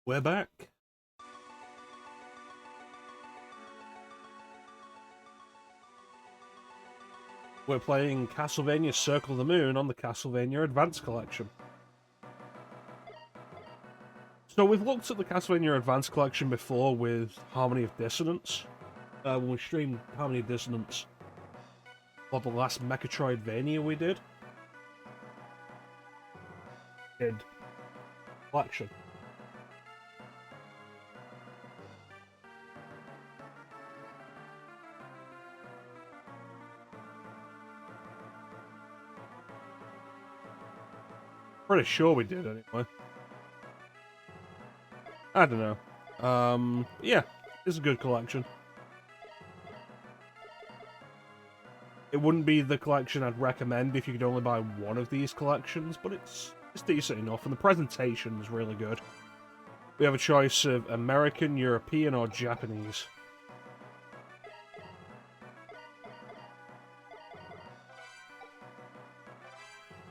We're back. We're playing Castlevania Circle of the Moon on the Castlevania Advance Collection. So we've looked at the Castlevania Advance Collection before with Harmony of Dissonance. When we streamed Harmony of Dissonance for the last mecha-chrono we did. Collection. Pretty sure we did anyway. I don't know. Yeah, it's a good collection. It wouldn't be the collection I'd recommend if you could only buy one of these collections, but it's decent enough, and the presentation is really good. We have a choice of American, European, or Japanese.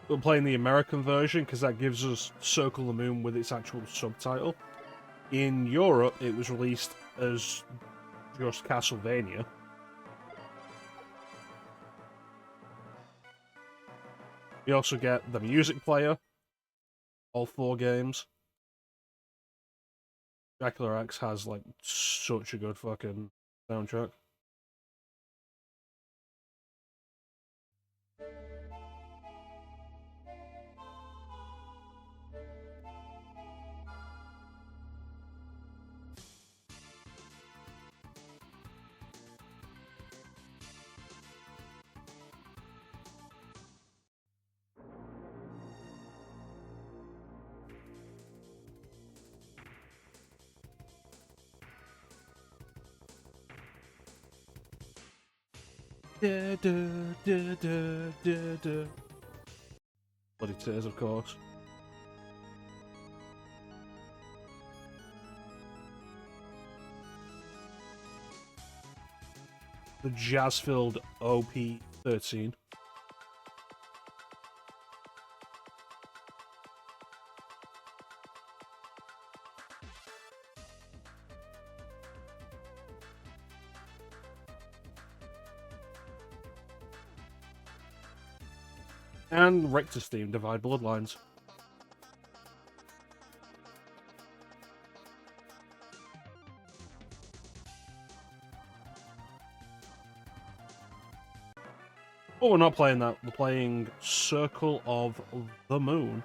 We're playing the American version because that gives us Circle of the Moon with its actual subtitle. In Europe, it was released as just Castlevania. We also get the music player, all 4 games. Dracula X has like such a good fucking soundtrack. Da, da, da, da, da, da. Bloody tears, of course. The jazz-filled OP-13. And Richter's theme, Divide Bloodlines. But we're not playing that, we're playing Circle of the Moon.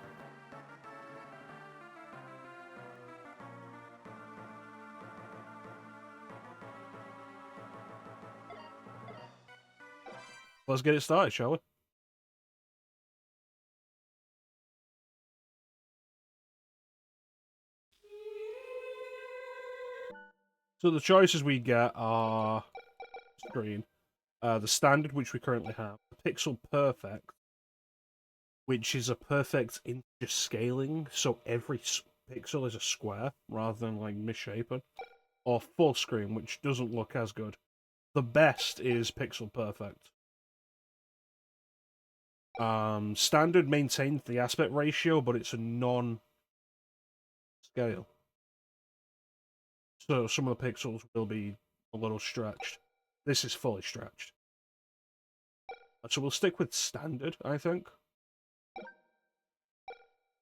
Let's get it started, shall we? So the choices we get are screen. The standard, which we currently have. The Pixel Perfect, which is a perfect integer scaling, so every pixel is a square, rather than like misshapen. Or full screen, which doesn't look as good. The best is Pixel Perfect. Standard maintains the aspect ratio, but it's a non-scale. So some of the pixels will be a little stretched. This is fully stretched. So we'll stick with standard, I think.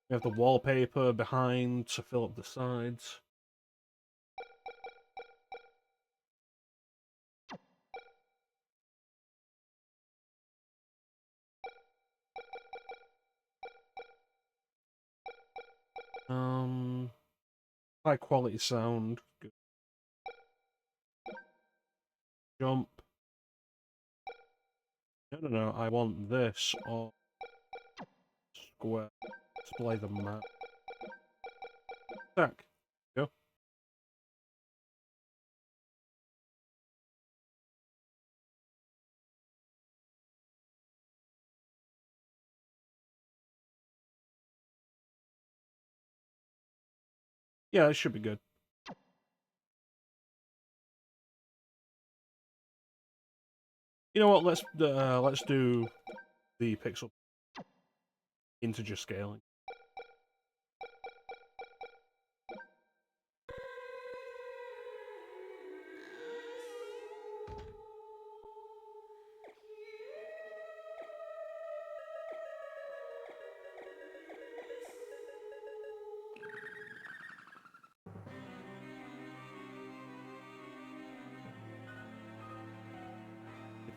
We have the wallpaper behind to fill up the sides. High quality sound. Good. Jump. No, I want this or square. Display the map. Stack. Go. Yeah, it should be good. You know what? Let's do the pixel integer scaling.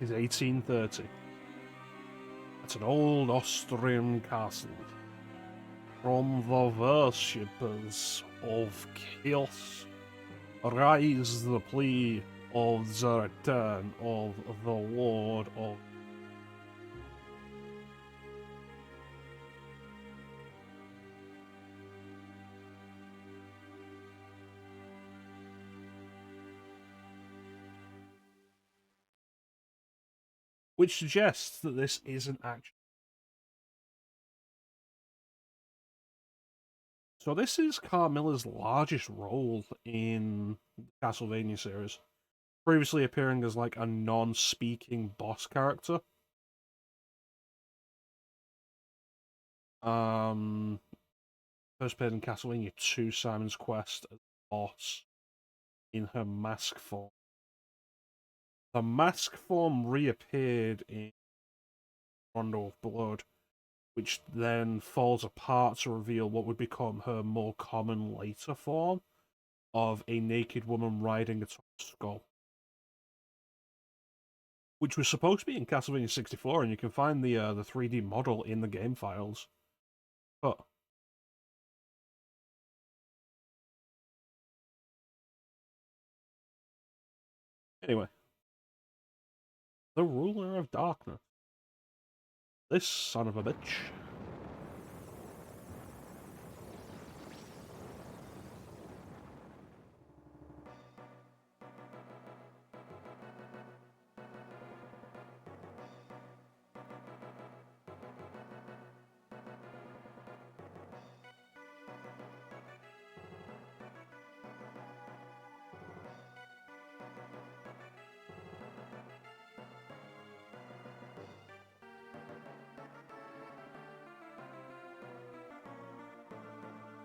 is 1830. It's an old Austrian castle. From the worshippers of chaos, rise the plea of the return of the Lord of... Which suggests that this isn't actually... So this is Carmilla's largest role in the Castlevania series, previously appearing as like a non-speaking boss character. First appeared in Castlevania 2 Simon's Quest as boss in her mask form. The mask form reappeared in Rondo of Blood, which then falls apart to reveal what would become her more common later form of a naked woman riding atop a skull. Which was supposed to be in Castlevania 64, and you can find the 3D model in the game files. But anyway, the ruler of darkness. This son of a bitch.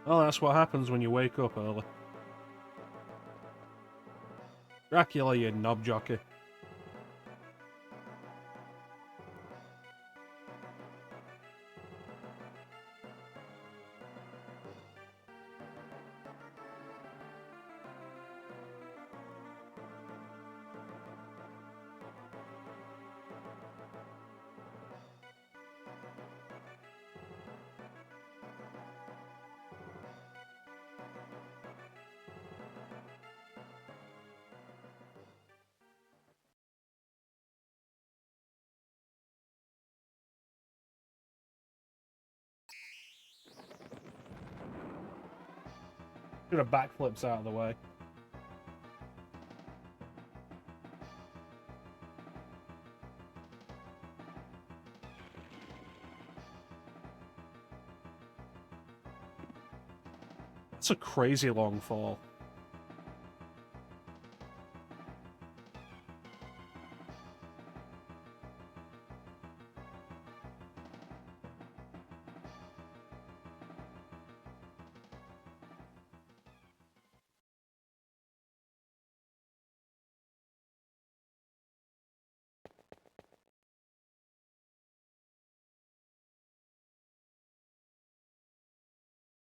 Well, that's what happens when you wake up early. Dracula, you knob jockey. Should have backflips out of the way. That's a crazy long fall.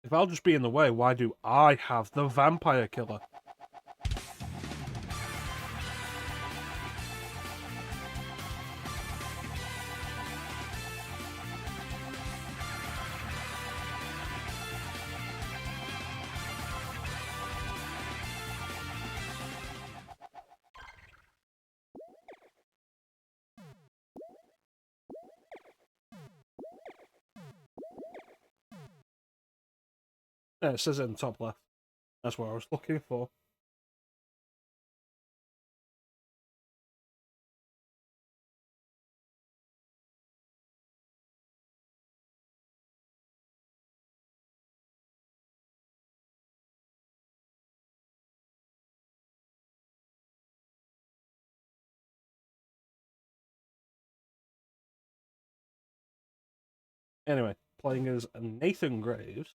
If I'll just be in the way, why do I have the vampire killer? Yeah, it says it in the top left. That's what I was looking for. Anyway, playing as Nathan Graves.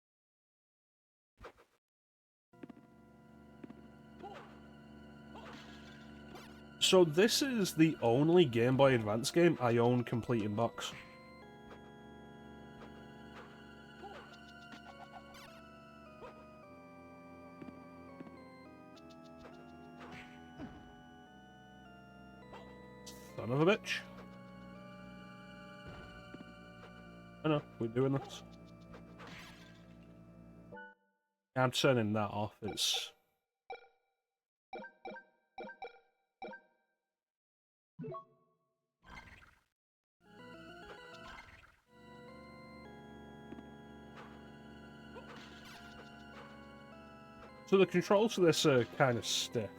So this is the only Game Boy Advance game I own complete in box. Son of a bitch. I know, we're doing this. I'm turning that off, it's... So the controls for this are kind of stiff.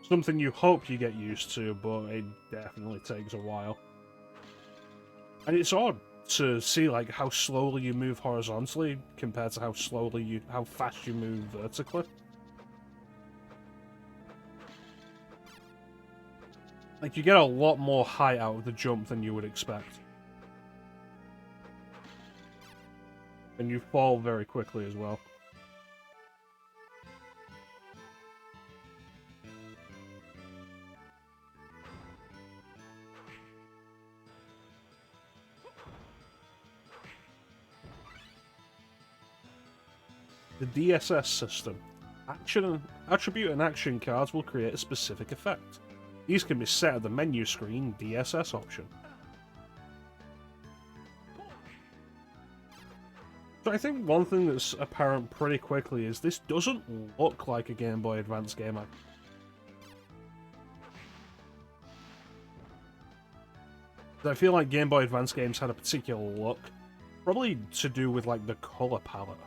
Something you hope you get used to, but it definitely takes a while. And it's odd to see like how slowly you move horizontally compared to how fast you move vertically. Like you get a lot more height out of the jump than you would expect. And you fall very quickly as well. The DSS system. Attribute and action cards will create a specific effect. These can be set at the menu screen DSS option. So I think one thing that's apparent pretty quickly is this doesn't look like a Game Boy Advance game. I feel like Game Boy Advance games had a particular look, probably to do with like the color palette.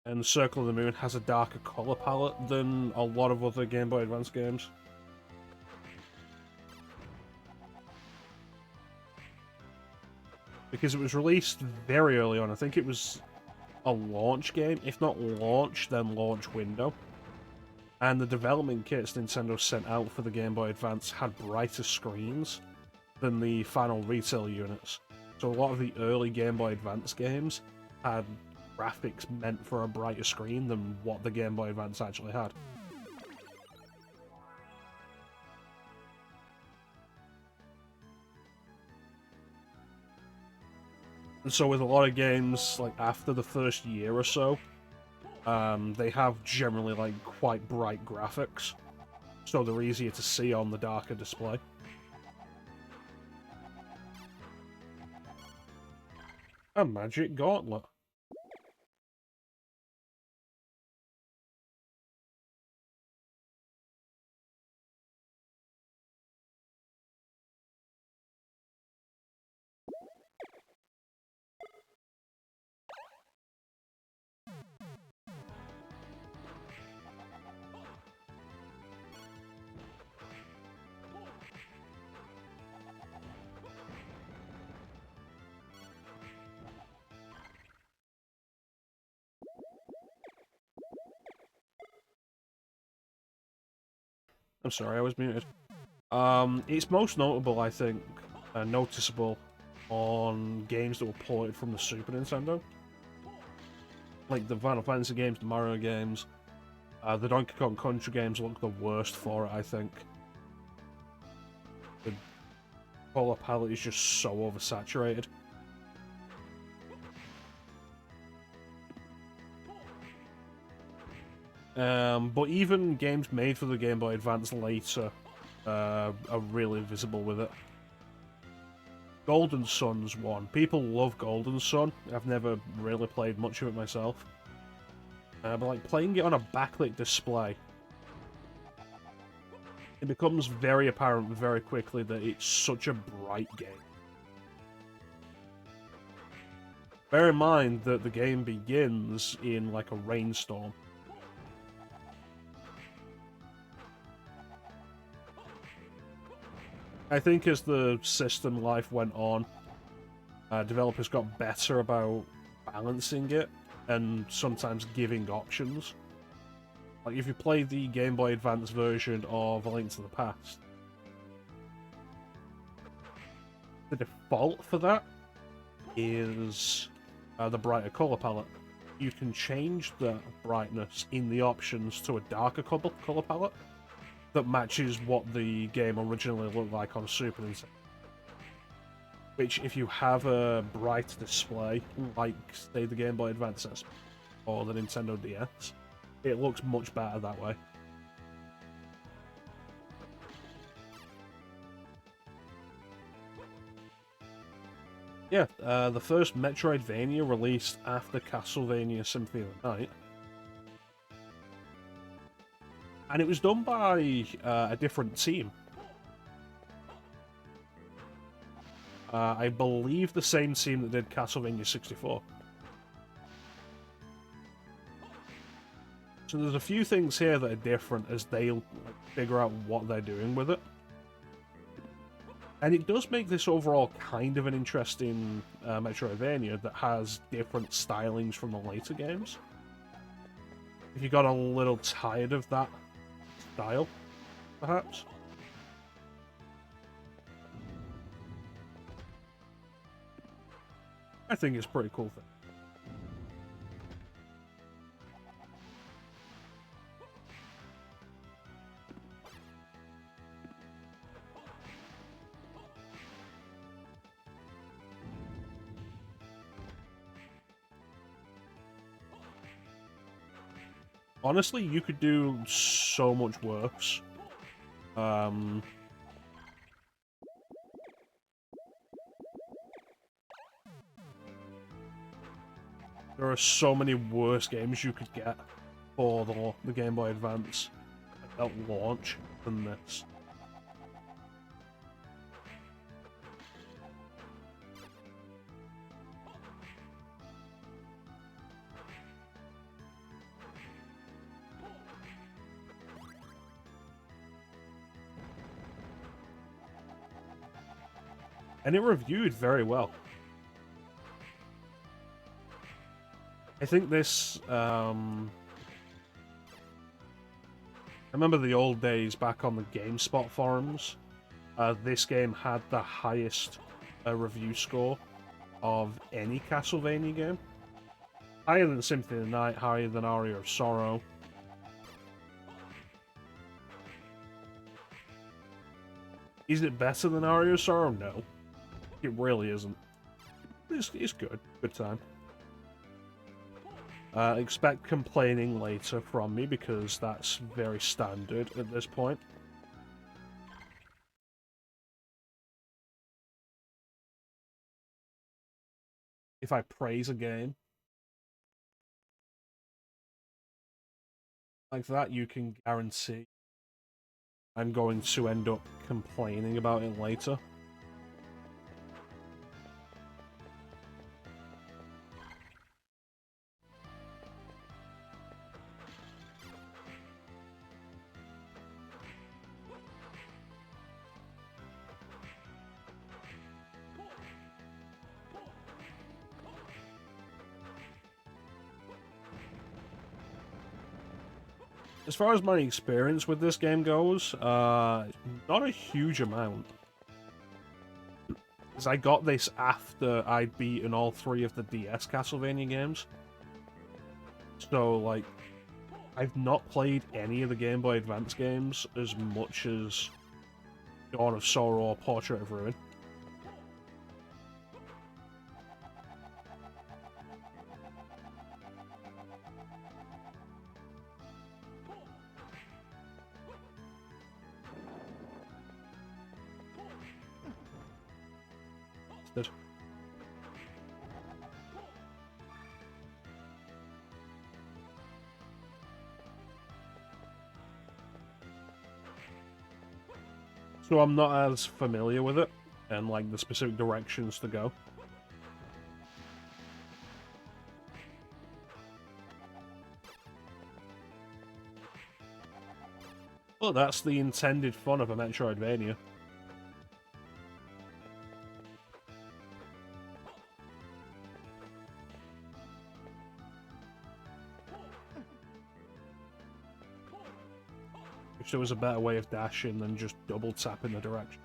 And Circle of the Moon has a darker color palette than a lot of other Game Boy Advance games. Because it was released very early on. I think it was a launch game. If not launch, then launch window. And the development kits Nintendo sent out for the Game Boy Advance had brighter screens than the final retail units. So a lot of the early Game Boy Advance games had graphics meant for a brighter screen than what the Game Boy Advance actually had. And so with a lot of games, like after the first year or so, they have generally like quite bright graphics, so they're easier to see on the darker display. A magic gauntlet. I'm sorry, I was muted. It's most notable, I think, noticeable on games that were ported from the Super Nintendo. Like the Final Fantasy games, the Mario games, the Donkey Kong Country games look the worst for it, I think. The color palette is just so oversaturated. But even games made for the Game Boy Advance later are really visible with it. Golden Sun's one. People love Golden Sun. I've never really played much of it myself. But like playing it on a backlit display, it becomes very apparent very quickly that it's such a bright game. Bear in mind that the game begins in like a rainstorm. I think as the system life went on, developers got better about balancing it and sometimes giving options. Like if you play the Game Boy Advance version of A Link to the Past, the default for that is the brighter color palette. You can change the brightness in the options to a darker color palette that matches what the game originally looked like on Super Nintendo. Which, if you have a bright display, like, say, the Game Boy Advance or the Nintendo DS, It looks much better that way. Yeah, the first Metroidvania released after Castlevania Symphony of the Night. And it was done by a different team. I believe the same team that did Castlevania 64. So there's a few things here that are different as they figure out what they're doing with it. And it does make this overall kind of an interesting Metroidvania that has different stylings from the later games. If you got a little tired of that style, perhaps. I think it's a pretty cool thing. Honestly, you could do so much worse. There are so many worse games you could get for the Game Boy Advance at launch than this. And it reviewed very well. I think this, I remember the old days back on the GameSpot forums. This game had the highest review score of any Castlevania game. Higher than Symphony of the Night, higher than Aria of Sorrow. Is it better than Aria of Sorrow? No. It really isn't. It's good. Good time. Expect complaining later from me because that's very standard at this point. If I praise a game like that, you can guarantee I'm going to end up complaining about it later. As far as my experience with this game goes, not a huge amount. Because I got this after I'd beaten all 3 of the DS Castlevania games. So, like, I've not played any of the Game Boy Advance games as much as Dawn of Sorrow or Portrait of Ruin. So I'm not as familiar with it and like the specific directions to go. But that's the intended fun of a Metroidvania. If there was a better way of dashing than just double tapping the direction.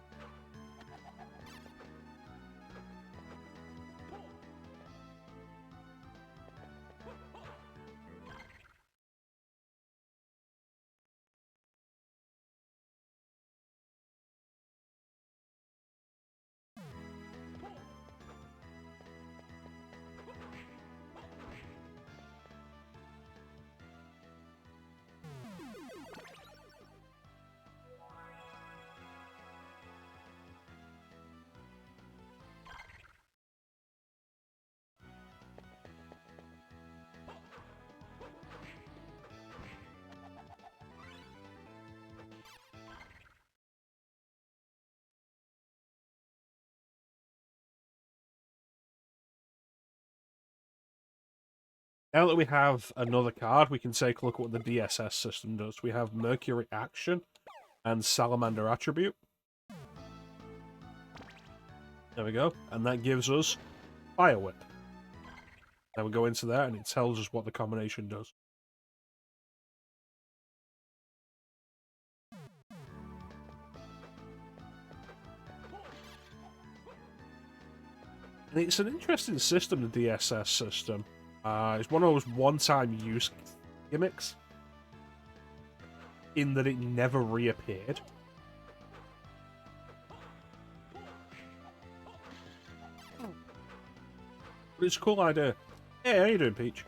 Now that we have another card, we can take a look at what the DSS system does. We have Mercury Action and Salamander Attribute. There we go. And that gives us Fire Whip. Now we go into there and it tells us what the combination does. And it's an interesting system, the DSS system. It's one of those one-time use gimmicks in that it never reappeared. But it's a cool idea. Hey, how you doing, Peach?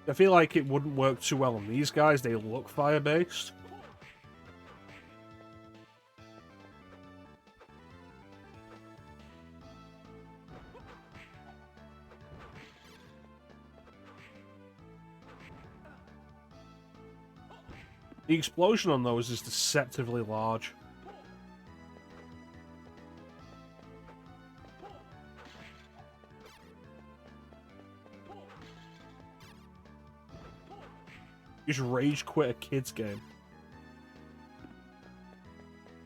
I feel like it wouldn't work too well on these guys. They look fire-based. The explosion on those is deceptively large. Just rage quit a kid's game.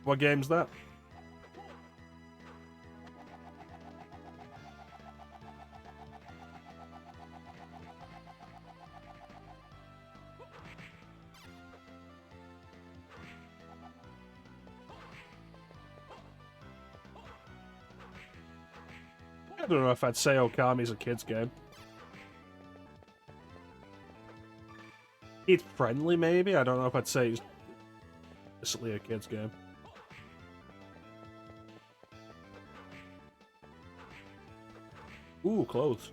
What game's that? I don't know if I'd say Okami's a kid's game. Kid friendly, maybe? I don't know if I'd say it's basically a kid's game. Ooh, clothes.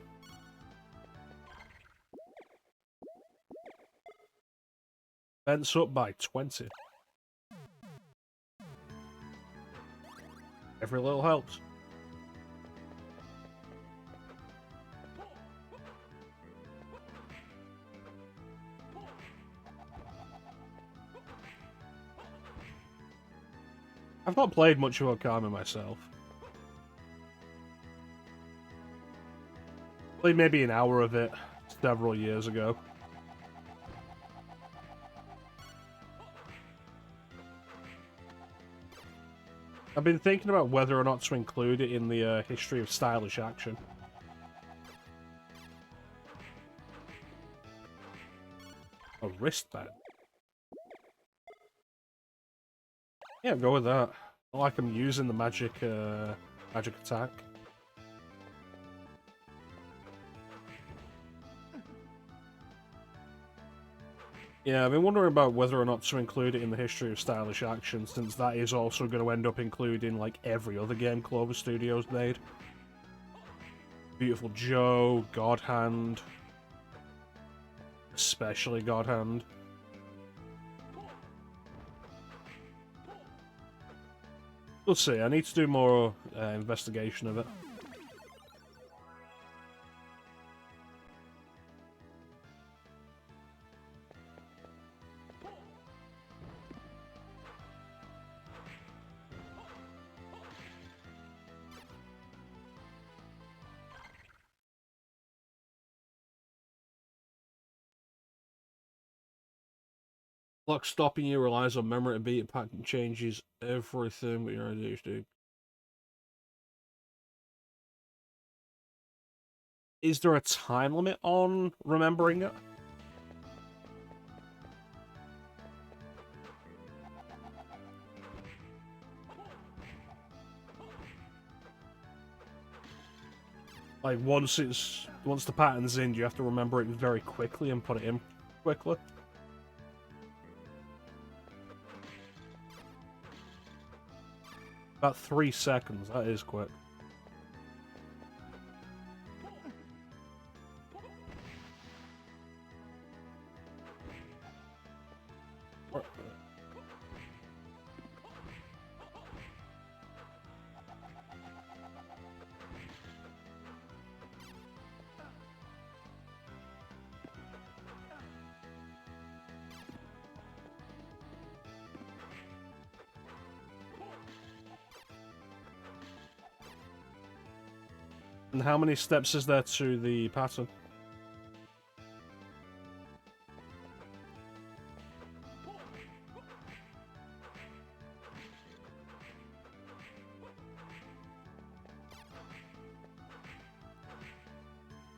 Fence up by 20. Every little helps. I've not played much of Okami myself. Played maybe an hour of it several years ago. I've been thinking about whether or not to include it in the history of stylish action. A wristband. Yeah, go with that. Not like I'm using the magic attack. Yeah, I've been wondering about whether or not to include it in the history of stylish action, since that is also going to end up including, like, every other game Clover Studios made. Beautiful Joe, God Hand. Especially God Hand. We'll see, I need to do more investigation of it. Clock stopping you relies on memory to beat a pattern changes everything with your ADHD. Is there a time limit on remembering it? Like, once the pattern's in, you have to remember it very quickly and put it in quickly? About 3 seconds, that is quick. And how many steps is there to the pattern?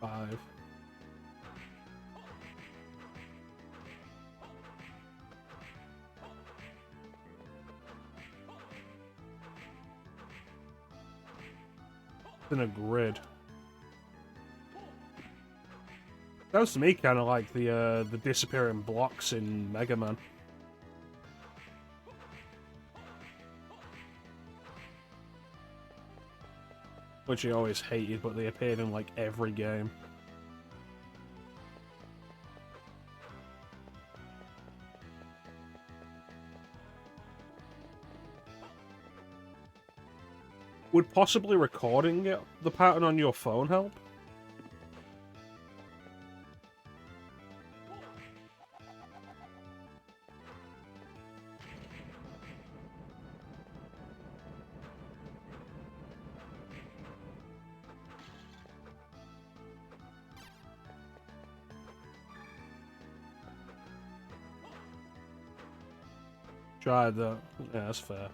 Five. In a grid. Sounds to me kind of like the disappearing blocks in Mega Man. Which I always hated, but they appeared in like every game. Would possibly recording the pattern on your phone help? Try that. Yeah, that's fair.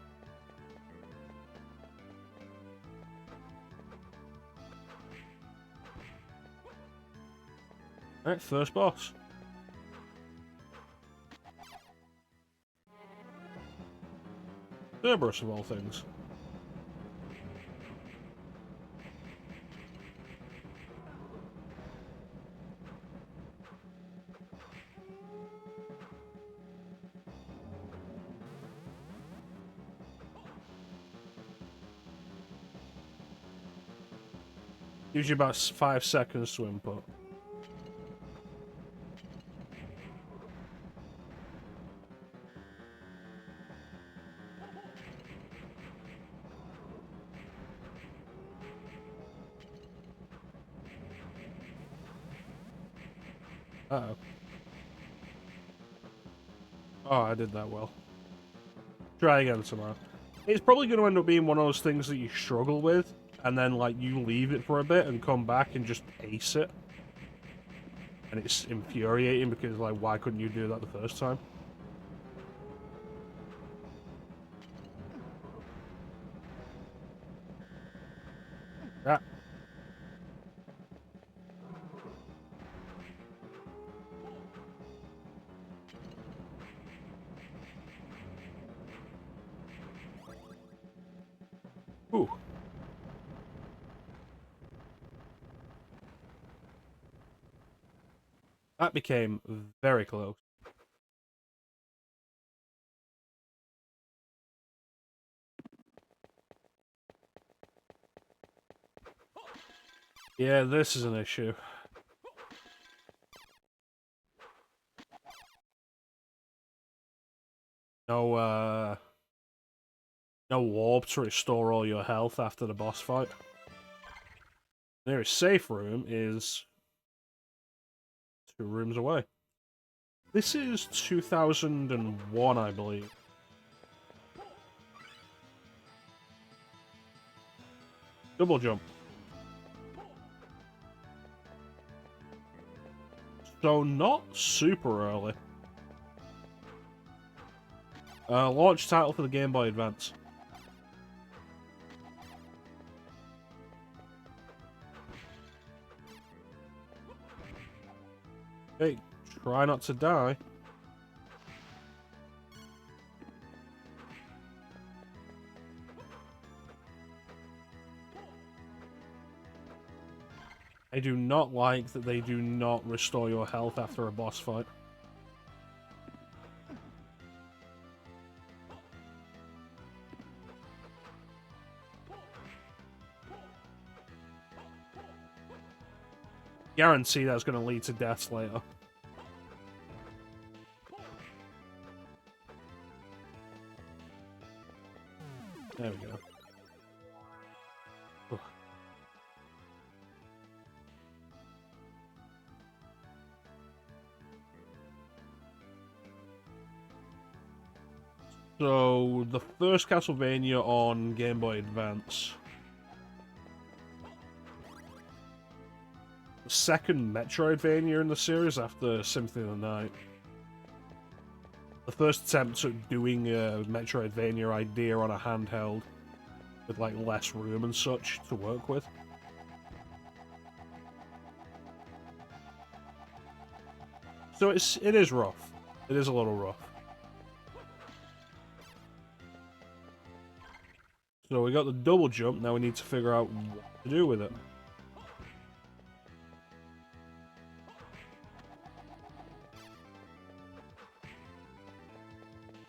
Alright, first boss. Cerberus of all things. Gives you about 5 seconds to input. Uh-oh. Oh, I did that well. Try again tomorrow. It's probably going to end up being one of those things that you struggle with, and then, like, you leave it for a bit and come back and just ace it. And it's infuriating because, like, why couldn't you do that the first time? Yeah. Ooh. That became very close. Yeah, this is an issue. No, no warp to restore all your health after the boss fight. The nearest safe room is 2 rooms away. This is 2001, I believe. Double jump. So not super early. Launch title for the Game Boy Advance. Okay, try not to die. I do not like that they do not restore your health after a boss fight. Guarantee that's going to lead to deaths later. There we go. Ugh. So, the first Castlevania on Game Boy Advance second Metroidvania in the series after Symphony of the Night. The first attempt at doing a Metroidvania idea on a handheld with like less room and such to work with. So it is rough. It is a little rough. So we got the double jump, now we need to figure out what to do with it.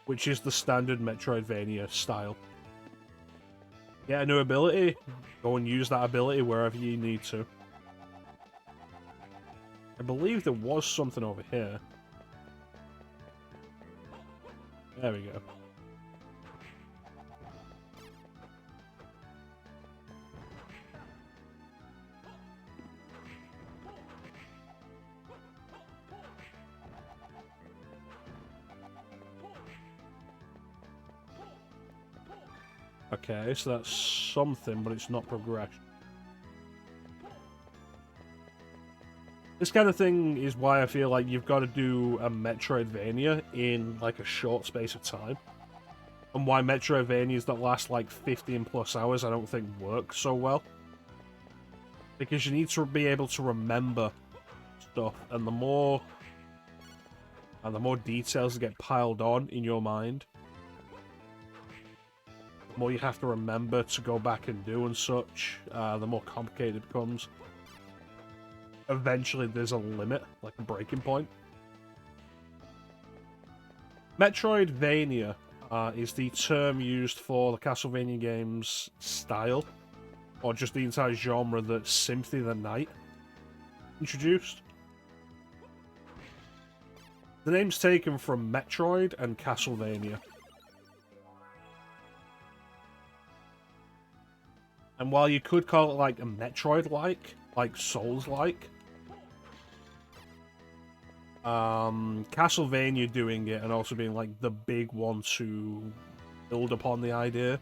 Which is the standard Metroidvania style. Get a new ability, go and use that ability wherever you need to. I believe there was something over here. There we go. Okay, so that's something, but it's not progression. This kind of thing is why I feel like you've got to do a Metroidvania in like a short space of time. And why Metroidvanias that last like 15 plus hours I don't think work so well. Because you need to be able to remember stuff, and the more details that get piled on in your mind, the more you have to remember to go back and do and such, the more complicated it becomes. Eventually there's a limit, like a breaking point. Metroidvania is the term used for the Castlevania games style, or just the entire genre that Symphony of the Night introduced. The name's taken from Metroid and Castlevania. And while you could call it like a Metroid-like, like Souls-like, Castlevania doing it and also being like the big one to build upon the idea,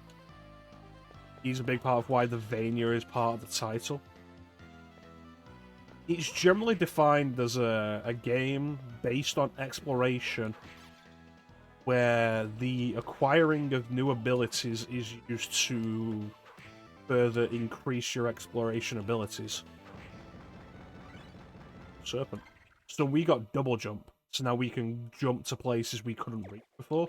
he's a big part of why the Vania is part of the title. It's generally defined as a game based on exploration where the acquiring of new abilities is used to further increase your exploration abilities. Serpent. So we got double jump, so now we can jump to places we couldn't reach before.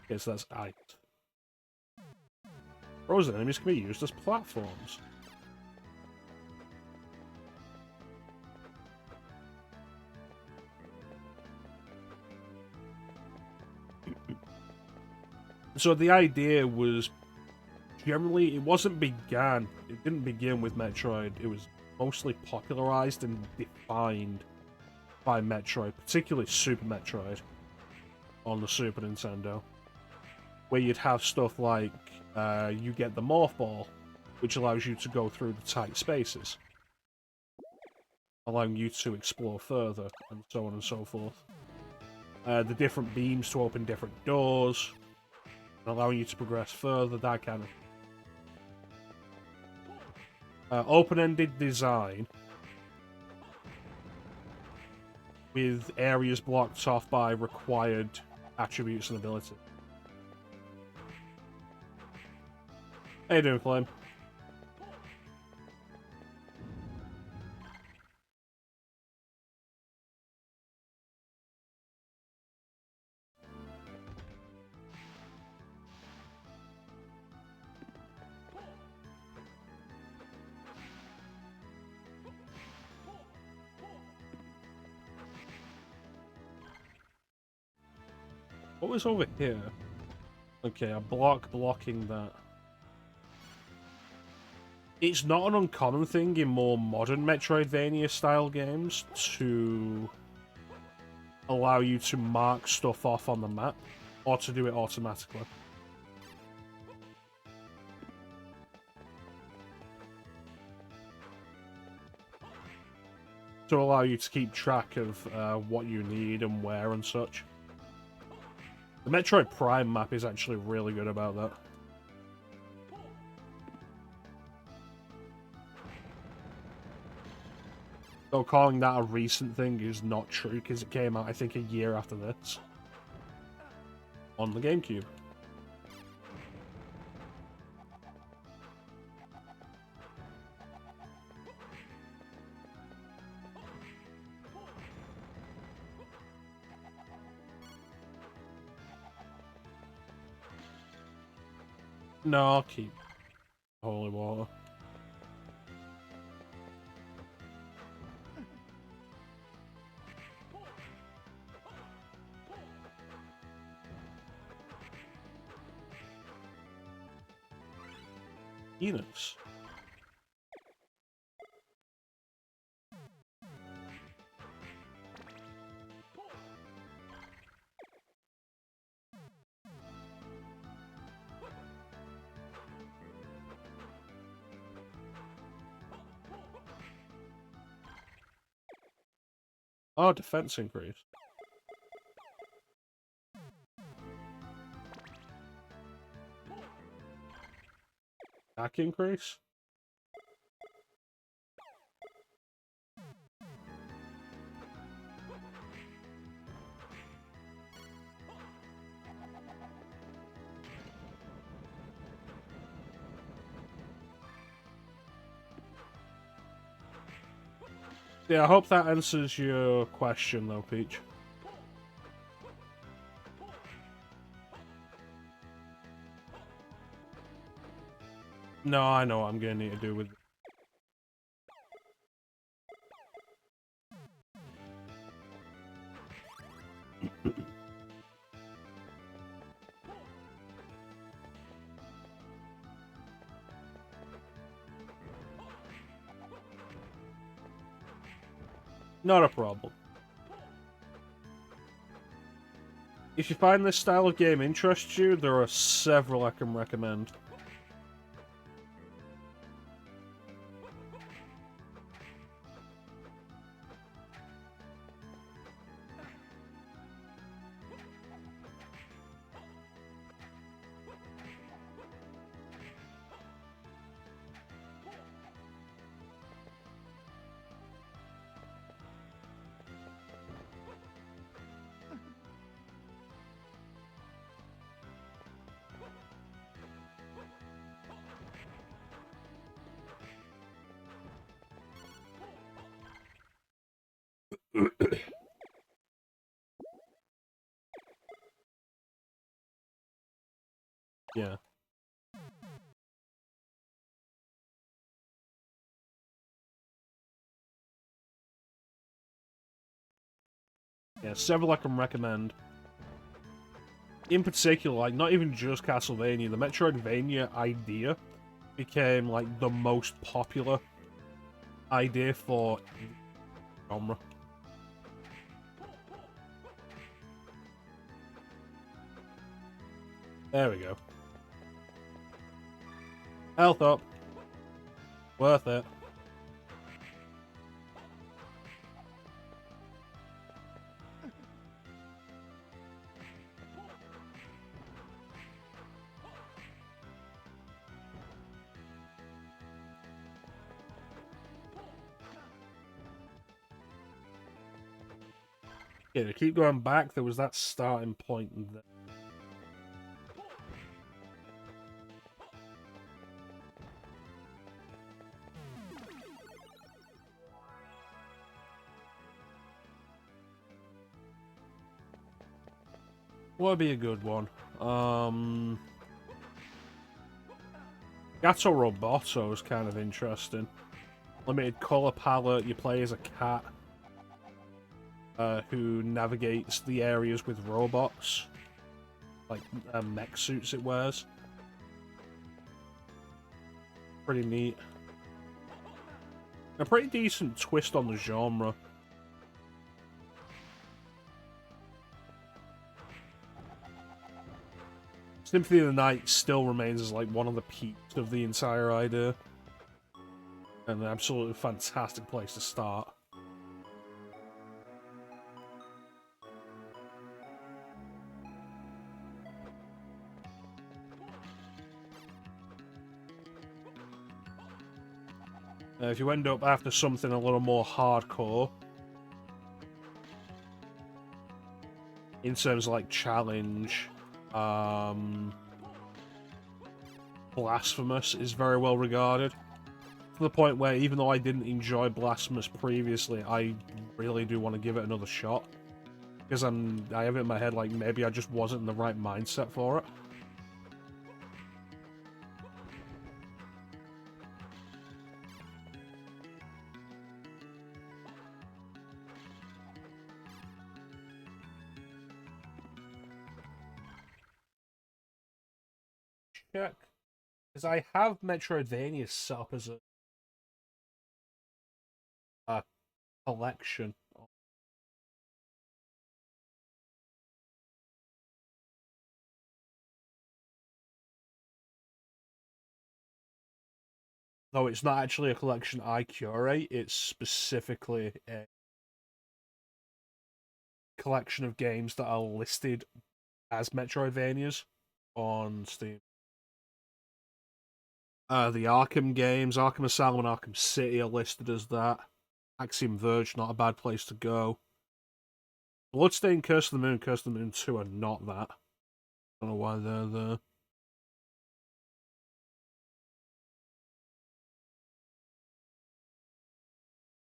Okay, so that's ice. Frozen enemies can be used as platforms. So the idea was, generally, it didn't begin with Metroid, it was mostly popularized and defined by Metroid, particularly Super Metroid on the Super Nintendo, where you'd have stuff like, you get the Morph Ball, which allows you to go through the tight spaces, allowing you to explore further, and so on and so forth. The different beams to open different doors, allowing you to progress further, that kind of open-ended design with areas blocked off by required attributes and abilities. How you doing, Flame? What was over here? Okay, a block blocking that. It's not an uncommon thing in more modern Metroidvania-style games to allow you to mark stuff off on the map, or to do it automatically. To allow you to keep track of what you need and where and such. The Metroid Prime map is actually really good about that. So calling that a recent thing is not true, because it came out, I think, a year after this. On the GameCube. No, I'll keep holy water. Enos. Oh, defense increase. Attack increase? Yeah, I hope that answers your question, though, Peach. No, I know what I'm gonna need to do with it. Not a problem. If you find this style of game interests you, there are several I can recommend. Yeah. Yeah, several I can recommend. In particular, like, not even just Castlevania, the Metroidvania idea became, like, the most popular idea for genre. There we go. Health up. Worth it. Yeah, to keep going back, there was that starting point there. What would be a good one? Gato Roboto is kind of interesting. Limited color palette, you play as a cat who navigates the areas with robots. Like, mech suits it wears. Pretty neat. A pretty decent twist on the genre. Symphony of the Night still remains as like one of the peaks of the entire idea. And an absolutely fantastic place to start. If you end up after something a little more hardcore, in terms of like challenge, Blasphemous is very well regarded. To the point where even though I didn't enjoy Blasphemous previously, I really do want to give it another shot. Because I have it in my head like maybe I just wasn't in the right mindset for it. Check. Because I have Metroidvania set up as a collection. Though it's not actually a collection I curate, it's specifically a collection of games that are listed as Metroidvanias on Steam. The Arkham games, Arkham Asylum and Arkham City are listed as that. Axiom Verge, not a bad place to go. Bloodstained, Curse of the Moon, Curse of the Moon 2 are not that. Don't know why they're there.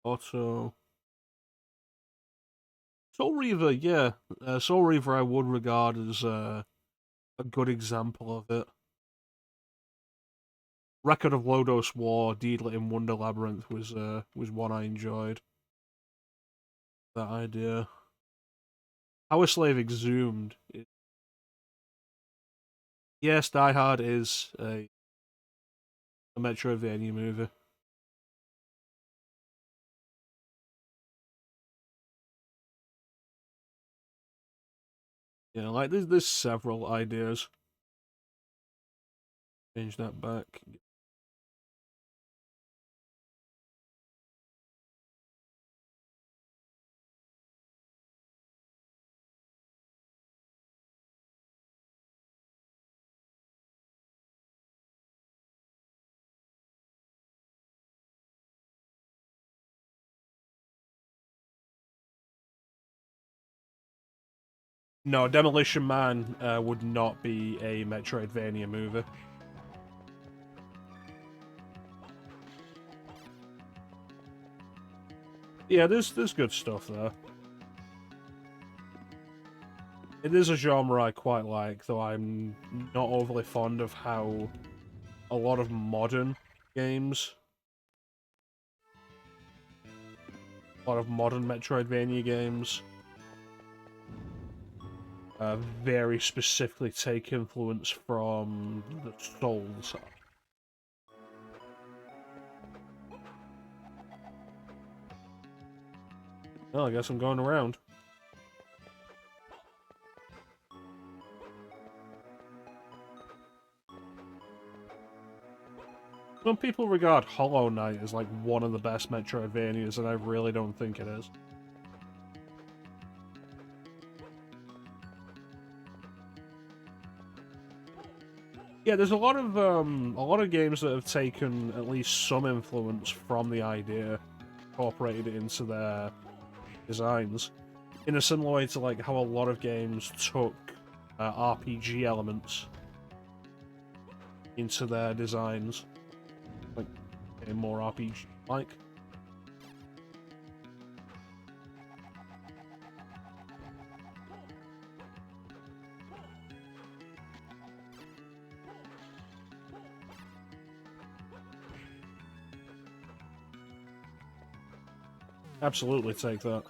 Auto. Soul Reaver, yeah. Soul Reaver I would regard as a good example of it. Record of Lodos War, Deedlit in Wonder Labyrinth was one I enjoyed. That idea. Power Slave Exhumed. Yes, Die Hard is a Metroidvania movie. Yeah, like there's several ideas. Change that back. No, Demolition Man would not be a Metroidvania movie. Yeah, there's good stuff there. It is a genre I quite like, though I'm not overly fond of how a lot of modern games, a lot of modern Metroidvania games, very specifically take influence from the Souls. Well, I guess I'm going around. Some people regard Hollow Knight as like one of the best Metroidvanias, and I really don't think it is. Yeah, there's a lot of games that have taken at least some influence from the idea, incorporated it into their designs, in a similar way to like how a lot of games took RPG elements into their designs, like more RPG-like. Absolutely take that.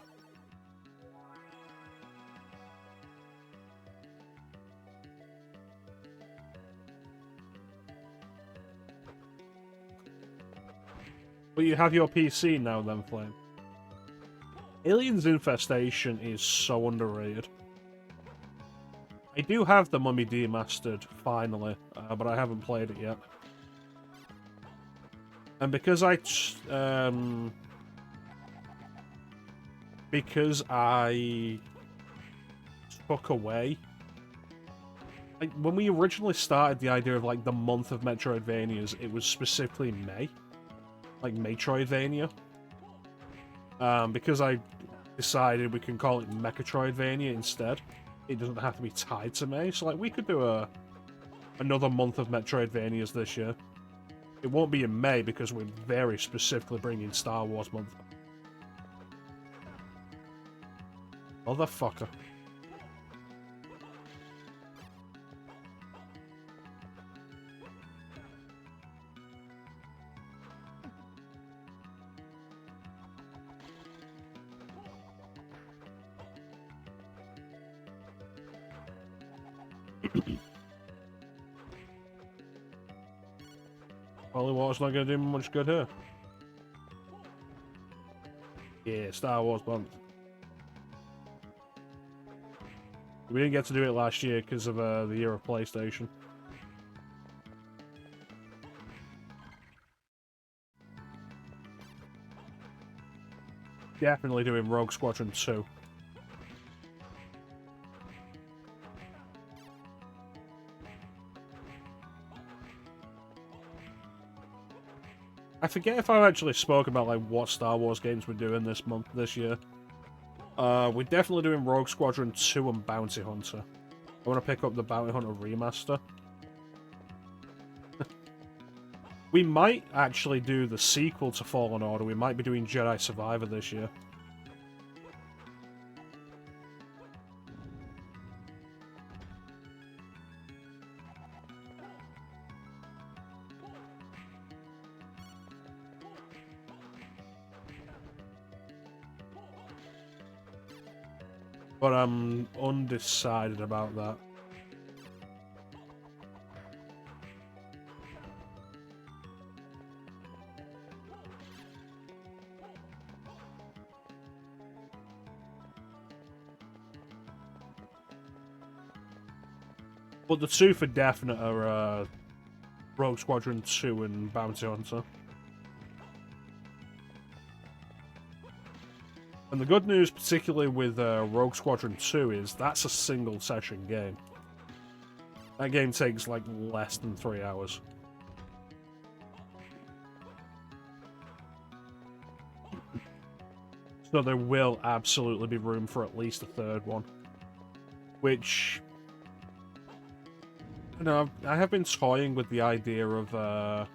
But you have your PC now then, Flame. Aliens Infestation is so underrated. I do have the Mummy Demastered, finally, but I haven't played it yet. And because I took away, like, when we originally started the idea of like the month of Metroidvanias, it was specifically May. like Metroidvania. Because I decided we can call it mecha-chrono instead. It doesn't have to be tied to May, so like we could do another month of Metroidvanias this year. It won't be in May because we're very specifically bringing Star Wars month. Motherfucker. Holy water's not going to do much good here. Yeah, Star Wars month. We didn't get to do it last year because of the year of PlayStation. Definitely doing Rogue Squadron 2. I forget if I've actually spoken about like what Star Wars games we're doing this year. We're definitely doing Rogue Squadron 2 and Bounty Hunter. I want to pick up the Bounty Hunter remaster. We might actually do the sequel to Fallen Order. We might be doing Jedi Survivor this year. But I'm undecided about that. But the two for definite are Rogue Squadron 2 and Bounty Hunter. And the good news, particularly with Rogue Squadron 2, is that's a single session game. That game takes like less than 3 hours. So there will absolutely be room for at least a third one. Which, you know, I have been toying with the idea of the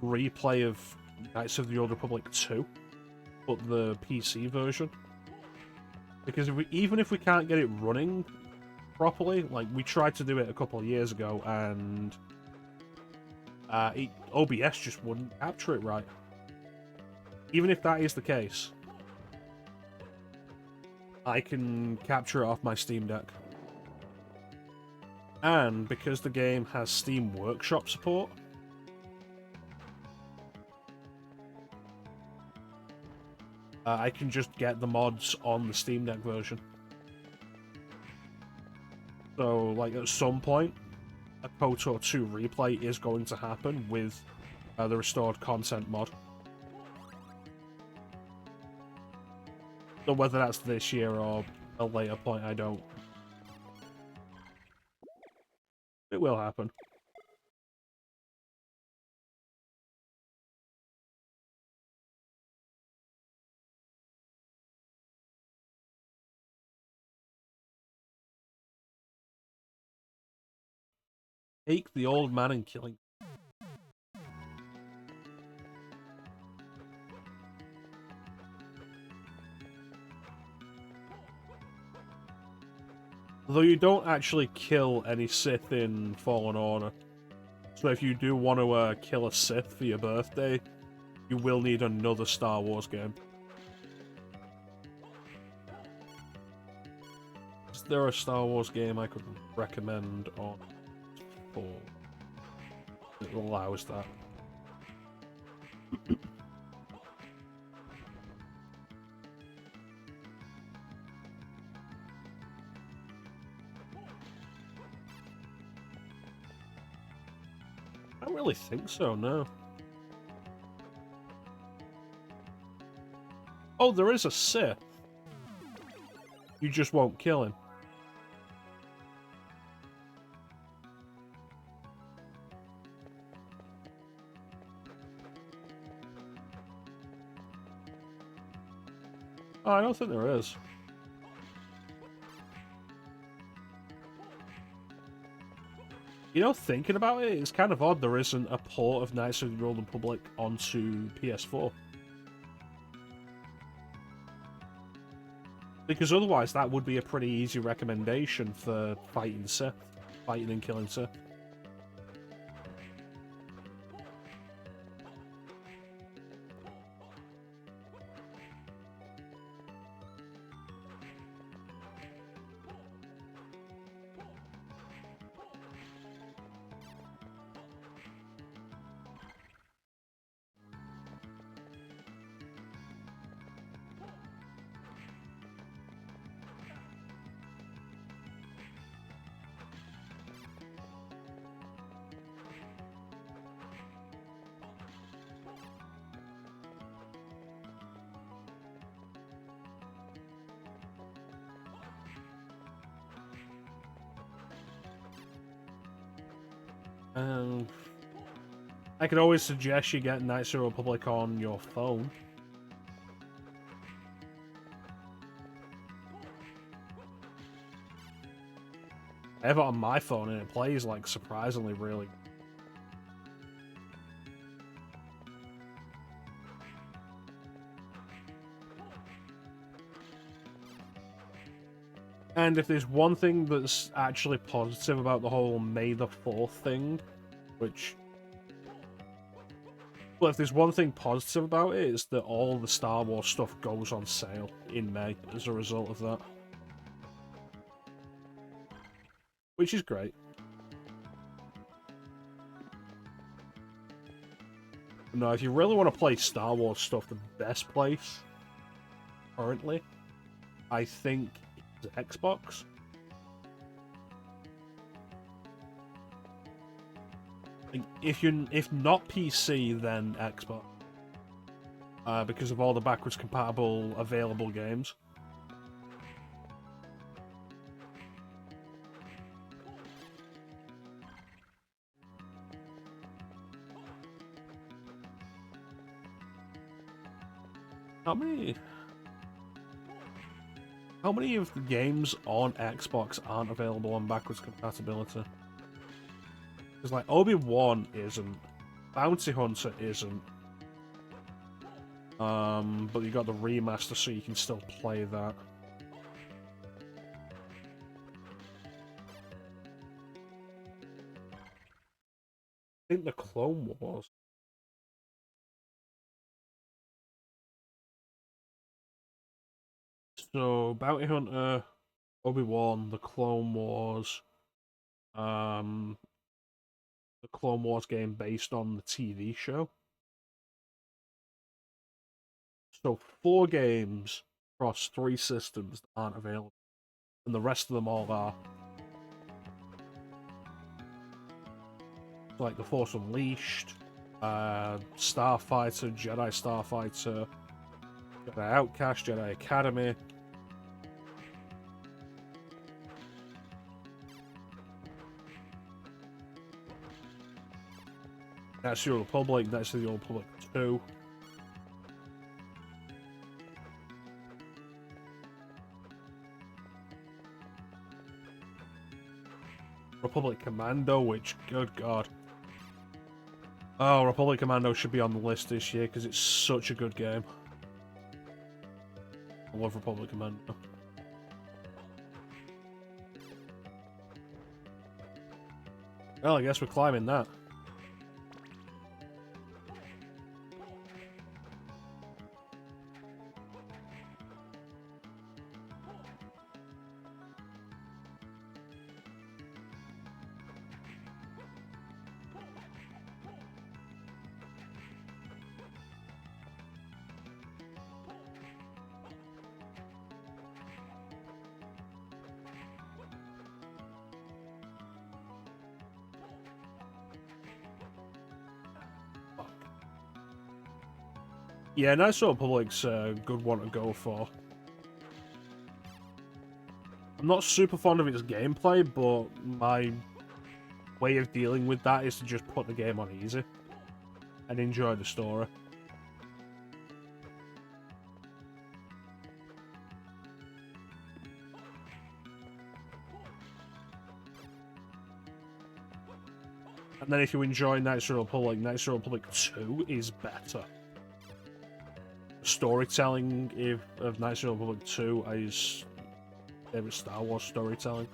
replay of Knights of the Old Republic 2. But the PC version, because even if we can't get it running properly, like we tried to do it a couple of years ago, and OBS just wouldn't capture it right. Even if that is the case, I can capture it off my Steam Deck, and because the game has Steam Workshop support, I can just get the mods on the Steam Deck version. So, like, at some point, a KOTOR 2 replay is going to happen with the restored content mod. So whether that's this year or a later point, I don't. It will happen. Take the old man and kill him. Though you don't actually kill any Sith in Fallen Order. So if you do want to kill a Sith for your birthday, you will need another Star Wars game. Is there a Star Wars game I could recommend on 4 that allows that? I don't really think so, no. Oh, there is a Sith. You just won't kill him. Oh, I don't think there is. You know, thinking about it, it's kind of odd there isn't a port of Knights of the Old Republic onto PS4. Because otherwise that would be a pretty easy recommendation for fighting Sith. Fighting and killing Sith. I could always suggest you get Knights of the Republic on your phone. I have it on my phone and it plays like surprisingly really. And if there's one thing that's actually positive about the whole May the 4th thing, which... Well, if there's one thing positive about it, it's that all the Star Wars stuff goes on sale in May as a result of that. Which is great. No, if you really want to play Star Wars stuff, the best place, currently, I think, is Xbox. If not PC, then Xbox. Because of all the backwards compatible available games. How many of the games on Xbox aren't available on backwards compatibility? Because like Obi-Wan isn't, Bounty Hunter isn't. But you got the remaster, so you can still play that. I think the Clone Wars. So Bounty Hunter, Obi-Wan, the Clone Wars, the Clone Wars game based on the TV show. So 4 games across 3 systems that aren't available, and the rest of them all are. Like The Force Unleashed, Starfighter, Jedi Starfighter, Jedi Outcast, Jedi Academy. Knights of the Old Republic, Knights of the Old Republic 2. Republic Commando, which, good god. Oh, Republic Commando should be on the list this year because it's such a good game. I love Republic Commando. Well, I guess we're climbing that. Yeah, Knights of the Republic's a good one to go for. I'm not super fond of its gameplay, but my way of dealing with that is to just put the game on easy and enjoy the story. And then if you enjoy Knights of the Republic, Knights of the Republic 2 is better. Storytelling of Knights of the Republic 2 is favorite Star Wars storytelling.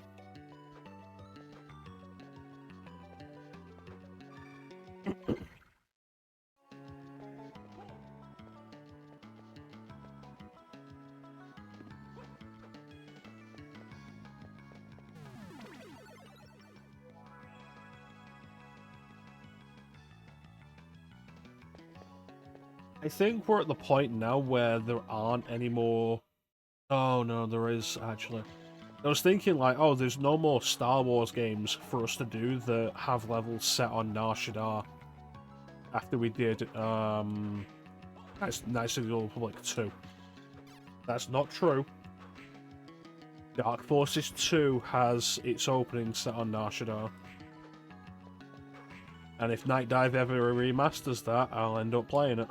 I think we're at the point now where there aren't any more... Oh no, there is actually. I was thinking like, oh, there's no more Star Wars games for us to do that have levels set on Nar Shaddaa after we did Knights of the Old Republic 2. That's not true. Dark Forces 2 has its opening set on Nar Shaddaa. And if Night Dive ever remasters that, I'll end up playing it.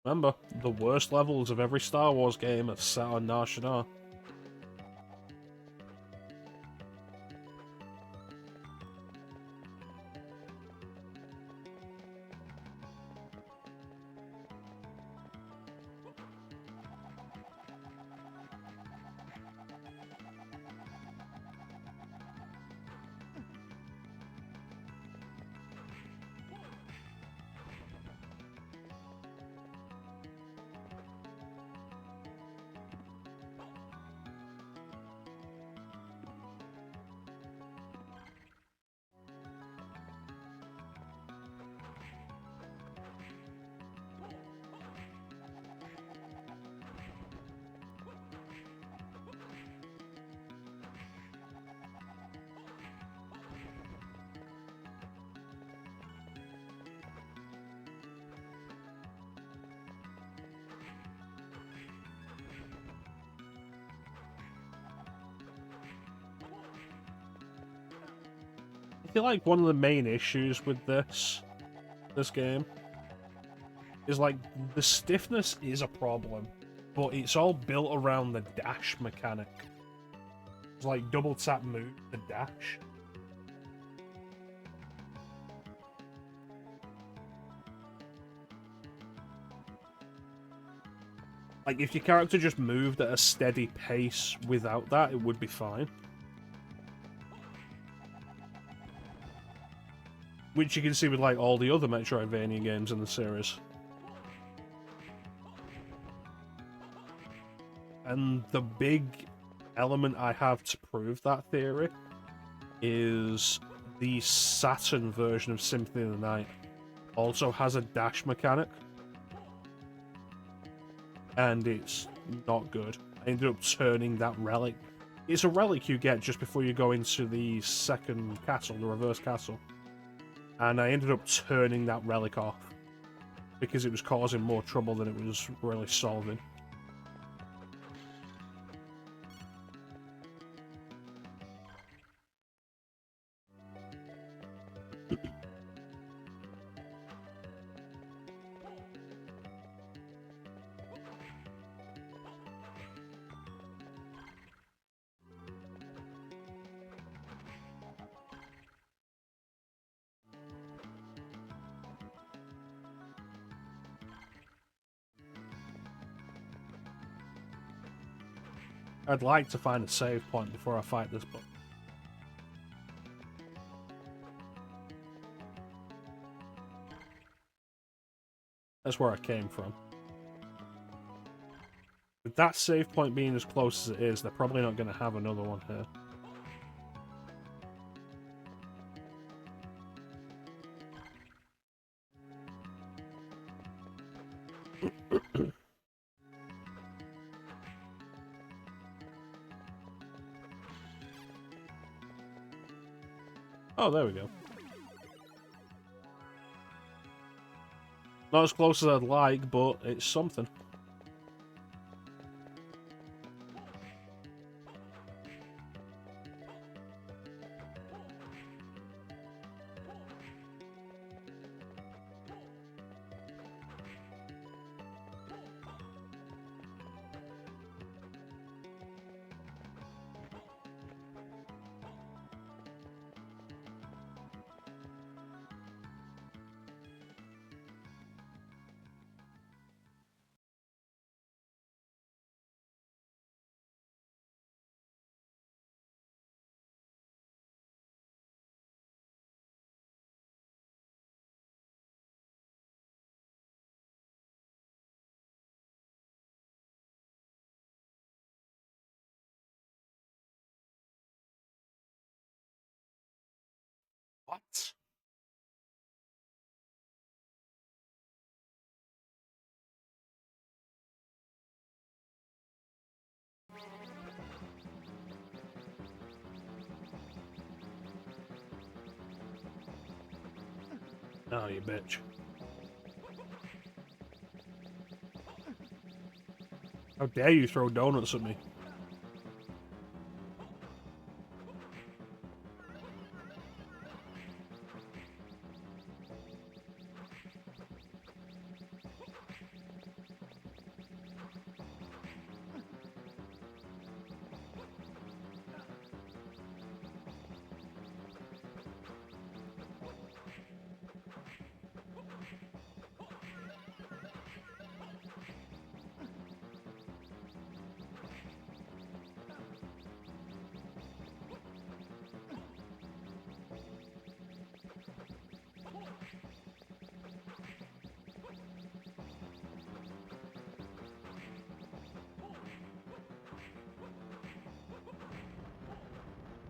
Remember, the worst levels of every Star Wars game are set on Nar Shaddaa. I feel like one of the main issues with this game is like the stiffness is a problem, but it's all built around the dash mechanic. It's like double tap move, the dash. Like if your character just moved at a steady pace without that, it would be fine. Which you can see with like all the other Metroidvania games in the series. And the big element I have to prove that theory is the Saturn version of Symphony of the Night also has a dash mechanic. And it's not good. I ended up turning that relic. It's a relic you get just before you go into the second castle, the reverse castle. And I ended up turning that relic off because it was causing more trouble than it was really solving. I'd like to find a save point before I fight this book. That's where I came from. With that save point being as close as it is, they're probably not going to have another one here. Oh, there we go. Not as close as I'd like, but it's something. What? Oh, you bitch. How dare you throw donuts at me?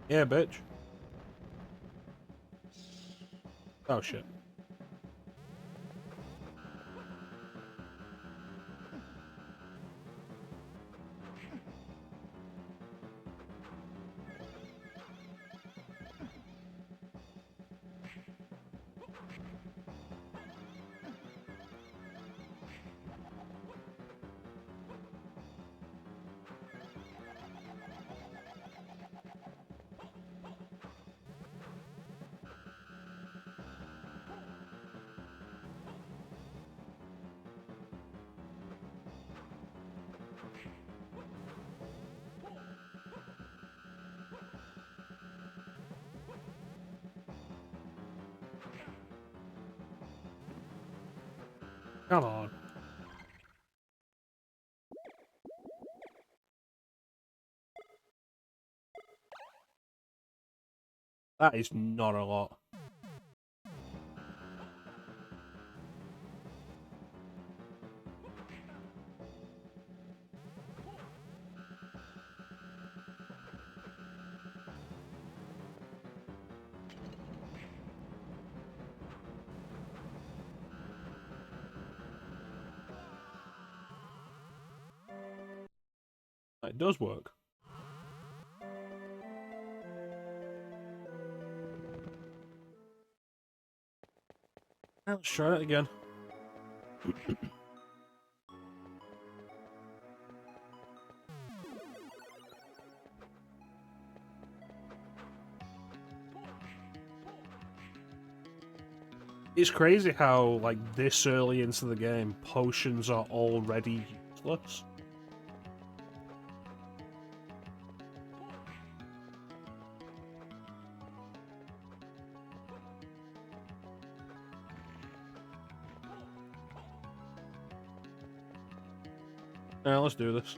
Yeah, bitch. Oh, shit. Come on. That is not a lot. It does work. Let's try it again. It's crazy how, like, this early into the game, potions are already useless. Now let's do this.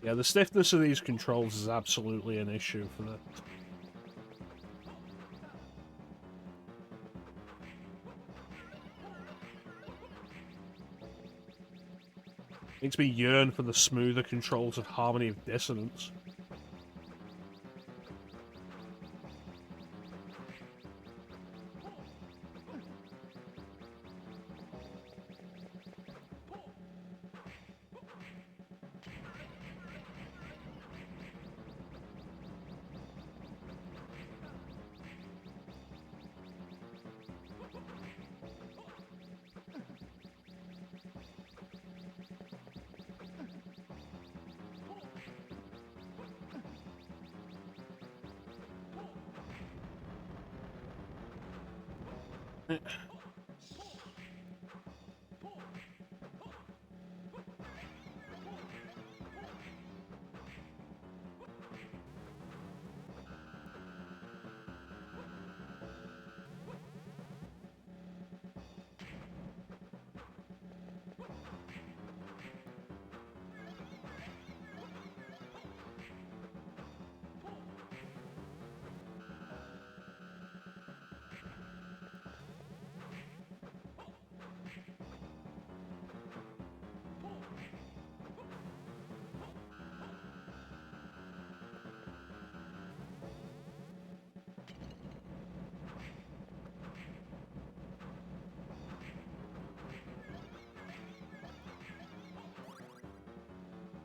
Yeah, the stiffness of these controls is absolutely an issue for the... Makes me yearn for the smoother controls of Harmony of Dissonance.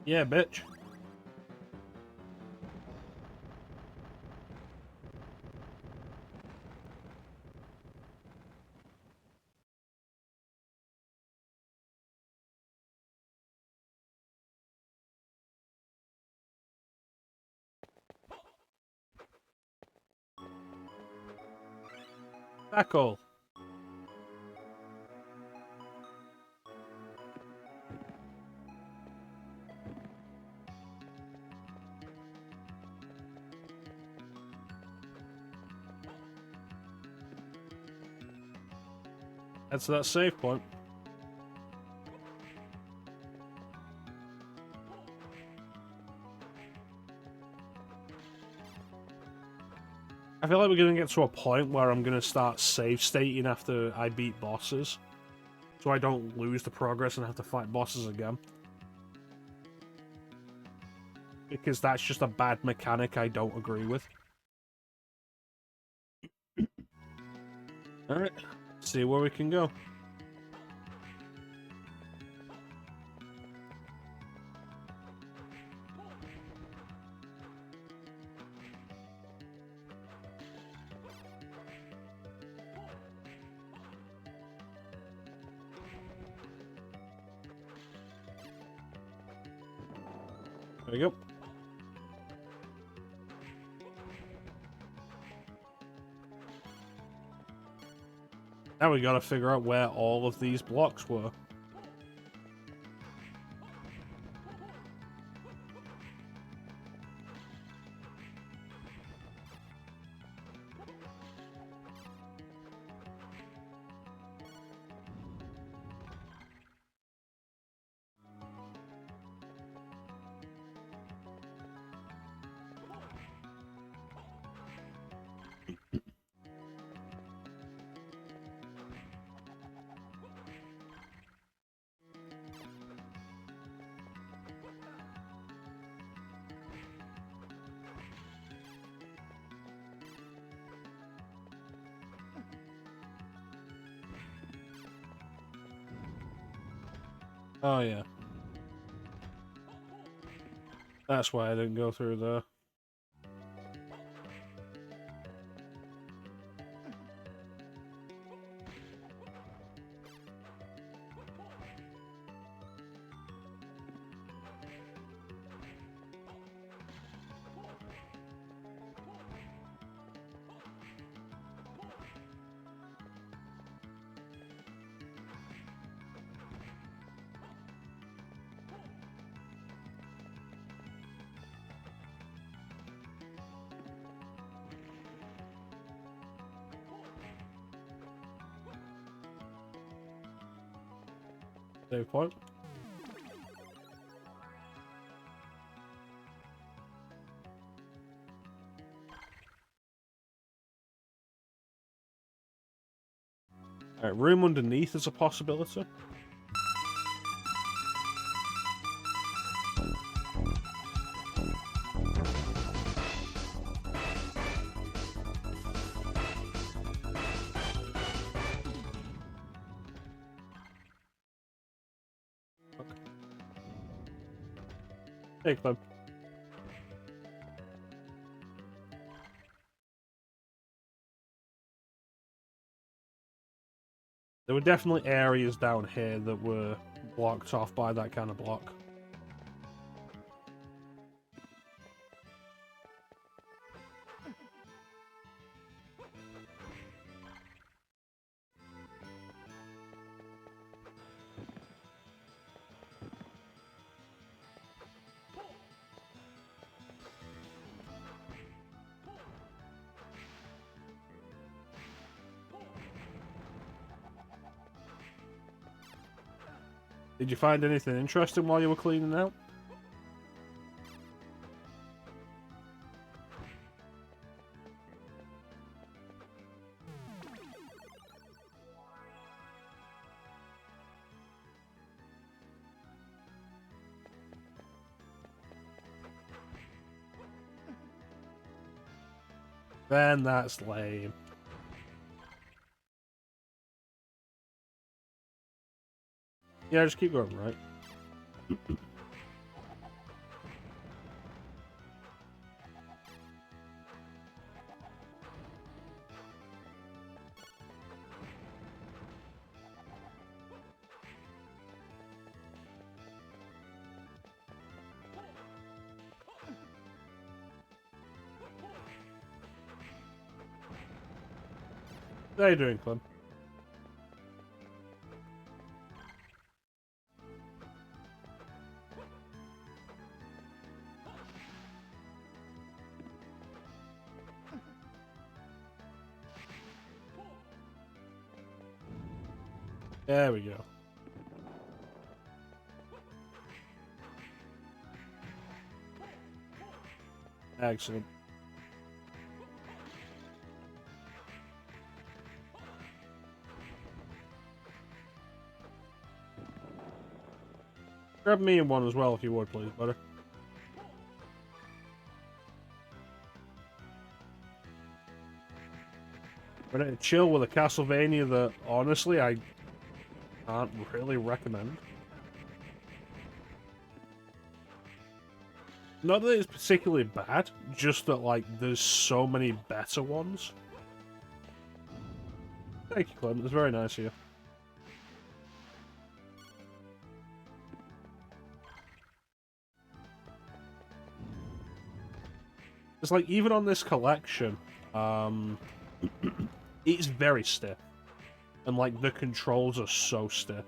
Yeah, bitch. Tackle. That's that save point. I feel like we're going to get to a point where I'm going to start save stating after I beat bosses. So I don't lose the progress and have to fight bosses again. Because that's just a bad mechanic I don't agree with. Alright, see where we can go. There we go. Now we gotta figure out where all of these blocks were. Oh yeah. That's why I didn't go through there. Save point. Alright, room underneath is a possibility. Take them. There were definitely areas down here that were blocked off by that kind of block. Did you find anything interesting while you were cleaning out? Then that's lame. Yeah, just keep going, right? How you doing, Clem? There we go. Excellent. Grab me in one as well, if you would, please, buddy. We're gonna chill with a Castlevania that, honestly, I can't really recommend. Not that it's particularly bad, just that, like, there's so many better ones. Thank you, Clem. It's very nice of you. It's like, even on this collection, it's very stiff. And, like, the controls are so stiff.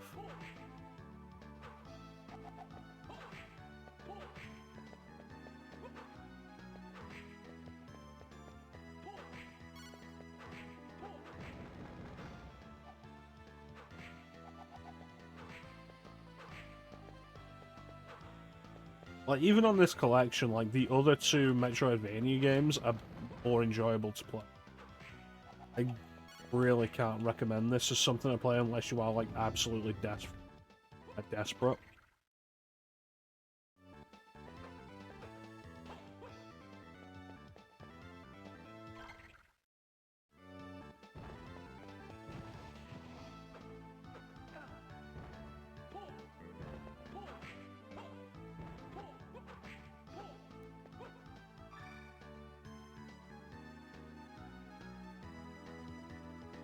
Like, even on this collection, like, the other two Metroidvania games are more enjoyable to play. I really can't recommend this as something to play unless you are, like, absolutely desperate.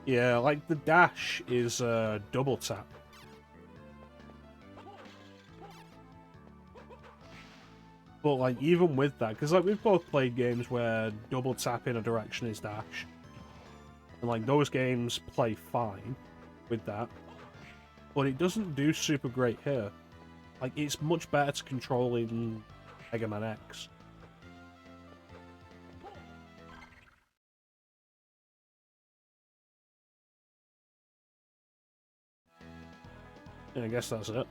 Yeah, like, the dash is double tap. But, like, even with that, because, like, we've both played games where double tap in a direction is dash. And, like, those games play fine with that. But it doesn't do super great here. Like, it's much better to control in Mega Man X. And I guess that's it.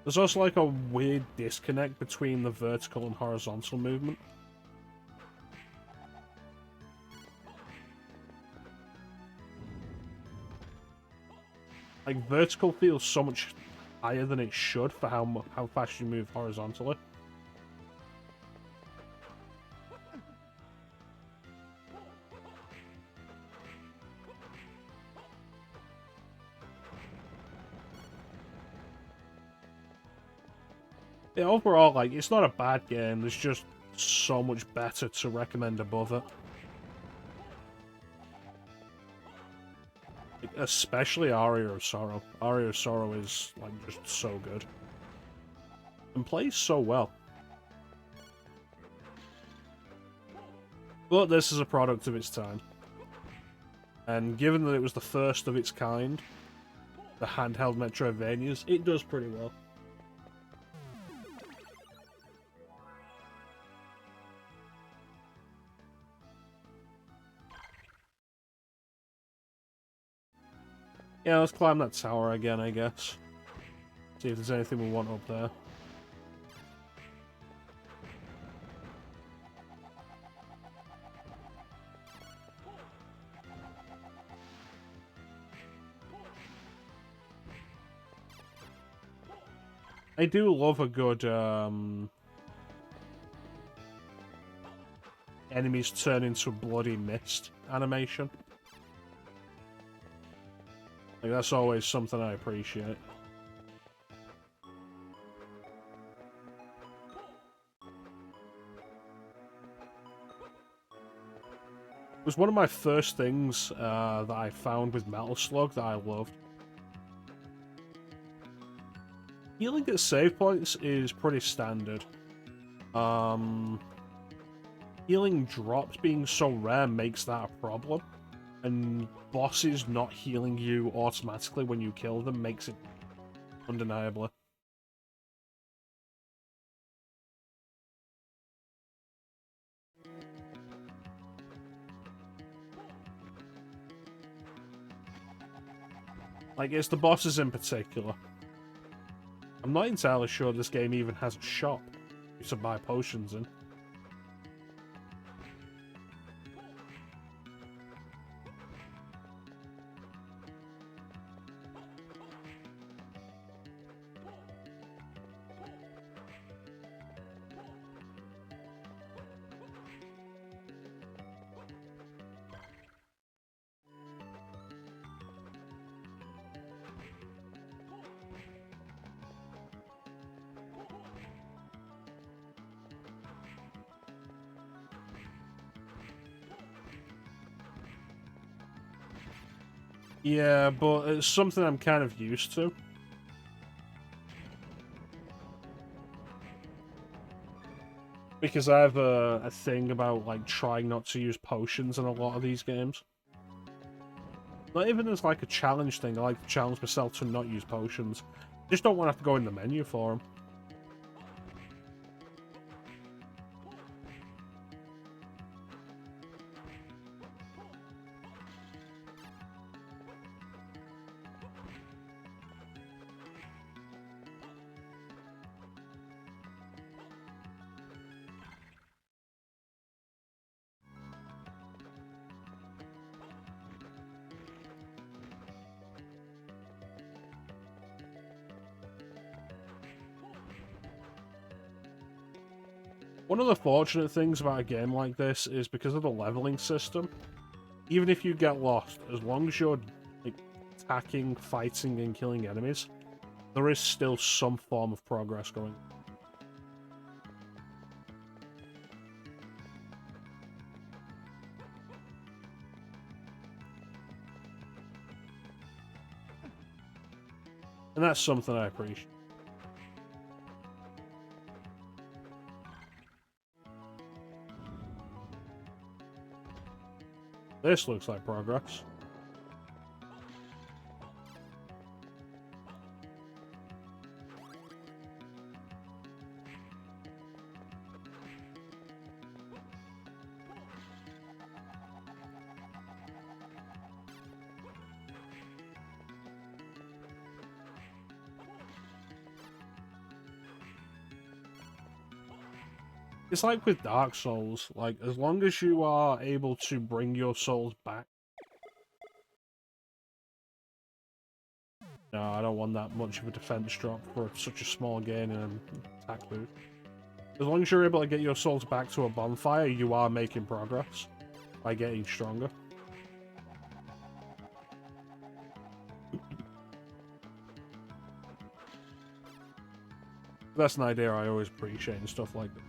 There's also, like, a weird disconnect between the vertical and horizontal movement. Like, vertical feels so much higher than it should for how fast you move horizontally. Yeah, overall, like, it's not a bad game, there's just so much better to recommend above it. Like, especially Aria of Sorrow. Aria of Sorrow is, like, just so good. And plays so well. But this is a product of its time. And given that it was the first of its kind, the handheld Metroidvanias, it does pretty well. Yeah, let's climb that tower again, I guess. See if there's anything we want up there. I do love a good, enemies turn into bloody mist animation. Like, that's always something I appreciate. It was one of my first things that I found with Metal Slug that I loved. Healing at save points is pretty standard. Healing drops being so rare makes that a problem. And bosses not healing you automatically when you kill them makes it undeniably. Like, it's the bosses in particular. I'm not entirely sure this game even has a shop to buy potions in. Yeah, but it's something I'm kind of used to. Because I have a thing about, like, trying not to use potions in a lot of these games. Not even as, like, a challenge thing. I like to challenge myself to not use potions. Just don't want to have to go in the menu for them. One of the fortunate things about a game like this is because of the leveling system, even if you get lost, as long as you're, like, attacking, fighting, and killing enemies, there is still some form of progress going. And that's something I appreciate. This looks like progress. It's like with Dark Souls, like, as long as you are able to bring your souls back. No, I don't want that much of a defense drop for such a small gain in attack boost. As long as you're able to get your souls back to a bonfire, you are making progress by getting stronger. That's an idea I always appreciate and stuff like that.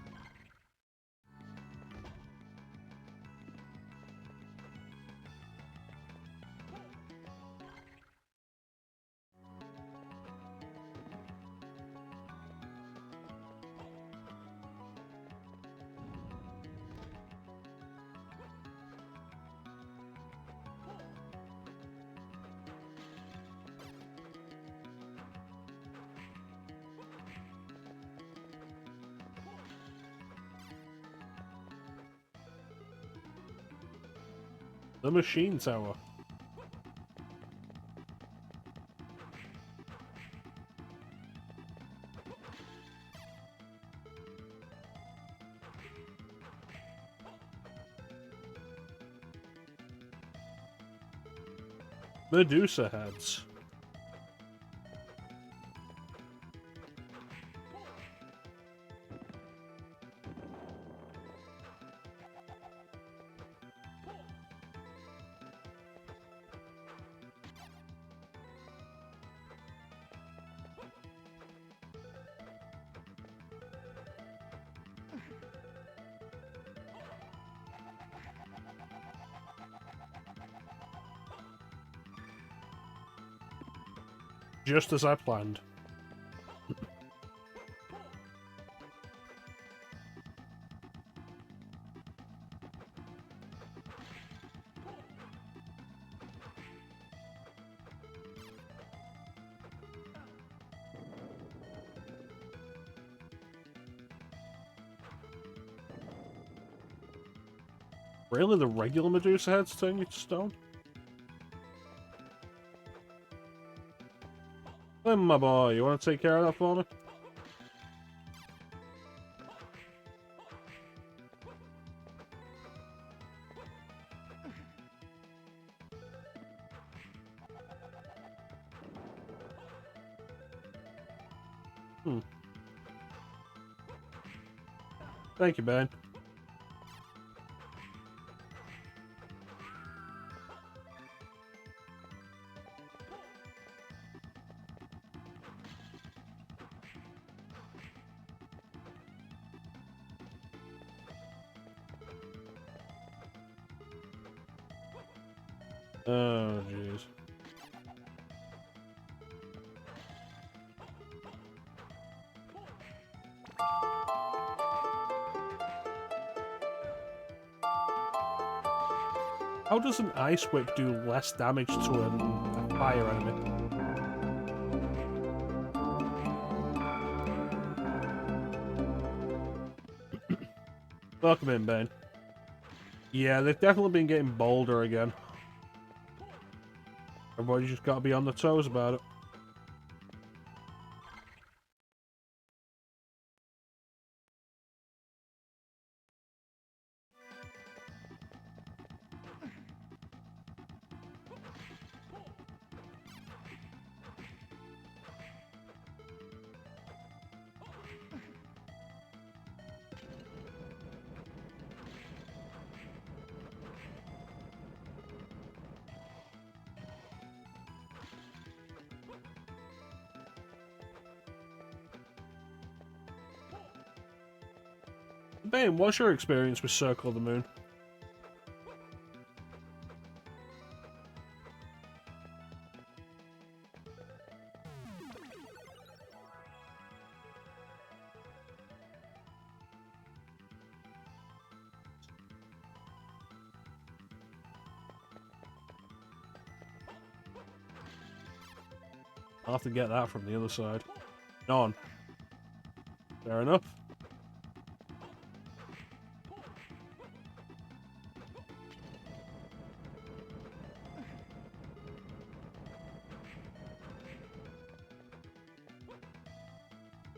The Machine Tower. Medusa heads. Just as I planned. Really? The regular Medusa heads turn you to stone? Hey, my boy, you want to take care of that for me? Thank you, Ben. Oh, jeez. How does an ice whip do less damage to a fire enemy? Welcome in, Ben. Yeah, they've definitely been getting bolder again. Everybody's just got to be on their toes about it. Ben, what's your experience with Circle of the Moon? I'll have to get that from the other side. None. Fair enough.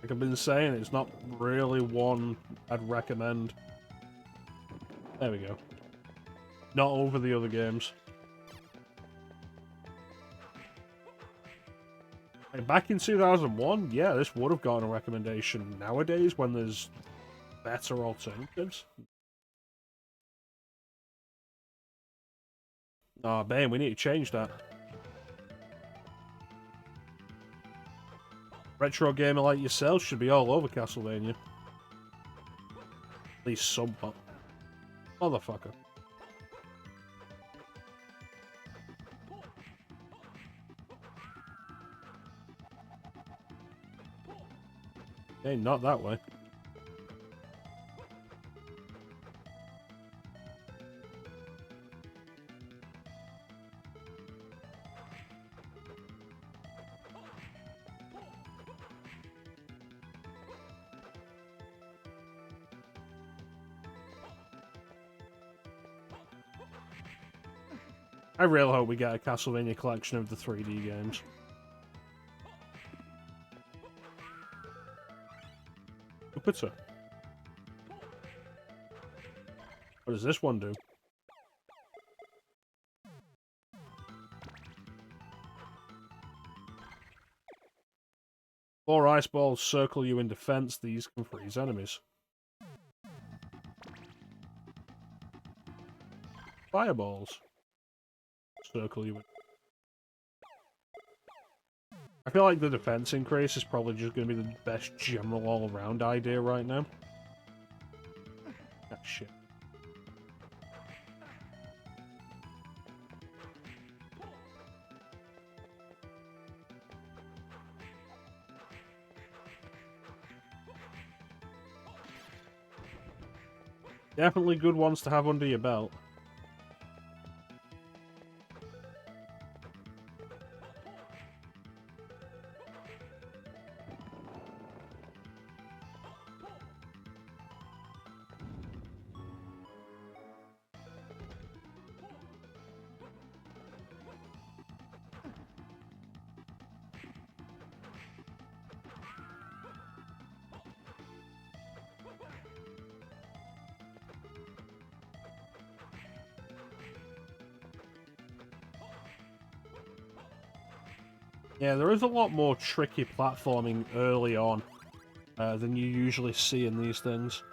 Like I've been saying, it's not really one I'd recommend. There we go. Not over the other games. Like back in 2001, yeah, this would have gotten a recommendation. Nowadays, when there's better alternatives. Oh, man, we need to change that. Retro gamer like yourself should be all over Castlevania. At least somewhat. Motherfucker. Hey, not that way. I really hope we get a Castlevania collection of the 3D games. Jupiter. What does this one do? 4 ice balls circle you in defense. These can freeze enemies. Fireballs circle you in. I feel like the defense increase is probably just going to be the best general all-around idea right now. Ah, shit. Definitely good ones to have under your belt. Yeah, there is a lot more tricky platforming early on than you usually see in these things.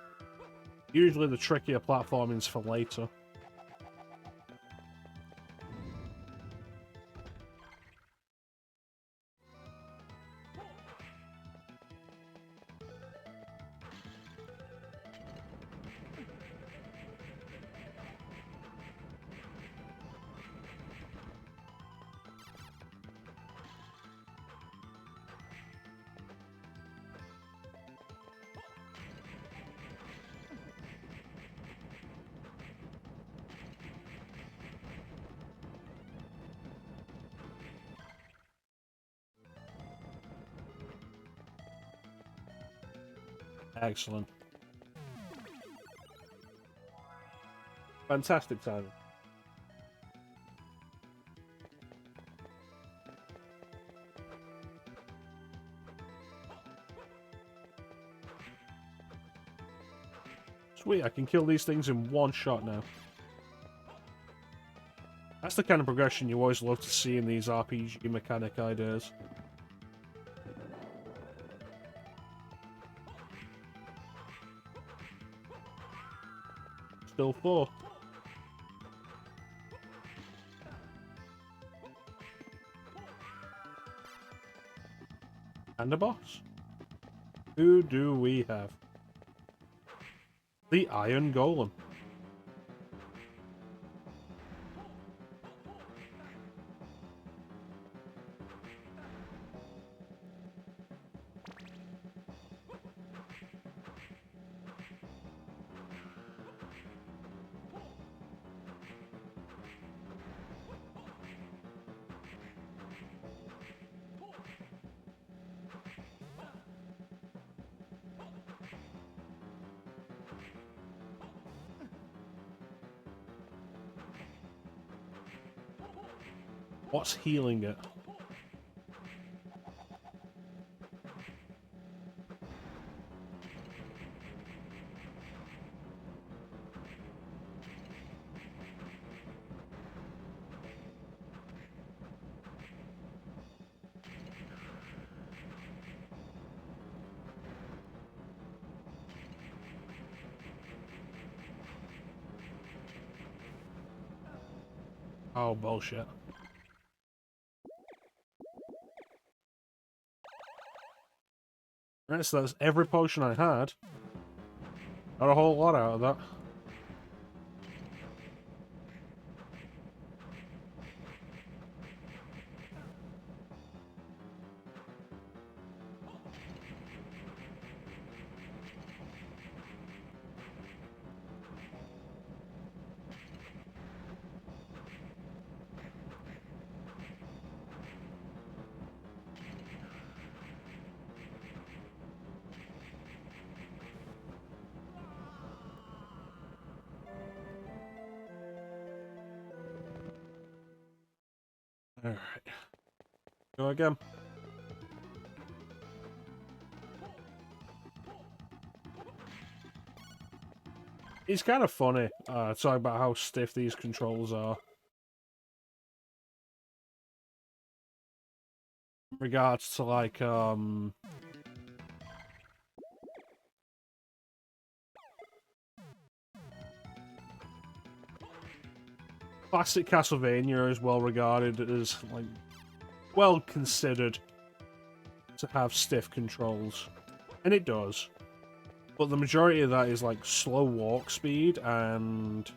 Usually the trickier platforming's for later. Excellent. Fantastic timing. Sweet, I can kill these things in one shot now. That's the kind of progression you always love to see in these RPG mechanic ideas. Still 4. And a boss. Who do we have? The Iron Golem. What's healing it? Oh, bullshit. Right, so that's every potion I had. Got a whole lot out of that. Alright. Go again. It's kind of funny talking about how stiff these controls are. In regards to, like, classic Castlevania is well regarded as, like, well considered to have stiff controls. And it does. But the majority of that is, like, slow walk speed and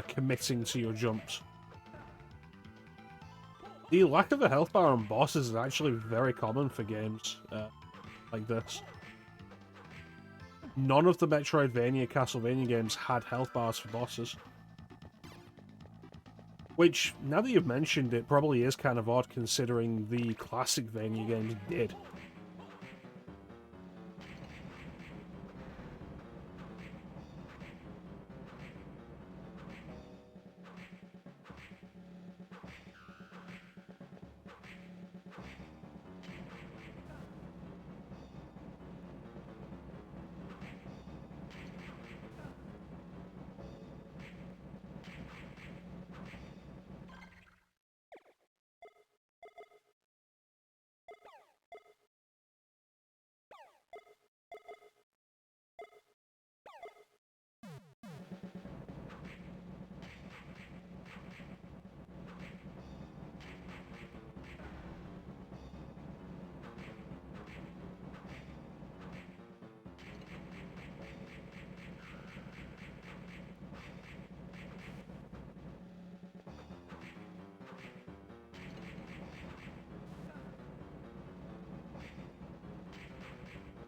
committing to your jumps. The lack of a health bar on bosses is actually very common for games. like this. None of the Metroidvania Castlevania games had health bars for bosses. Which, now that you've mentioned it, probably is kind of odd considering the classic Vania games did.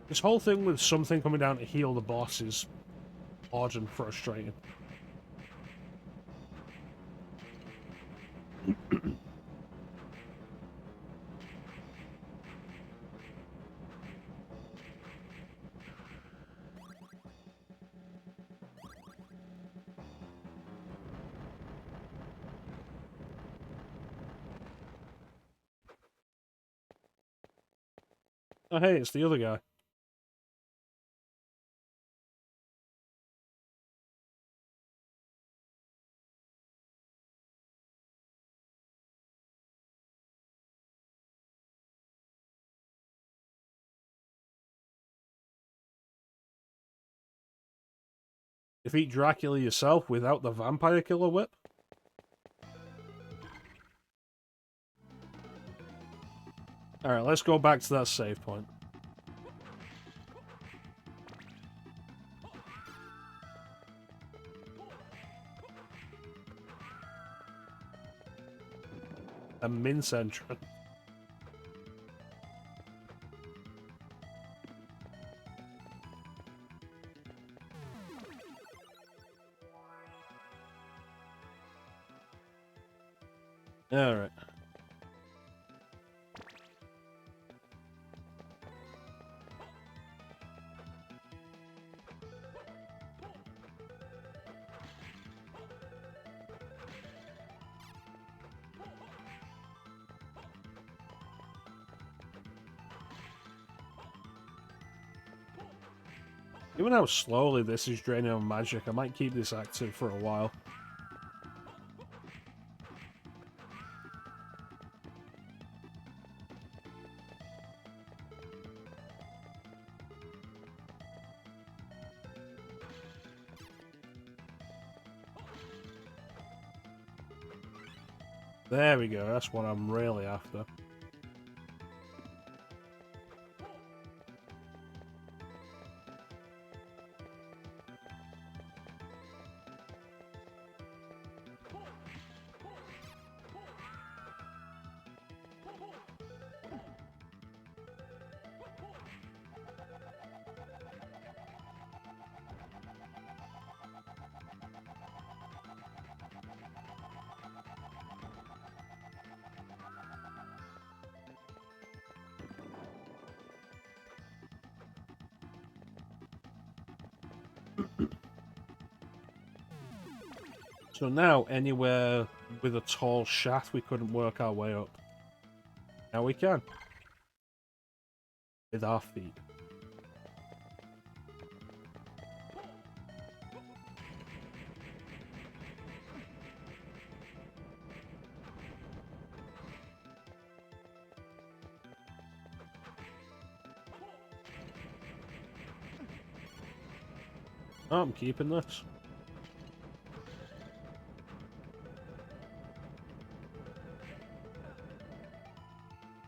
This whole thing with something coming down to heal the boss is odd and frustrating. Oh hey, it's the other guy. Defeat Dracula yourself without the vampire killer whip? Alright, let's go back to that save point. A mince entrance. Alright. Given how slowly this is draining on magic, I might keep this active for a while. There we go, that's what I'm really after. So now, anywhere with a tall shaft we couldn't work our way up. Now we can. With our feet. Oh, I'm keeping this.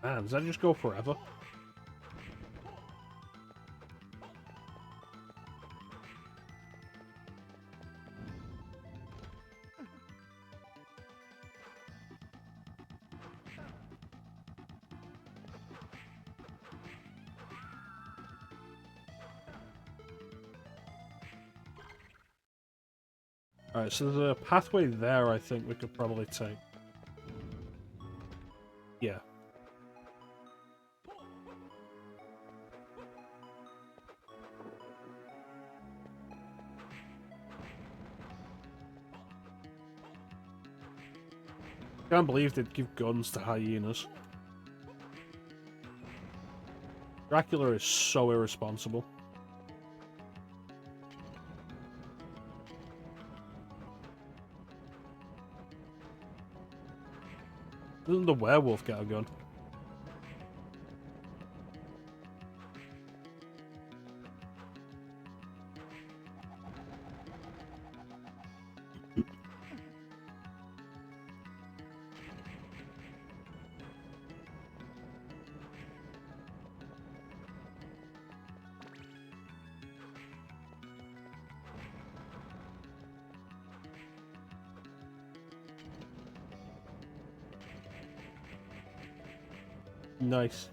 Man, does that just go forever? Alright, so there's a pathway there I think we could probably take. Yeah. Can't believe they'd give guns to hyenas. Dracula is so irresponsible. Doesn't the werewolf get a gun? Nice.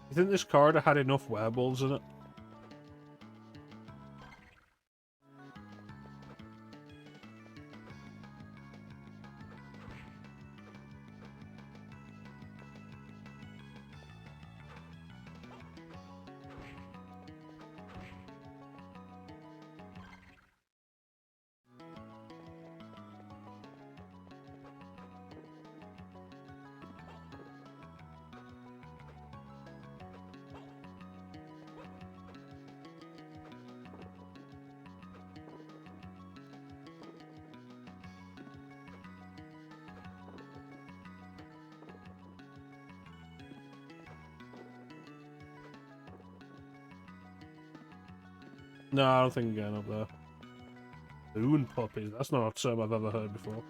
You think this corridor had enough werewolves in it? No, I don't think I'm going up there. Moon puppies. That's not a term I've ever heard before.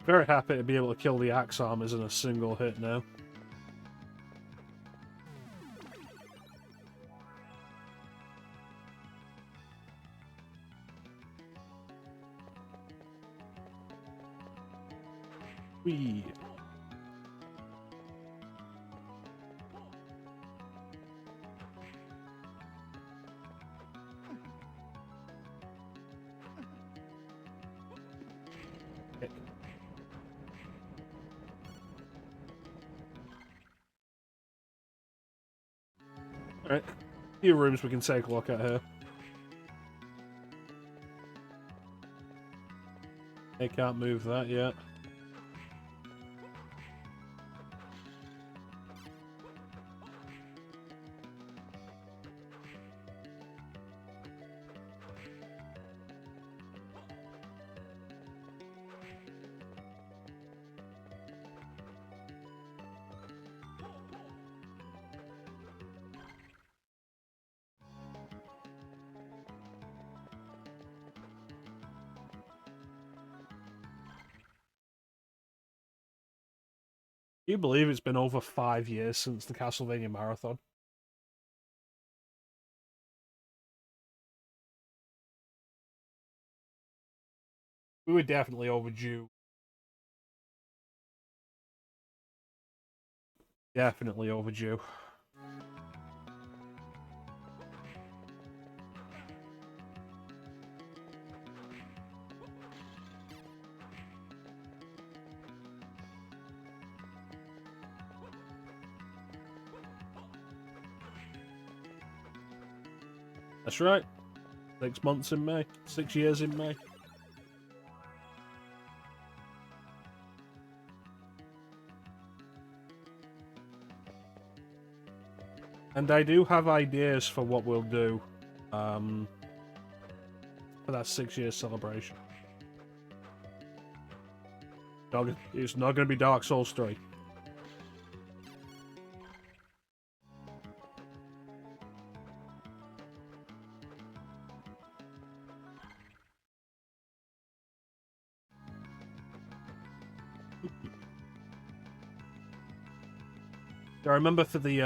Very happy to be able to kill the axe armors in a single hit now. Whee! Alright, a few rooms we can take a look at here. They can't move that yet. Can you believe it's been over 5 years since the Castlevania marathon? We were definitely overdue. Definitely overdue. That's right. 6 months in May. 6 years in May. And I do have ideas for what we'll do for that 6-year celebration. It's not going to be Dark Souls 3. I remember for the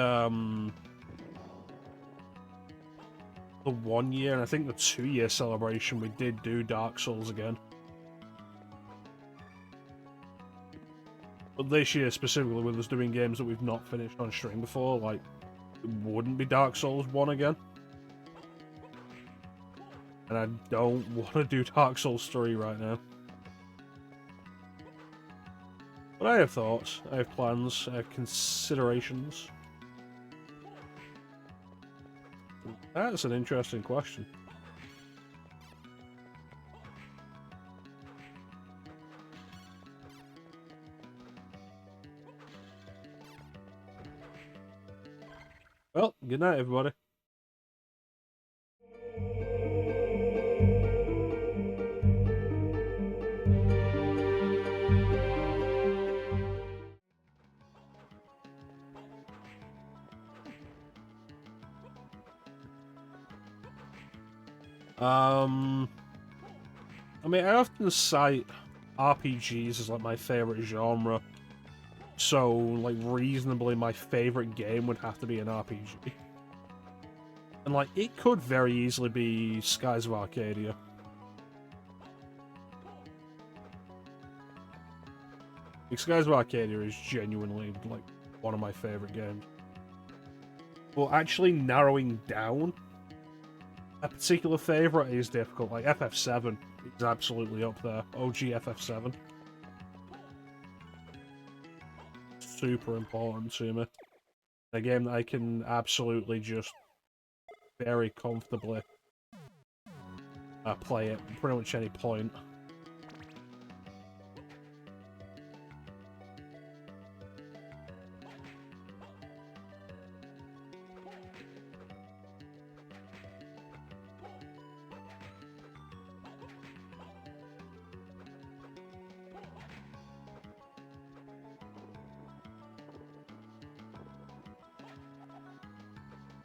1 year and I think the 2 year celebration, we did do Dark Souls again. But this year specifically, with us doing games that we've not finished on stream before, like, it wouldn't be Dark Souls 1 again. And I don't want to do Dark Souls 3 right now. But I have thoughts, I have plans, I have considerations. That's an interesting question. Well, good night, everybody. I mean, I often cite RPGs as like my favorite genre, so like reasonably my favorite game would have to be an RPG. And like, it could very easily be Skies of Arcadia. Like, Skies of Arcadia is genuinely like one of my favorite games. But actually narrowing down a particular favorite is difficult. Like FF7 is absolutely up there. OG FF7. Super important to me. A game that I can absolutely just very comfortably play at pretty much any point.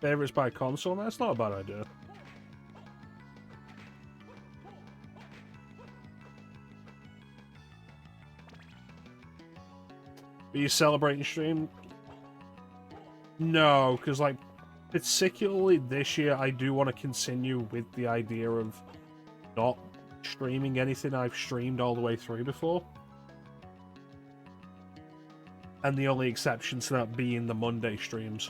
Favorites by console? That's not a bad idea. Are you celebrating stream? No, because like, particularly this year, I do want to continue with the idea of not streaming anything I've streamed all the way through before. And the only exception to that being the Monday streams.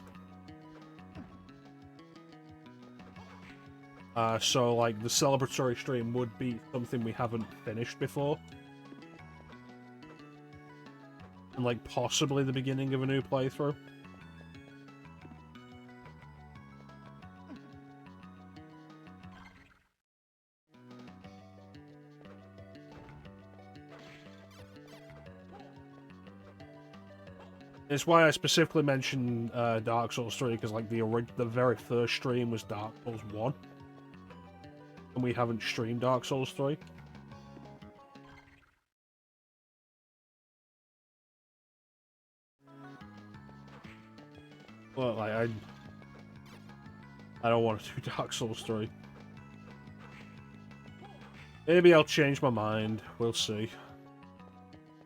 So, like, the celebratory stream would be something we haven't finished before. And, like, possibly the beginning of a new playthrough. It's why I specifically mentioned Dark Souls 3, because, like, the very first stream was Dark Souls 1. And we haven't streamed Dark Souls 3. Well, like, I don't want to do Dark Souls 3. Maybe I'll change my mind. We'll see.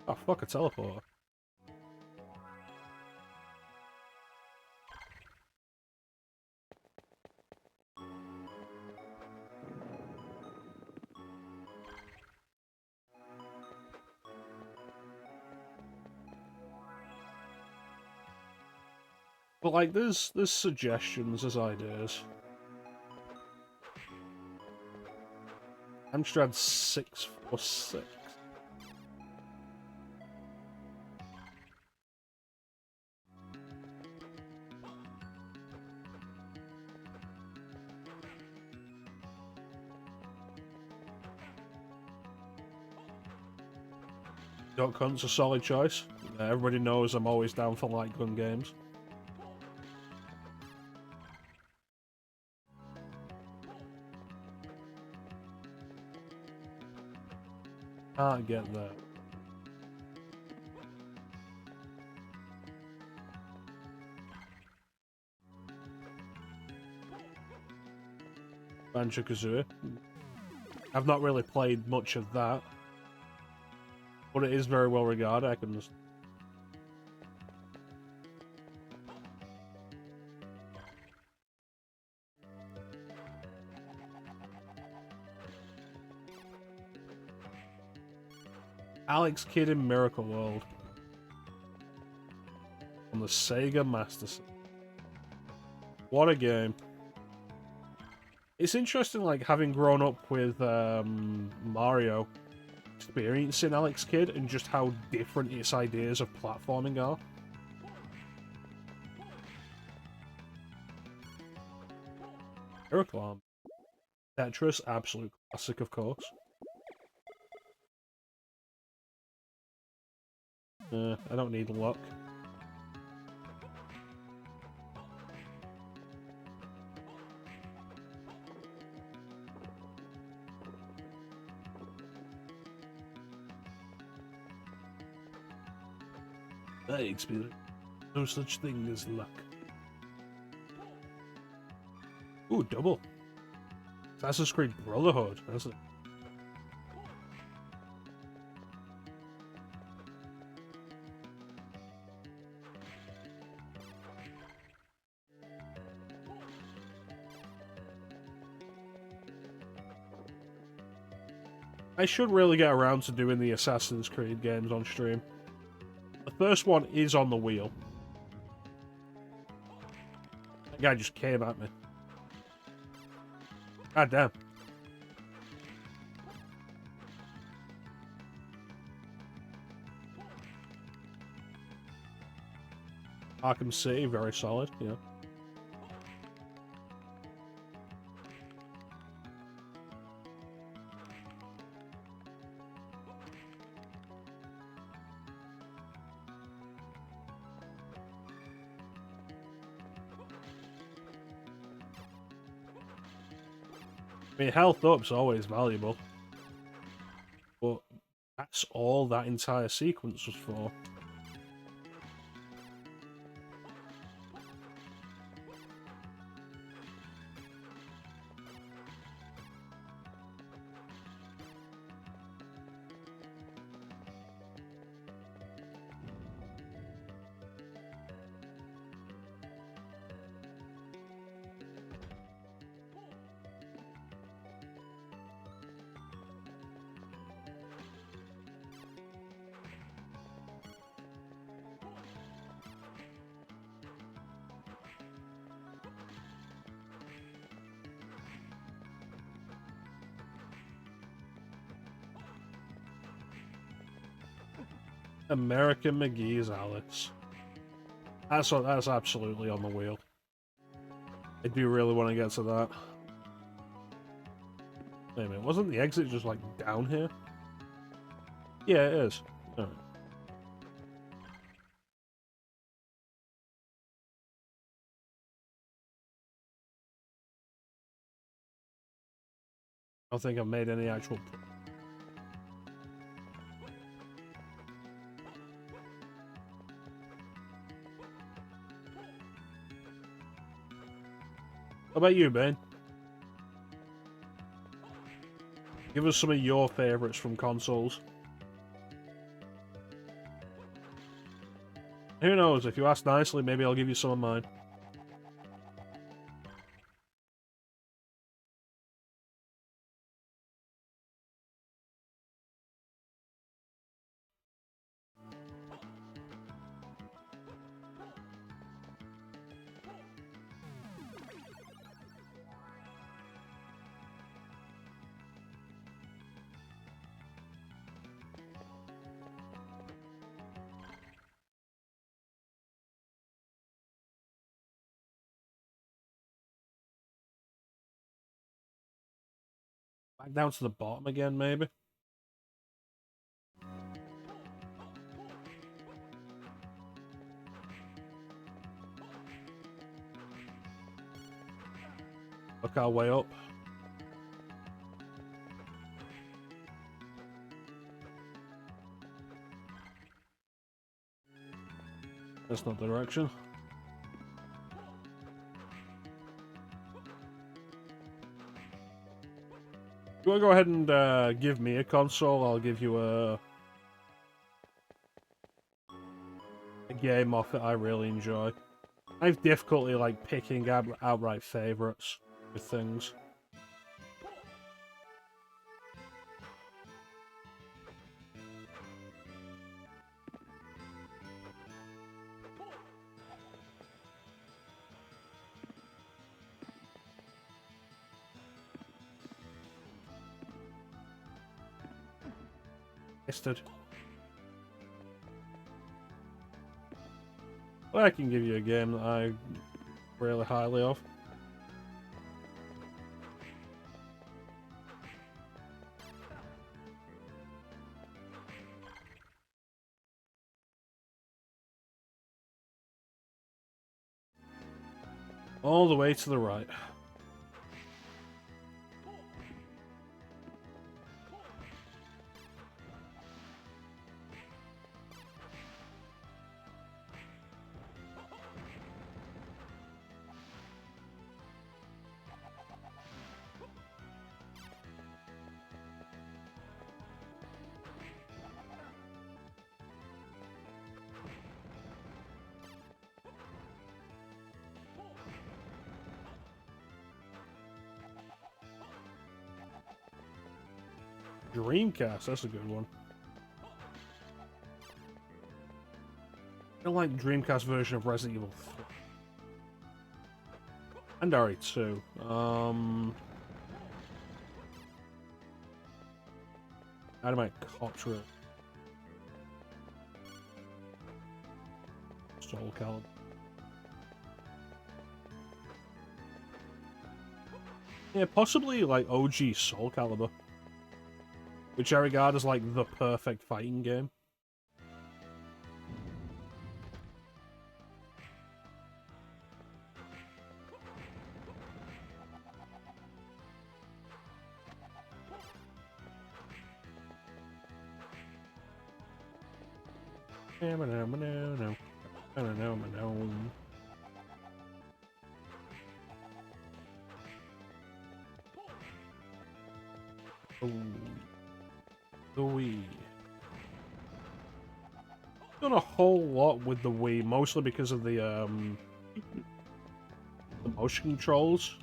Oh, fuck, a teleporter. But, like, there's suggestions, there's ideas. Amstrad 646. Duck Hunt's a solid choice. Everybody knows I'm always down for light gun games. Can't get that. Banjo-Kazooie. I've not really played much of that. but it is very well regarded. I can just... Alex Kidd in Miracle World on the Sega Master System. What a game. It's interesting, like, having grown up with Mario, experiencing Alex Kidd and just how different its ideas of platforming are. Miracle Arm. Tetris, absolute classic, of course. I don't need luck. I experience no such thing as luck. Ooh, double. Assassin's Creed Brotherhood. That's it. I should really get around to doing the Assassin's Creed games on stream. The first one is on the wheel. That guy just came at me. God damn. Arkham City, very solid, yeah. I mean, health up's always valuable. But that's all that entire sequence was for. American McGee's Alice. That's absolutely on the wheel. I do really want to get to that. Wait a minute, wasn't the exit just like down here? Yeah, it is. Alright. I don't think I've made any actual... How about you, Ben? Give us some of your favourites from consoles. Who knows, if you ask nicely, maybe I'll give you some of mine. Back down to the bottom again, maybe? Look our way up. That's not the direction. You want to go ahead and give me a console? I'll give you a game off it I really enjoy. I have difficulty like picking outright favourites with things. Bastard. Well, I can give you a game that I really highly of. All the way to the right. Dreamcast, that's a good one. I like Dreamcast version of Resident Evil 3. And RE2. Dynamite Cops really. Soul Calibur. Yeah, possibly like OG Soul Calibur. Which I regard as like the perfect fighting game. The Wii. Done a whole lot with the Wii, mostly because of the motion controls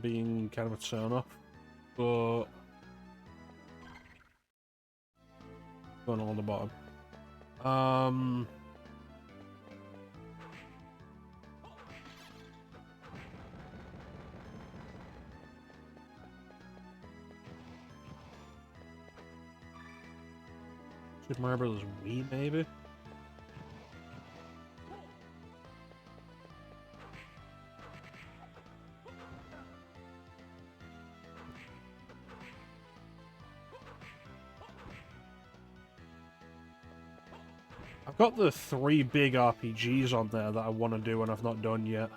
being kind of a turn off. But going on the bottom. Super Mario Bros. Wii, maybe? I've got the 3 big RPGs on there that I want to do and I've not done yet.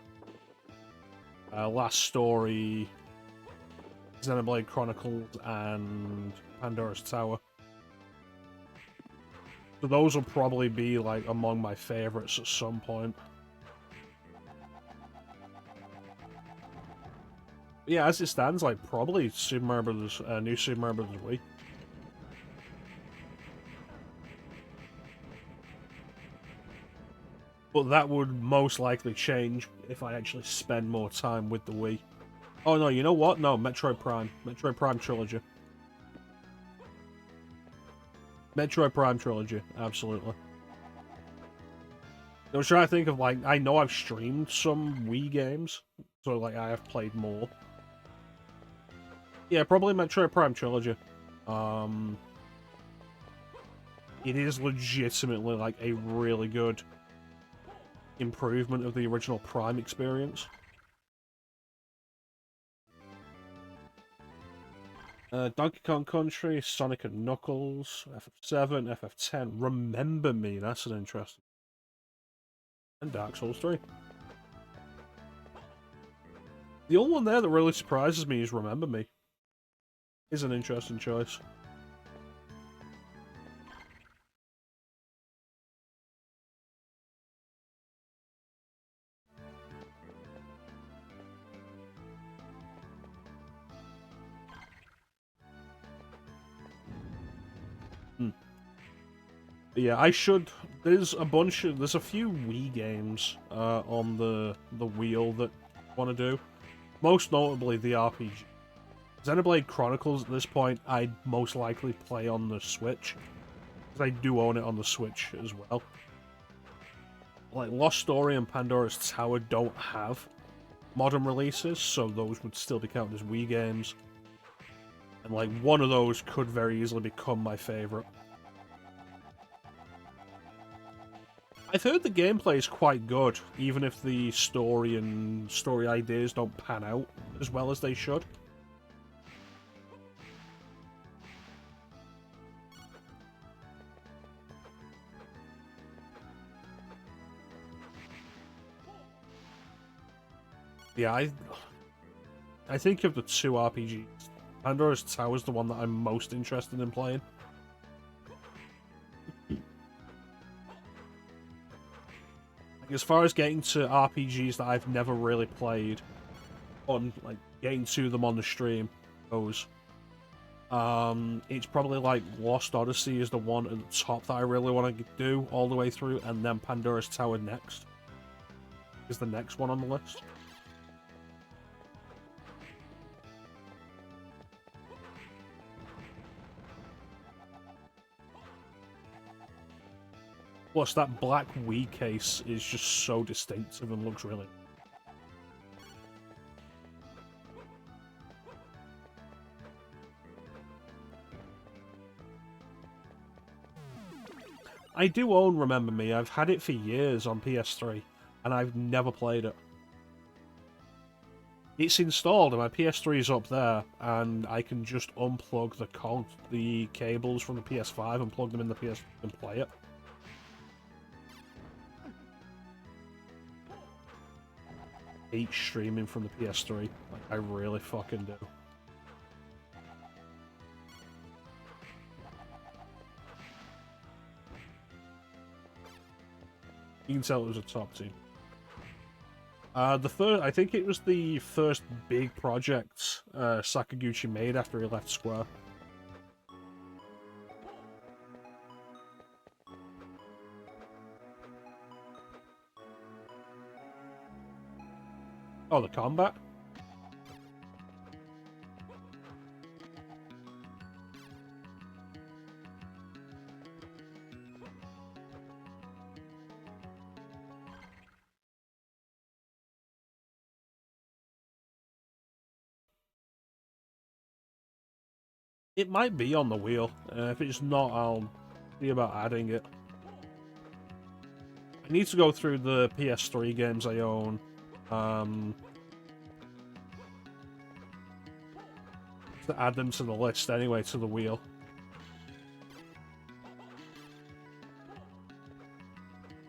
Last Story, Xenoblade Chronicles, and Pandora's Tower. So those will probably be like among my favorites at some point. Yeah, as it stands, like probably Super Mario Bros. New Super Mario Bros. Wii. But that would most likely change if I actually spend more time with the Wii. Oh no, you know what? No, Metroid Prime. Metroid Prime Trilogy. Metroid Prime Trilogy, absolutely. I was trying to think of, like, I know I've streamed some Wii games, so, like, I have played more. Yeah, probably Metroid Prime Trilogy. It is legitimately, like, a really good improvement of the original Prime experience. Donkey Kong Country, Sonic and Knuckles, FF7, FF10, Remember Me, that's an interesting. And Dark Souls 3. The only one there that really surprises me is Remember Me. Is an interesting choice. Yeah, I should There's a few Wii games on the wheel that I want to do. Most notably the RPG. Xenoblade Chronicles at this point, I'd most likely play on the Switch. Because I do own it on the Switch as well. Like, Lost Story and Pandora's Tower don't have modern releases, so those would still be counted as Wii games. And, like, one of those could very easily become my favourite. I've heard the gameplay is quite good, even if the story and story ideas don't pan out as well as they should. Yeah, I think of the two RPGs, Pandora's Tower is the one that I'm most interested in playing. As far as getting to RPGs that I've never really played, on like getting to them on the stream goes, it's probably like Lost Odyssey is the one at the top that I really want to do all the way through, and then Pandora's Tower next is the next one on the list. Plus, that black Wii case is just so distinctive and looks really... I do own Remember Me. I've had it for years on PS3, and I've never played it. It's installed, and my PS3 is up there, and I can just unplug the cables from the PS5 and plug them in the PS and play it. Hate streaming from the PS3. Like, I really fucking do. You can tell it was a top team. I think it was the first big project Sakaguchi made after he left Square. Oh, the combat? It might be on the wheel. If it's not, I'll see about adding it. I need to go through the PS3 games I own. To add them to the list anyway, to the wheel.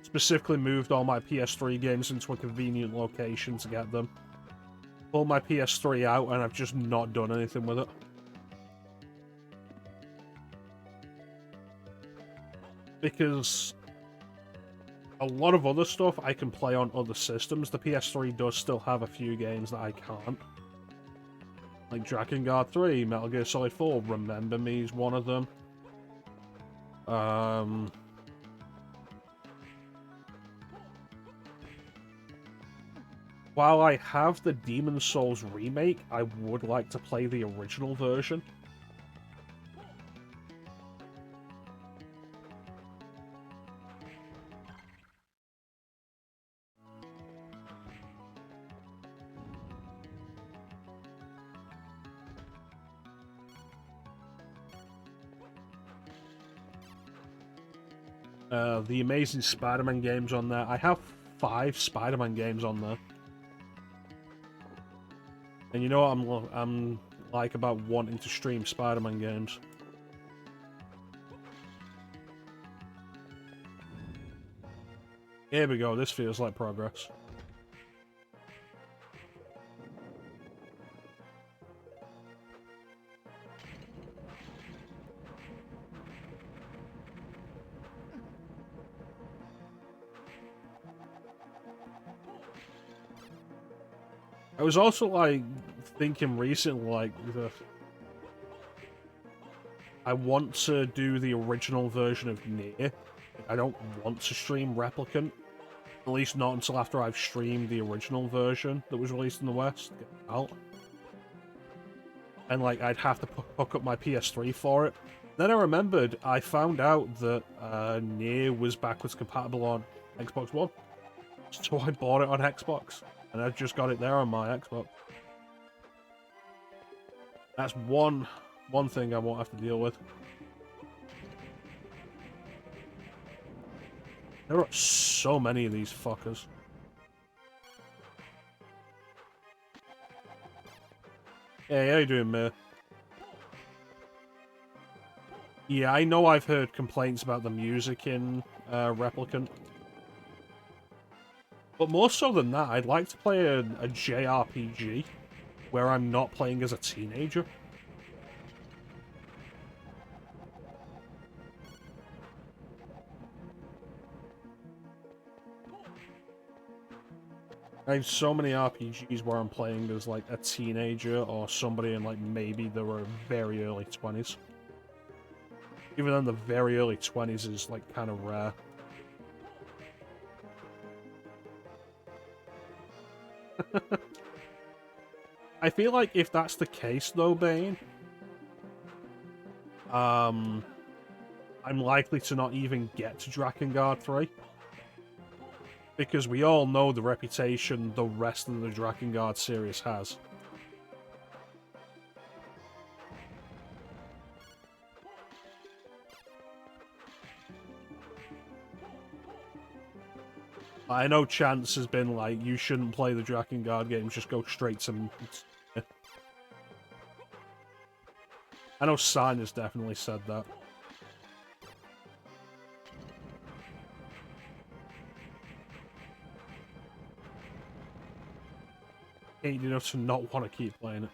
Specifically moved all my PS3 games into a convenient location to get them. Pulled my PS3 out and I've just not done anything with it. Because a lot of other stuff I can play on other systems. The PS3 does still have a few games that I can't. Like Drakengard 3, Metal Gear Solid 4, Remember Me is one of them. While I have the Demon's Souls remake, I would like to play the original version. The Amazing Spider-Man games on there. I have 5 Spider-Man games on there. And you know what I'm like about wanting to stream Spider-Man games? Here we go, this feels like progress. I was also, like, thinking recently, like, I want to do the original version of Nier I don't want to stream Replicant. At least not until after I've streamed the original version that was released in the West. Get out. And, like, I'd have to hook up my PS3 for it. Then I remembered I found out that Nier was backwards compatible on Xbox One. So I bought it on Xbox. And I've just got it there on my Xbox. That's one thing I won't have to deal with. There are so many of these fuckers. Hey, how you doing, mate? Yeah, I know I've heard complaints about the music in Replicant. But more so than that, I'd like to play a JRPG where I'm not playing as a teenager. I have so many RPGs where I'm playing as, like, a teenager or somebody in, like, maybe they were very early 20s. Even then, the very early 20s is, like, kind of rare. I feel like if that's the case, though, Bane, I'm likely to not even get to Drakengard 3. Because we all know the reputation the rest of the Drakengard series has. I know Chance has been like, you shouldn't play the Drakengard games, just go straight to... I know San has definitely said that. Ain't enough to not want to keep playing it.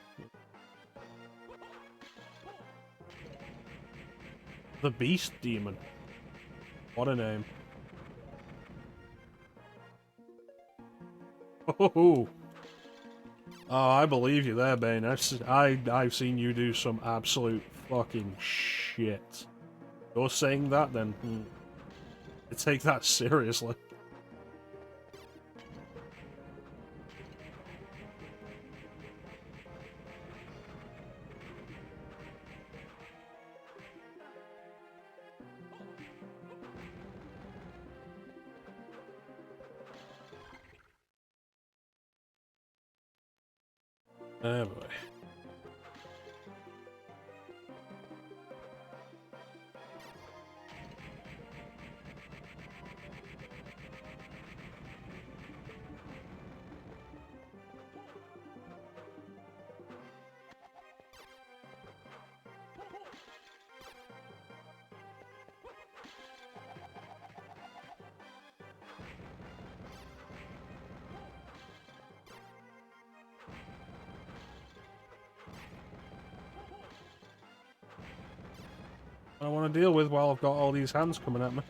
The Beast Demon. What a name. Oh, I believe you there, Bane. I've seen you do some absolute fucking shit. You're saying that, then I take that seriously. Oh boy. I want to deal with while I've got all these hands coming at me.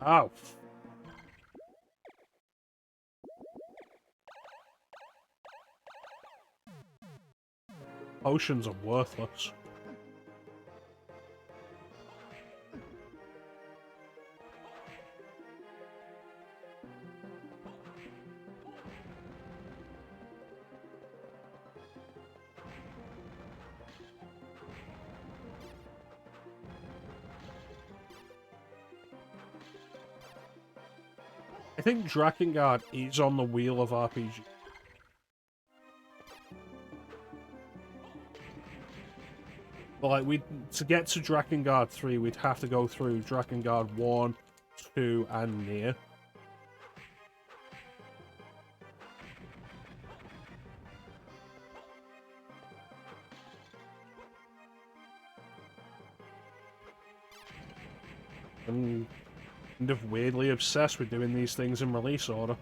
Ow. Potions are worthless. I think Drakengard is on the wheel of RPG. But like to get to Drakengard 3, we'd have to go through Drakengard 1, 2, and Nier. I'm kind of weirdly obsessed with doing these things in release order.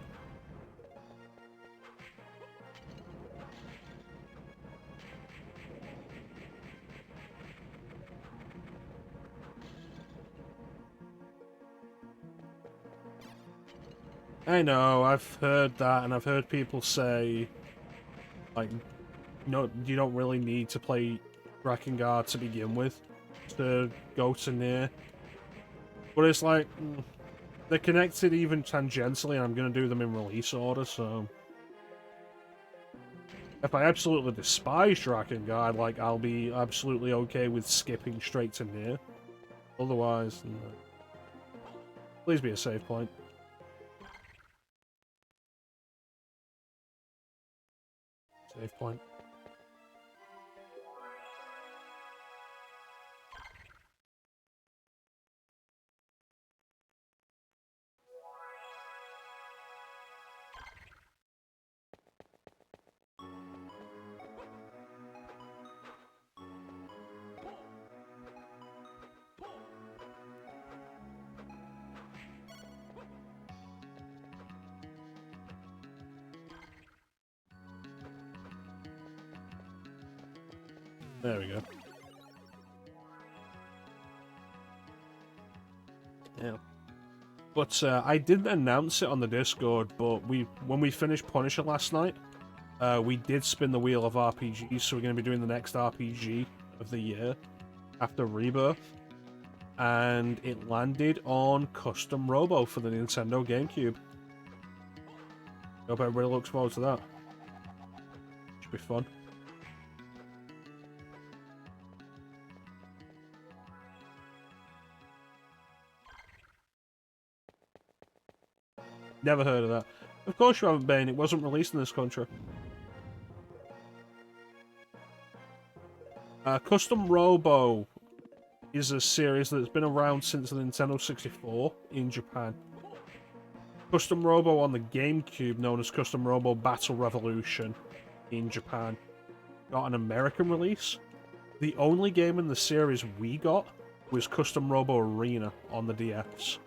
I know, I've heard that, and I've heard people say, like, no, you don't really need to play Drakengard to begin with to go to near. But it's like, they're connected even tangentially, and I'm going to do them in release order, so... If I absolutely despise Drakengard, like, I'll be absolutely okay with skipping straight to near. Otherwise, no. Please be a save point. Save point. There we go. Yeah. But I didn't announce it on the Discord, but when we finished Punisher last night, we did spin the wheel of RPGs, so we're going to be doing the next RPG of the year after Rebirth. And it landed on Custom Robo for the Nintendo GameCube. Hope everybody looks forward to that. Should be fun. Never heard of that. Of course you haven't, Bane. It wasn't released in this country. Custom Robo is a series that's been around since the Nintendo 64 in Japan. Custom Robo on the GameCube, known as Custom Robo Battle Revolution in Japan, got an American release. The only game in the series we got was Custom Robo Arena on the DS,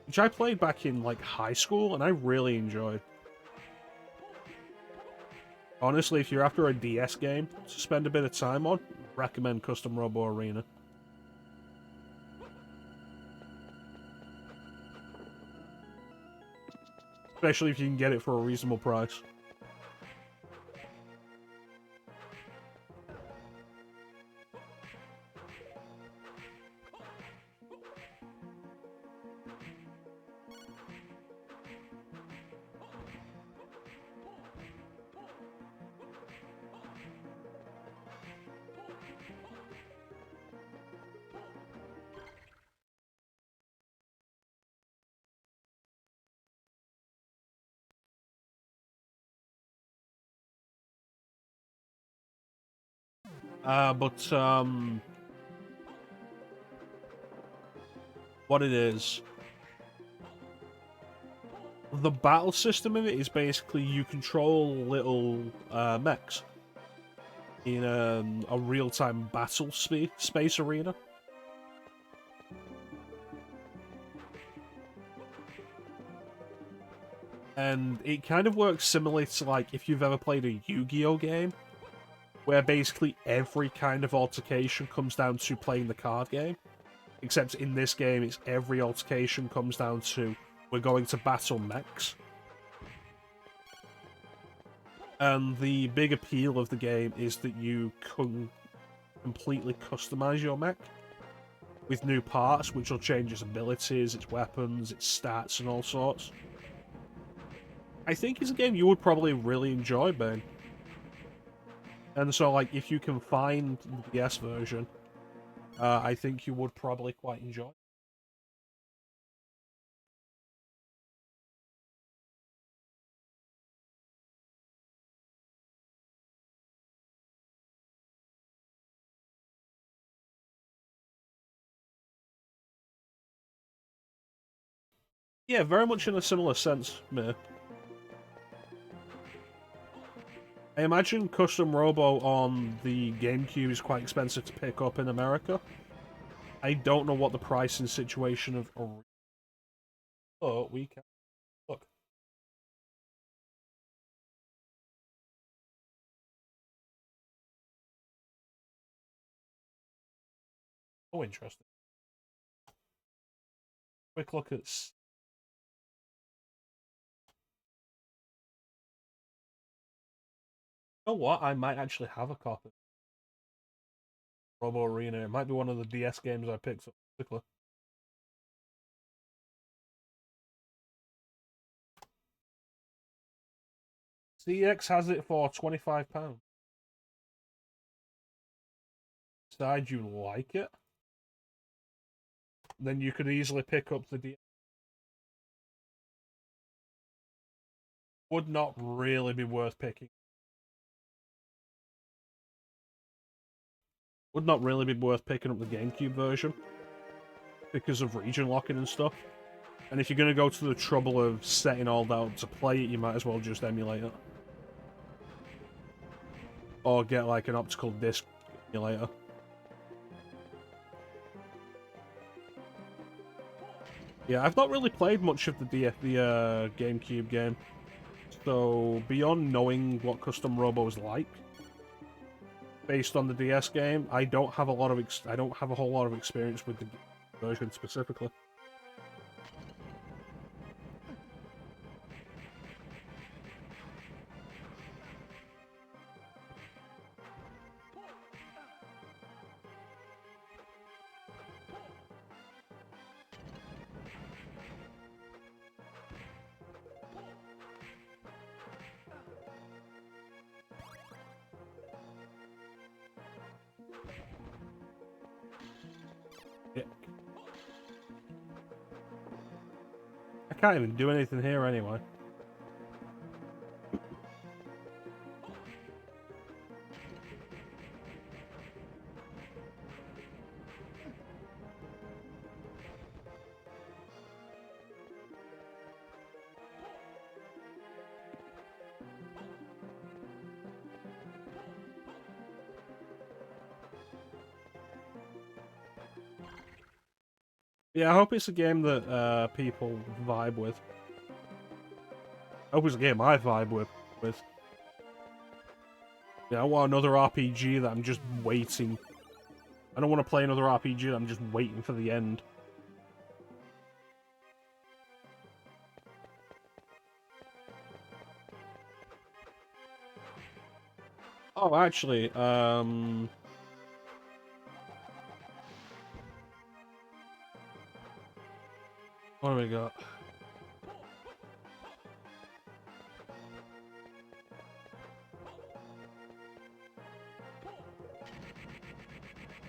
which I played back in like high school and I really enjoyed. Honestly, if you're after a DS game to spend a bit of time on, recommend Custom Robo Arena. Especially if you can get it for a reasonable price. But what it is, the battle system in it is basically you control little mechs in a real-time battle space arena. And it kind of works similarly to, like, if you've ever played a Yu-Gi-Oh game, where basically every kind of altercation comes down to playing the card game. Except in this game, it's every altercation comes down to we're going to battle mechs. And the big appeal of the game is that you can completely customize your mech with new parts, which will change its abilities, its weapons, its stats, and all sorts. I think it's a game you would probably really enjoy, Ben. And so, like, if you can find the DS version, I think you would probably quite enjoy. Yeah, very much in a similar sense, Mir. I imagine Custom Robo on the GameCube is quite expensive to pick up in America. I don't know what the pricing situation of... Oh, we can... Look. Oh, interesting. Quick look at... You know what? I might actually have a copy. Robo Arena. It might be one of the DS games I picked up. Particularly. CX has it for £25. Decide you like it, then you could easily pick up the DS. Would not really be worth picking. Would not really be worth picking up the GameCube version because of region locking and stuff. And if you're going to go to the trouble of setting all that up to play it, you might as well just emulate it. Or get like an optical disc emulator. Yeah, I've not really played much of the GameCube game. So, beyond knowing what Custom Robo is like, based on the DS game, I don't have a lot of I don't have a whole lot of experience with the version specifically. Yeah. I can't even do anything here anyway. Yeah, I hope it's a game that people vibe with. I hope it's a game I vibe with. Yeah, I want another RPG that I'm just waiting. I don't want to play another RPG that I'm just waiting for the end. Oh, actually, what do we got?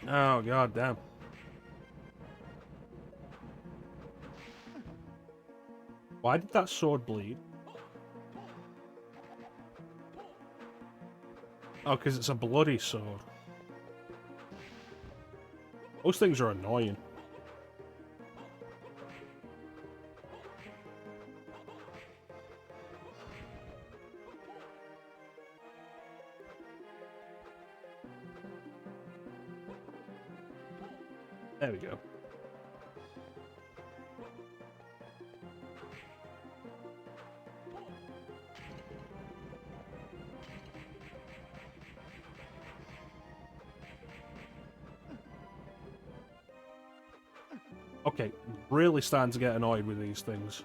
Oh, god damn. Why did that sword bleed? Oh, because it's a bloody sword. Those things are annoying. There we go. Okay, really starting to get annoyed with these things.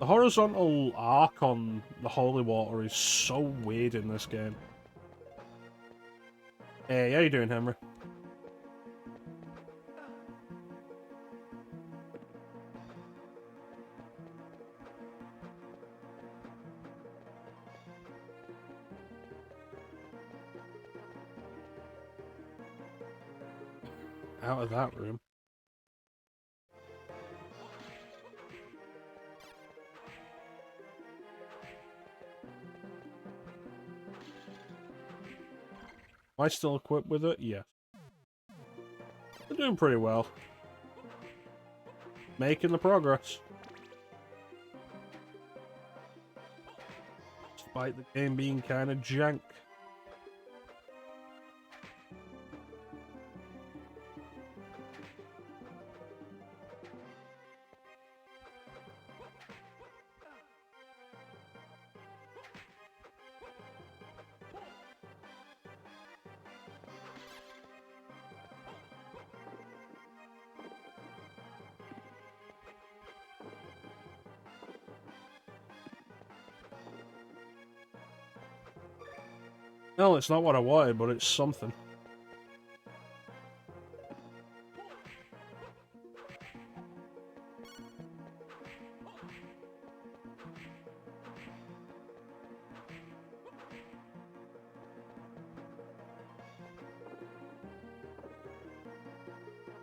The horizontal arc on the holy water is so weird in this game. Hey, how you doing, Henry? Out of that room. Am I still equipped with it? Yeah. We're doing pretty well. Making the progress. Despite the game being kind of jank. No, it's not what I wanted, but it's something.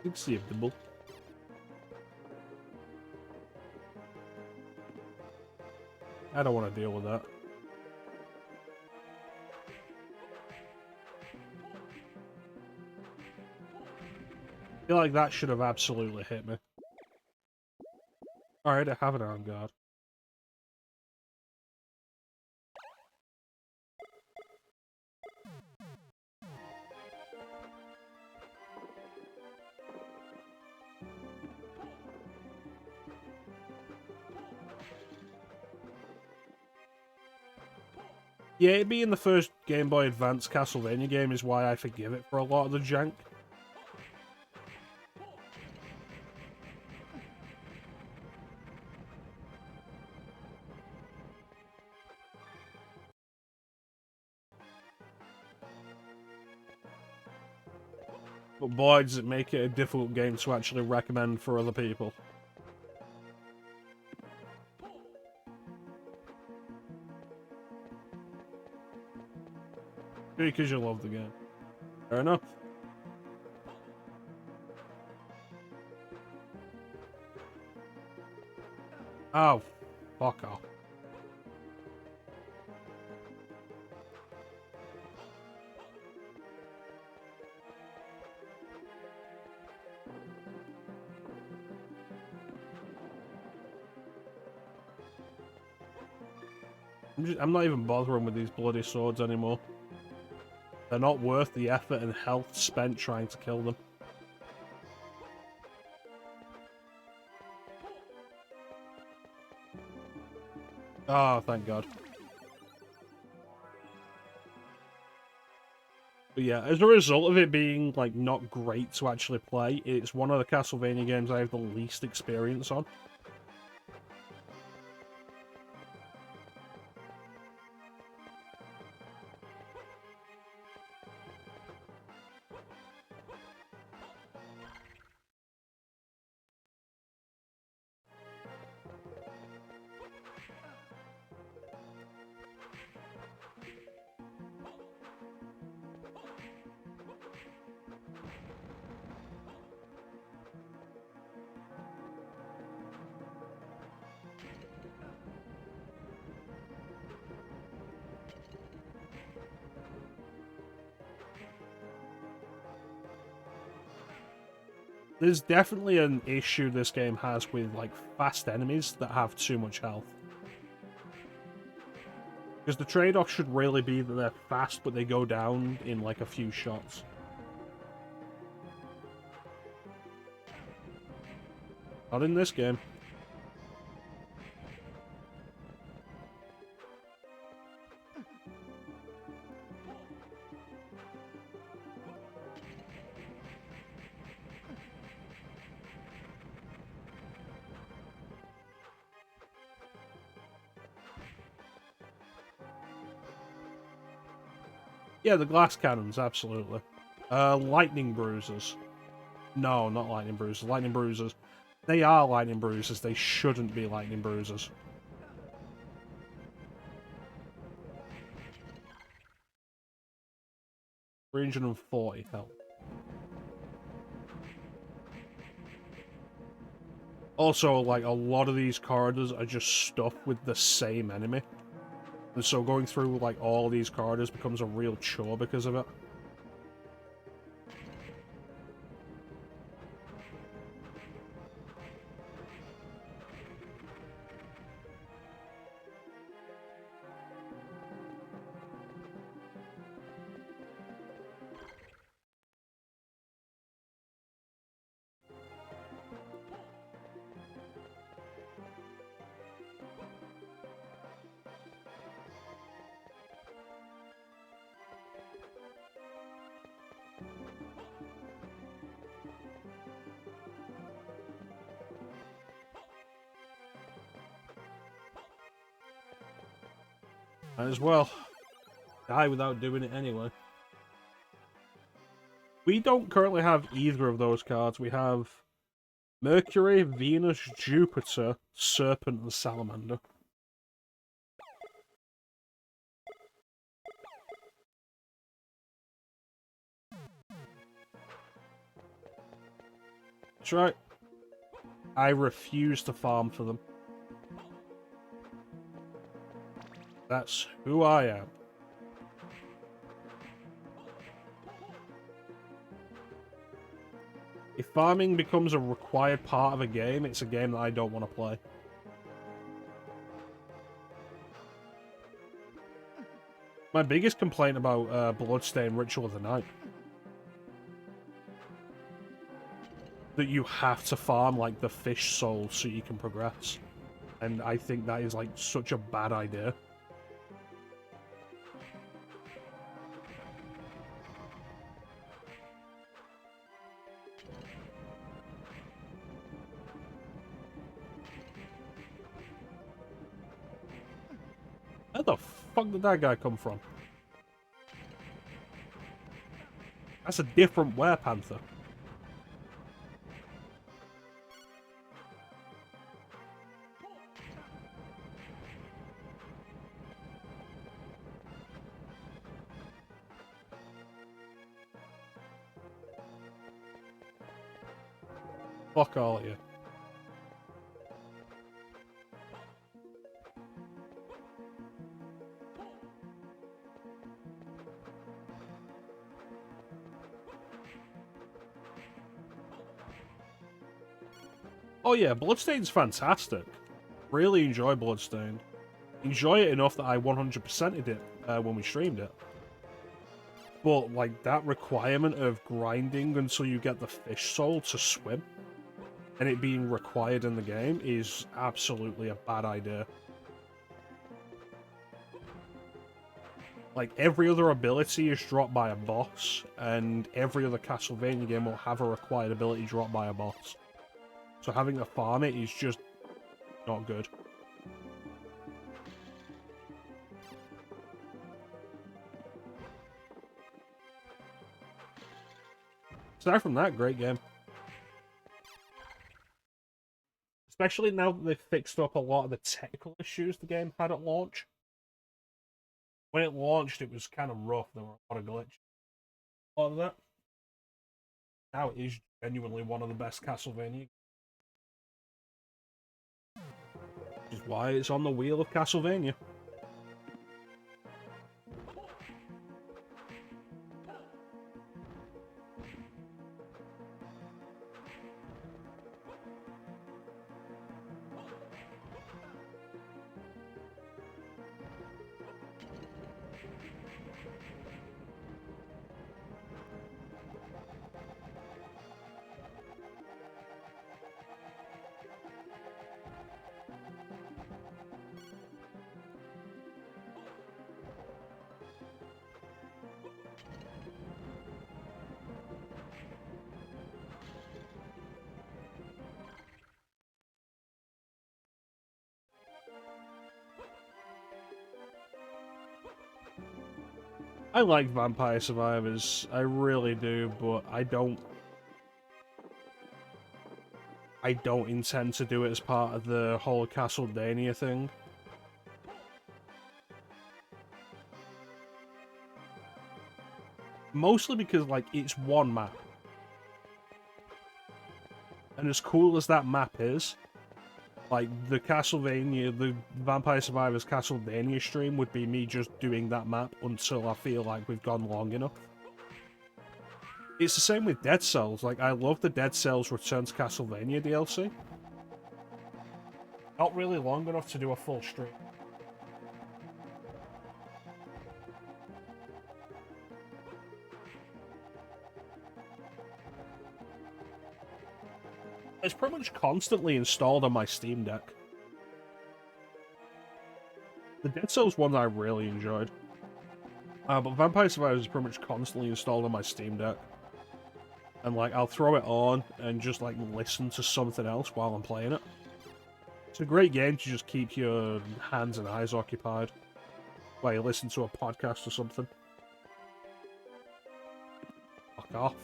Acceptable. I don't want to deal with that. I feel like that should have absolutely hit me. Alright, I have an arm guard. Yeah, it being the first Game Boy Advance Castlevania game is why I forgive it for a lot of the jank. But boy, does it make it a difficult game to actually recommend for other people. Because you love the game. Fair enough. Oh, fuck off. I'm not even bothering with these bloody swords anymore. They're not worth the effort and health spent trying to kill them. Oh, thank God. But yeah, as a result of it being, like, not great to actually play, it's one of the Castlevania games I have the least experience on. There's definitely an issue this game has with, like, fast enemies that have too much health. Because the trade-off should really be that they're fast, but they go down in, like, a few shots. Not in this game. Yeah, the glass cannons, absolutely. Lightning bruisers. No, not lightning bruisers. Lightning bruisers. They are lightning bruisers. They shouldn't be lightning bruisers. 340 health. Also, like, a lot of these corridors are just stuffed with the same enemy. And so going through, like, all these corridors becomes a real chore because of it. Might as well. die without doing it anyway. We don't currently have either of those cards. We have Mercury, Venus, Jupiter, Serpent, and Salamander. That's right. I refuse to farm for them. That's who I am. If farming becomes a required part of a game, it's a game that I don't want to play. My biggest complaint about Bloodstained Ritual of the Night, that you have to farm like the fish soul so you can progress. And I think that is like such a bad idea. Where the fuck did that guy come from? That's a different werepanther. Fuck all of you. Oh yeah, Bloodstained's fantastic. Really enjoy Bloodstained. Enjoy it enough that I 100%ed it when we streamed it. But, like, that requirement of grinding until you get the fish soul to swim, and it being required in the game, is absolutely a bad idea. Like, every other ability is dropped by a boss, and every other Castlevania game will have a required ability dropped by a boss. So having to farm it is just not good. Aside from that, great game. Especially now that they've fixed up a lot of the technical issues the game had at launch. When it launched, it was kind of rough. There were a lot of glitches. A lot of that. Now it is genuinely one of the best Castlevania. Which is why it's on the wheel of Castlevania. I like Vampire Survivors, I really do, but I don't intend to do it as part of the whole Castle-Day-nia thing. Mostly because, like, it's one map. And as cool as that map is, like, the Vampire Survivors Castle-Day-nia stream would be me just doing that map until I feel like we've gone long enough. It's the same with Dead Cells. Like, I love the Dead Cells Return to Castlevania DLC. Not really long enough to do a full stream. It's pretty much constantly installed on my Steam Deck. The Dead Cells one I really enjoyed. But Vampire Survivors is pretty much constantly installed on my Steam Deck. And, like, I'll throw it on and just, like, listen to something else while I'm playing it. It's a great game to just keep your hands and eyes occupied. While you listen to a podcast or something. Fuck off.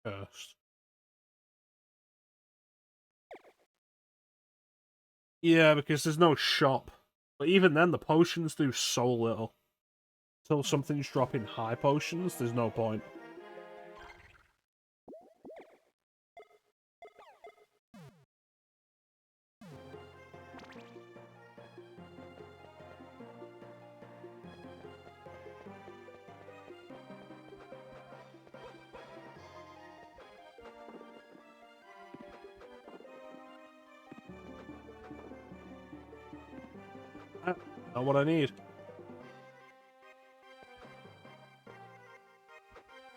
Cursed. Yeah, because there's no shop. But even then, the potions do so little. Until something's dropping high potions, there's no point. Not what I need.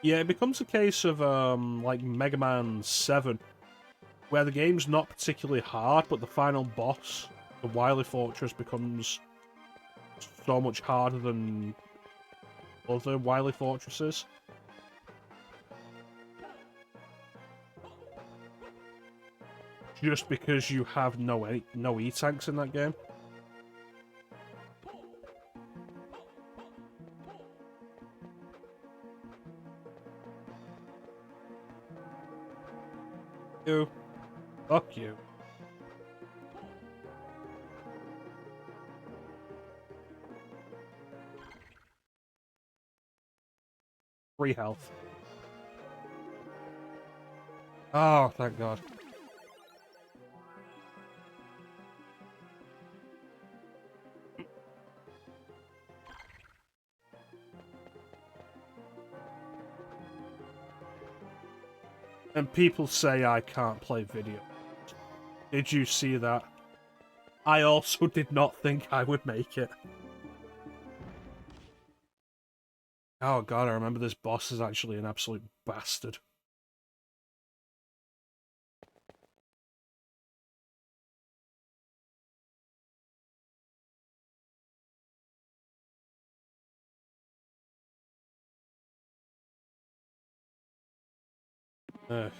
Yeah, it becomes a case of, like Mega Man 7, where the game's not particularly hard, but the final boss, the Wily Fortress, becomes so much harder than other Wily Fortresses. Just because you have no E-tanks in that game. You. Fuck you. Free health. Oh, thank God. And people say I can't play video. Did you see that? I also did not think I would make it. Oh God, I remember this boss is actually an absolute bastard. Ugh.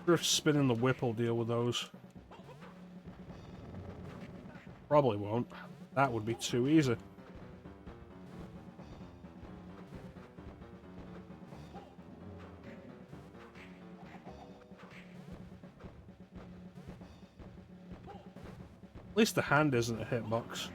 If spinning the whip will deal with those. Probably won't. That would be too easy. At least the hand isn't a hitbox.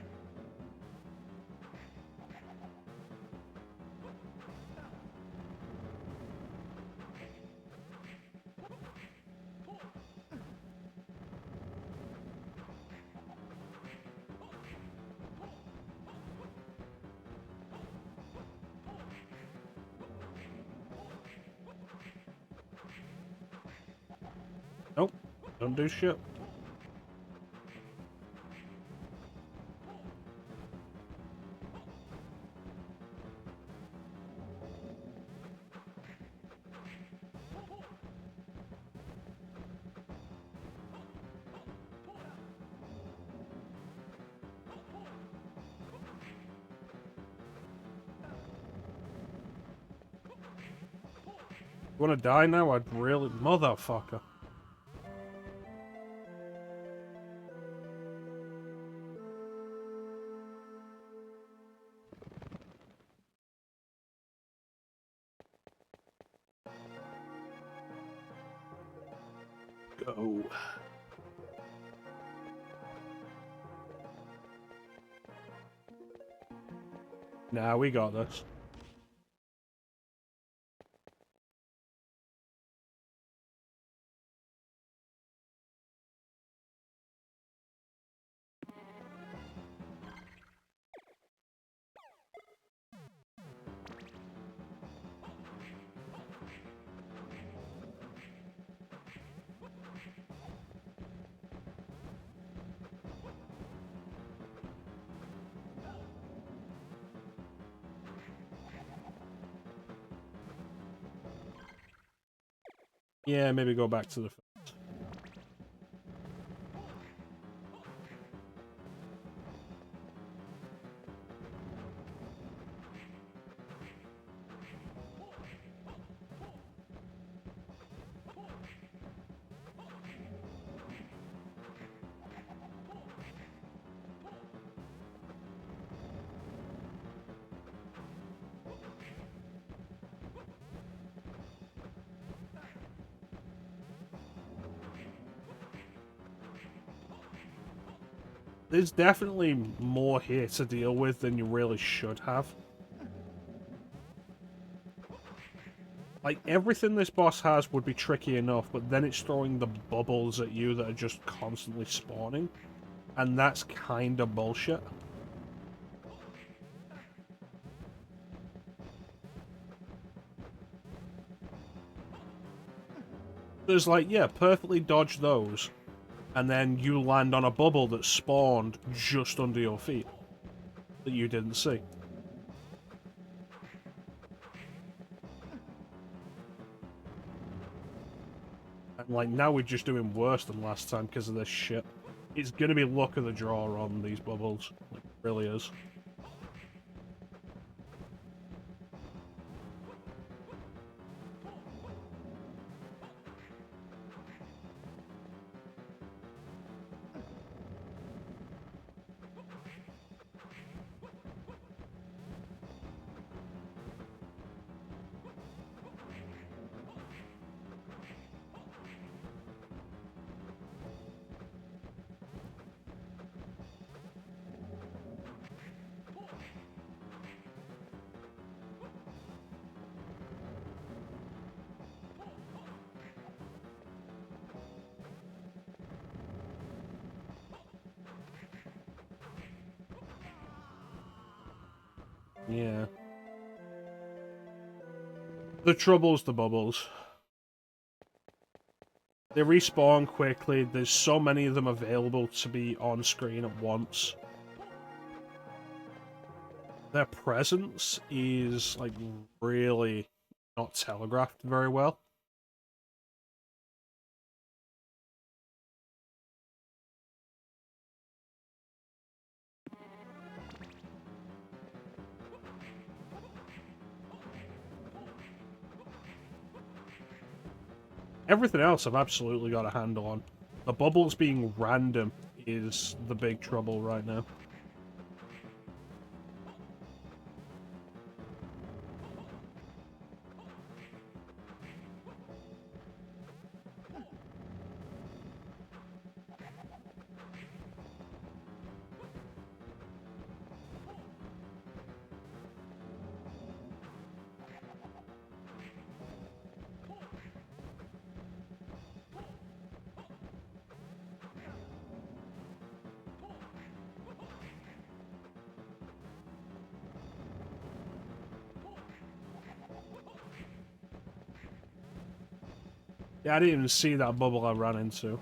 Nope. Don't do shit. wanna die now? I'd really... Motherfucker. Go. Nah, we got this. Yeah, maybe go back to the... There's definitely more here to deal with than you really should have. Like, everything this boss has would be tricky enough, but then it's throwing the bubbles at you that are just constantly spawning. And that's kinda bullshit. There's like, yeah, perfectly dodge those, and then you land on a bubble that spawned just under your feet that you didn't see. And like, now we're just doing worse than last time because of this shit. It's gonna be luck of the draw on these bubbles. Like, it really is. Yeah. The trouble's the bubbles. They respawn quickly, there's so many of them available to be on screen at once. Their presence is, like, really not telegraphed very well. Everything else I've absolutely got a handle on. The bubbles being random is the big trouble right now. Yeah, I didn't even see that bubble I ran into.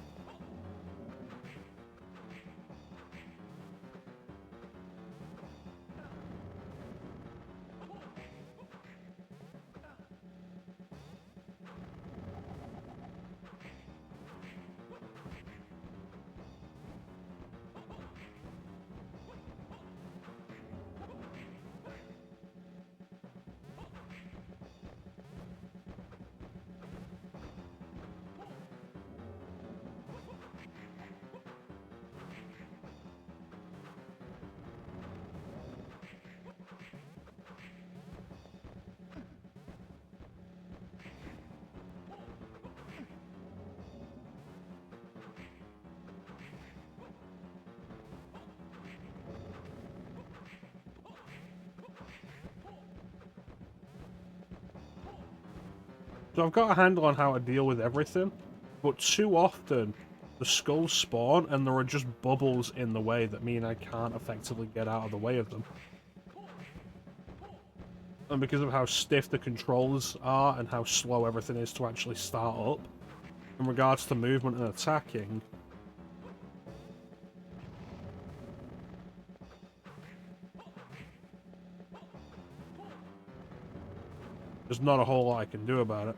So I've got a handle on how to deal with everything, but too often the skulls spawn and there are just bubbles in the way that mean I can't effectively get out of the way of them. And because of how stiff the controls are and how slow everything is to actually start up, in regards to movement and attacking, there's not a whole lot I can do about it.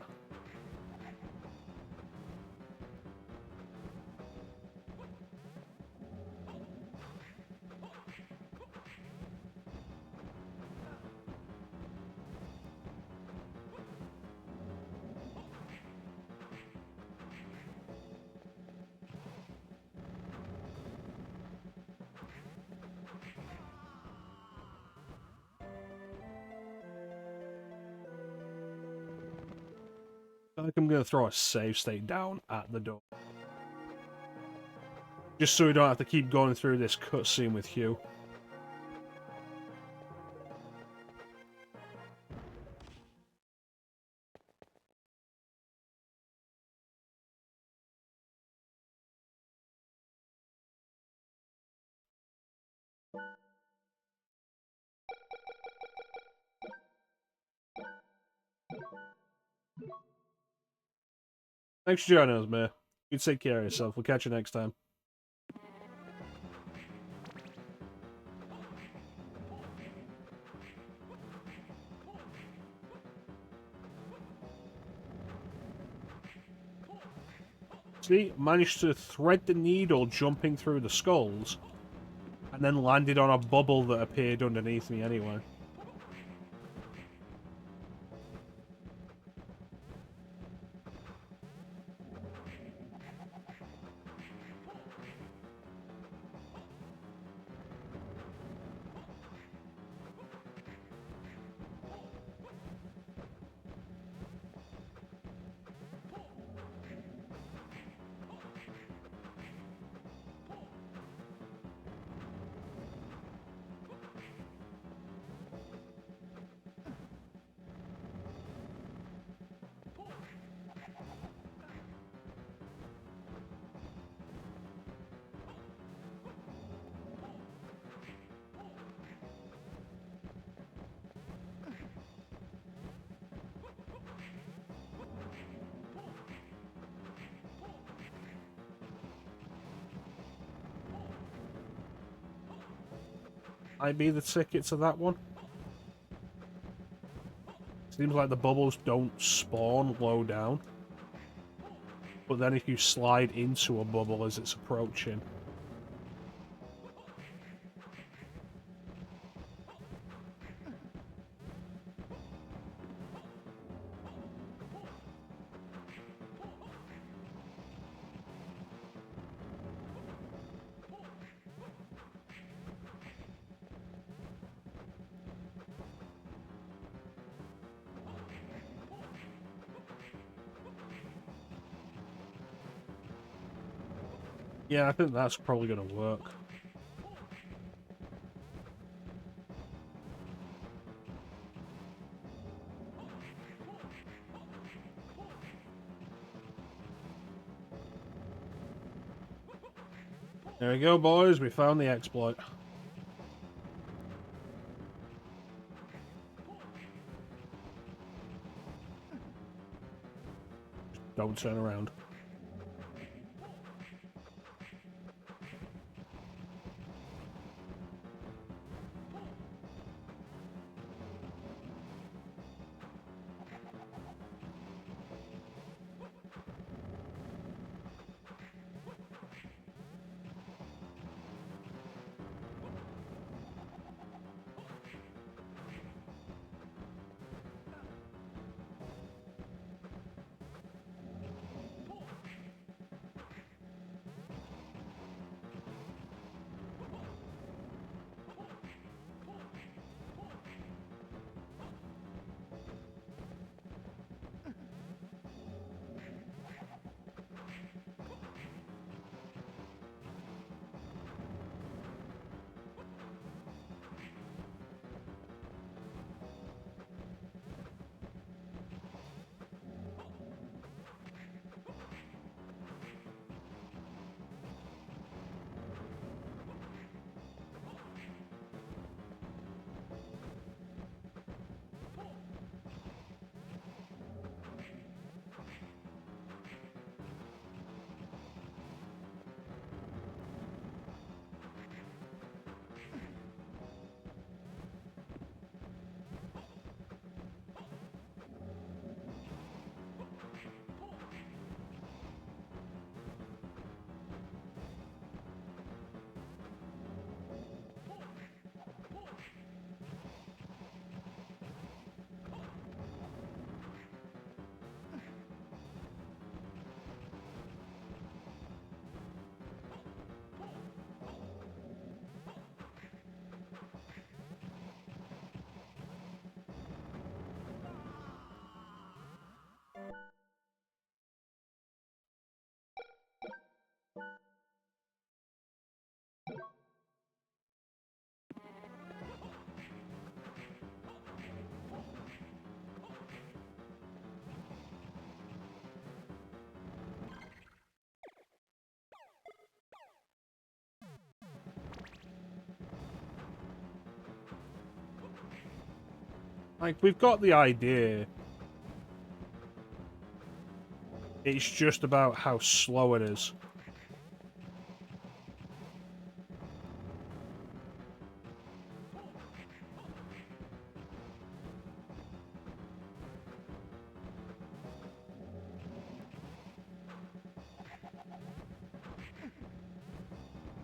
I think I'm going to throw a save state down at the door. Just so we don't have to keep going through this cutscene with Hugh. Thanks for joining us, man. You take care of yourself. We'll catch you next time. See, managed to thread the needle jumping through the skulls, and then landed on a bubble that appeared underneath me anyway. Might be the ticket to that one. Seems like the bubbles don't spawn low down. But then if you slide into a bubble as it's approaching... Yeah, I think that's probably going to work. There we go, boys. We found the exploit. Don't turn around. Like, we've got the idea. It's just about how slow it is.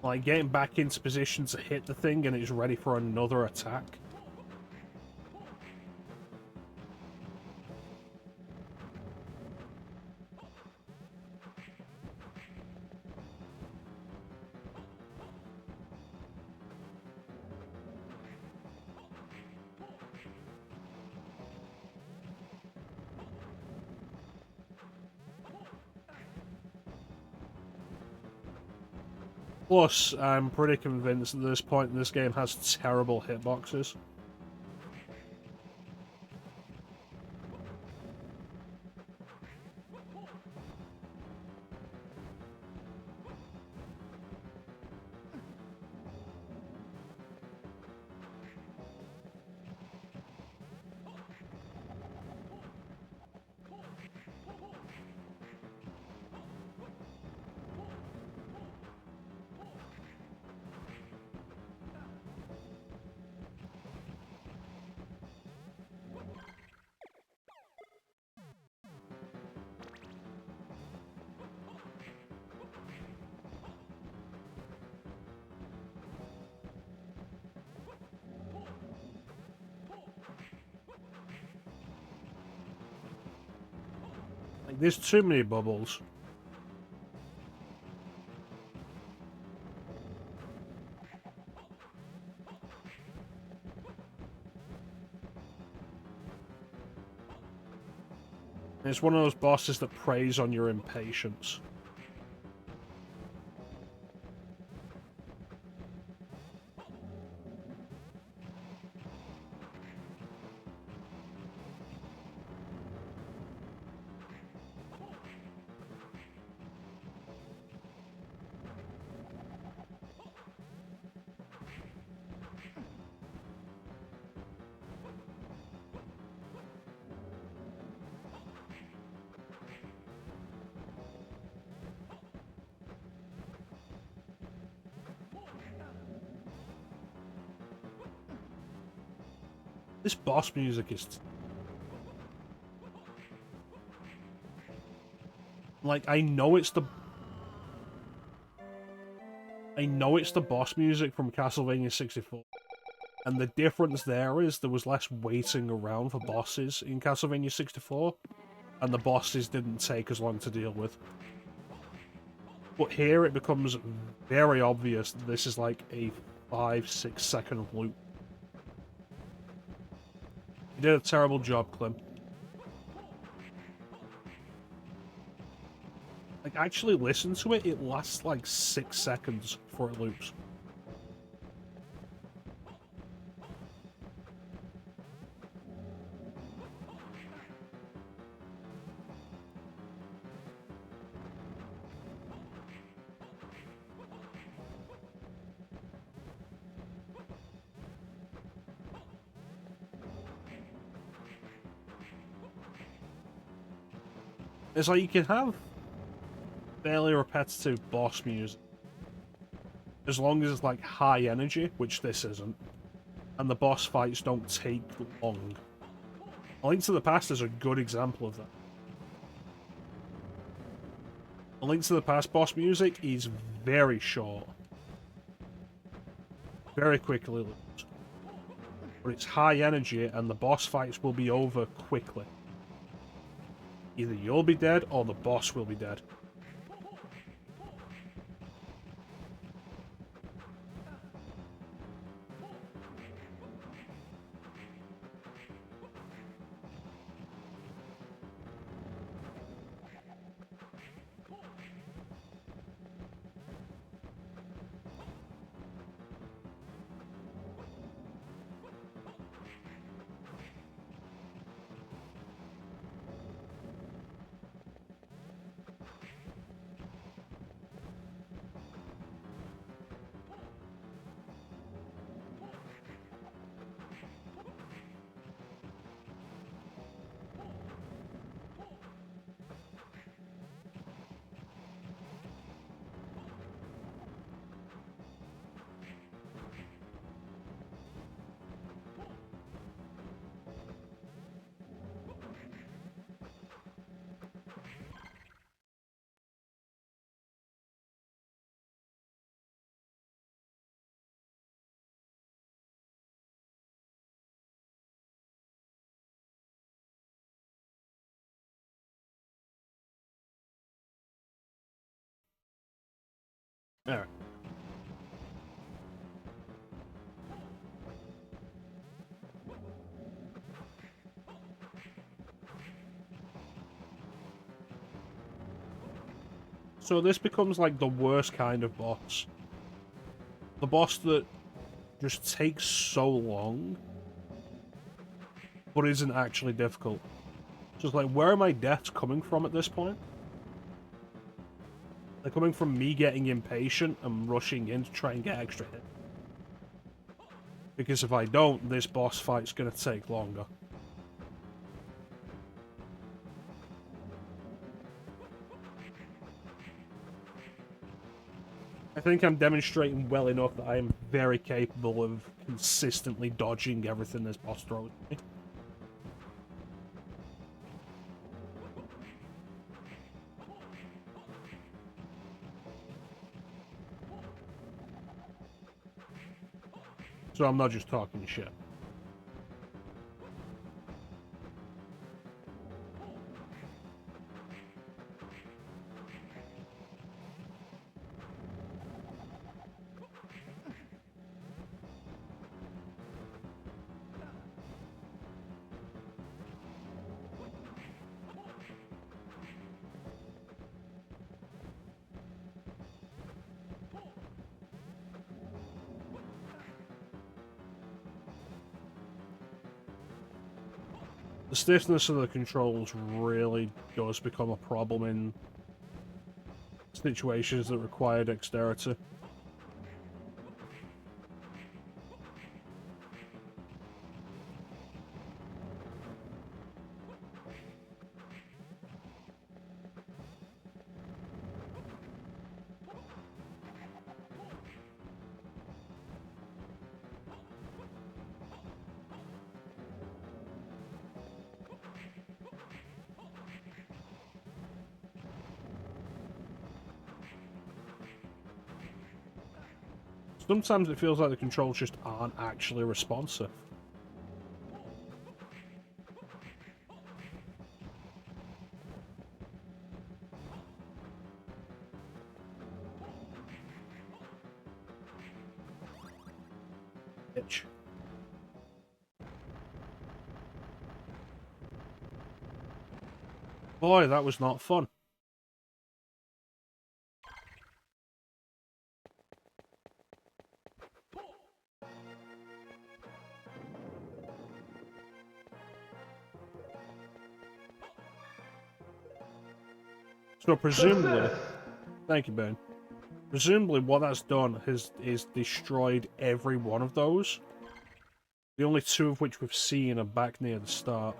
Like, getting back into position to hit the thing and it's ready for another attack. Plus, I'm pretty convinced at this point this game has terrible hitboxes. Like, there's too many bubbles. It's one of those bosses that preys on your impatience. This boss music is... Like, I know it's the boss music from Castlevania 64. And the difference there is there was less waiting around for bosses in Castlevania 64. And the bosses didn't take as long to deal with. But here it becomes very obvious that this is like a 5-6 second loop. You did a terrible job, Clem. Like, actually listen to it, it lasts like 6 seconds before it loops. It's like you can have fairly repetitive boss music as long as it's like high energy, which this isn't, and the boss fights don't take long. A Link to the Past is a good example of that. A Link to the Past boss music is very short. Very quickly looped. But it's high energy and the boss fights will be over quickly. Either you'll be dead or the boss will be dead. Alright. So this becomes like the worst kind of boss. The boss that just takes so long, but isn't actually difficult. Just like, where are my deaths coming from at this point? They're coming from me getting impatient and rushing in to try and get extra hit. Because if I don't, this boss fight's gonna take longer. I think I'm demonstrating well enough that I am very capable of consistently dodging everything this boss throws at me. So I'm not just talking shit. The stiffness of the controls really does become a problem in situations that require dexterity. Sometimes it feels like the controls just aren't actually responsive. Bitch. Boy, that was not fun. So presumably, thank you, Ben. Presumably, what that's done is destroyed every one of those. The only two of which we've seen are back near the start.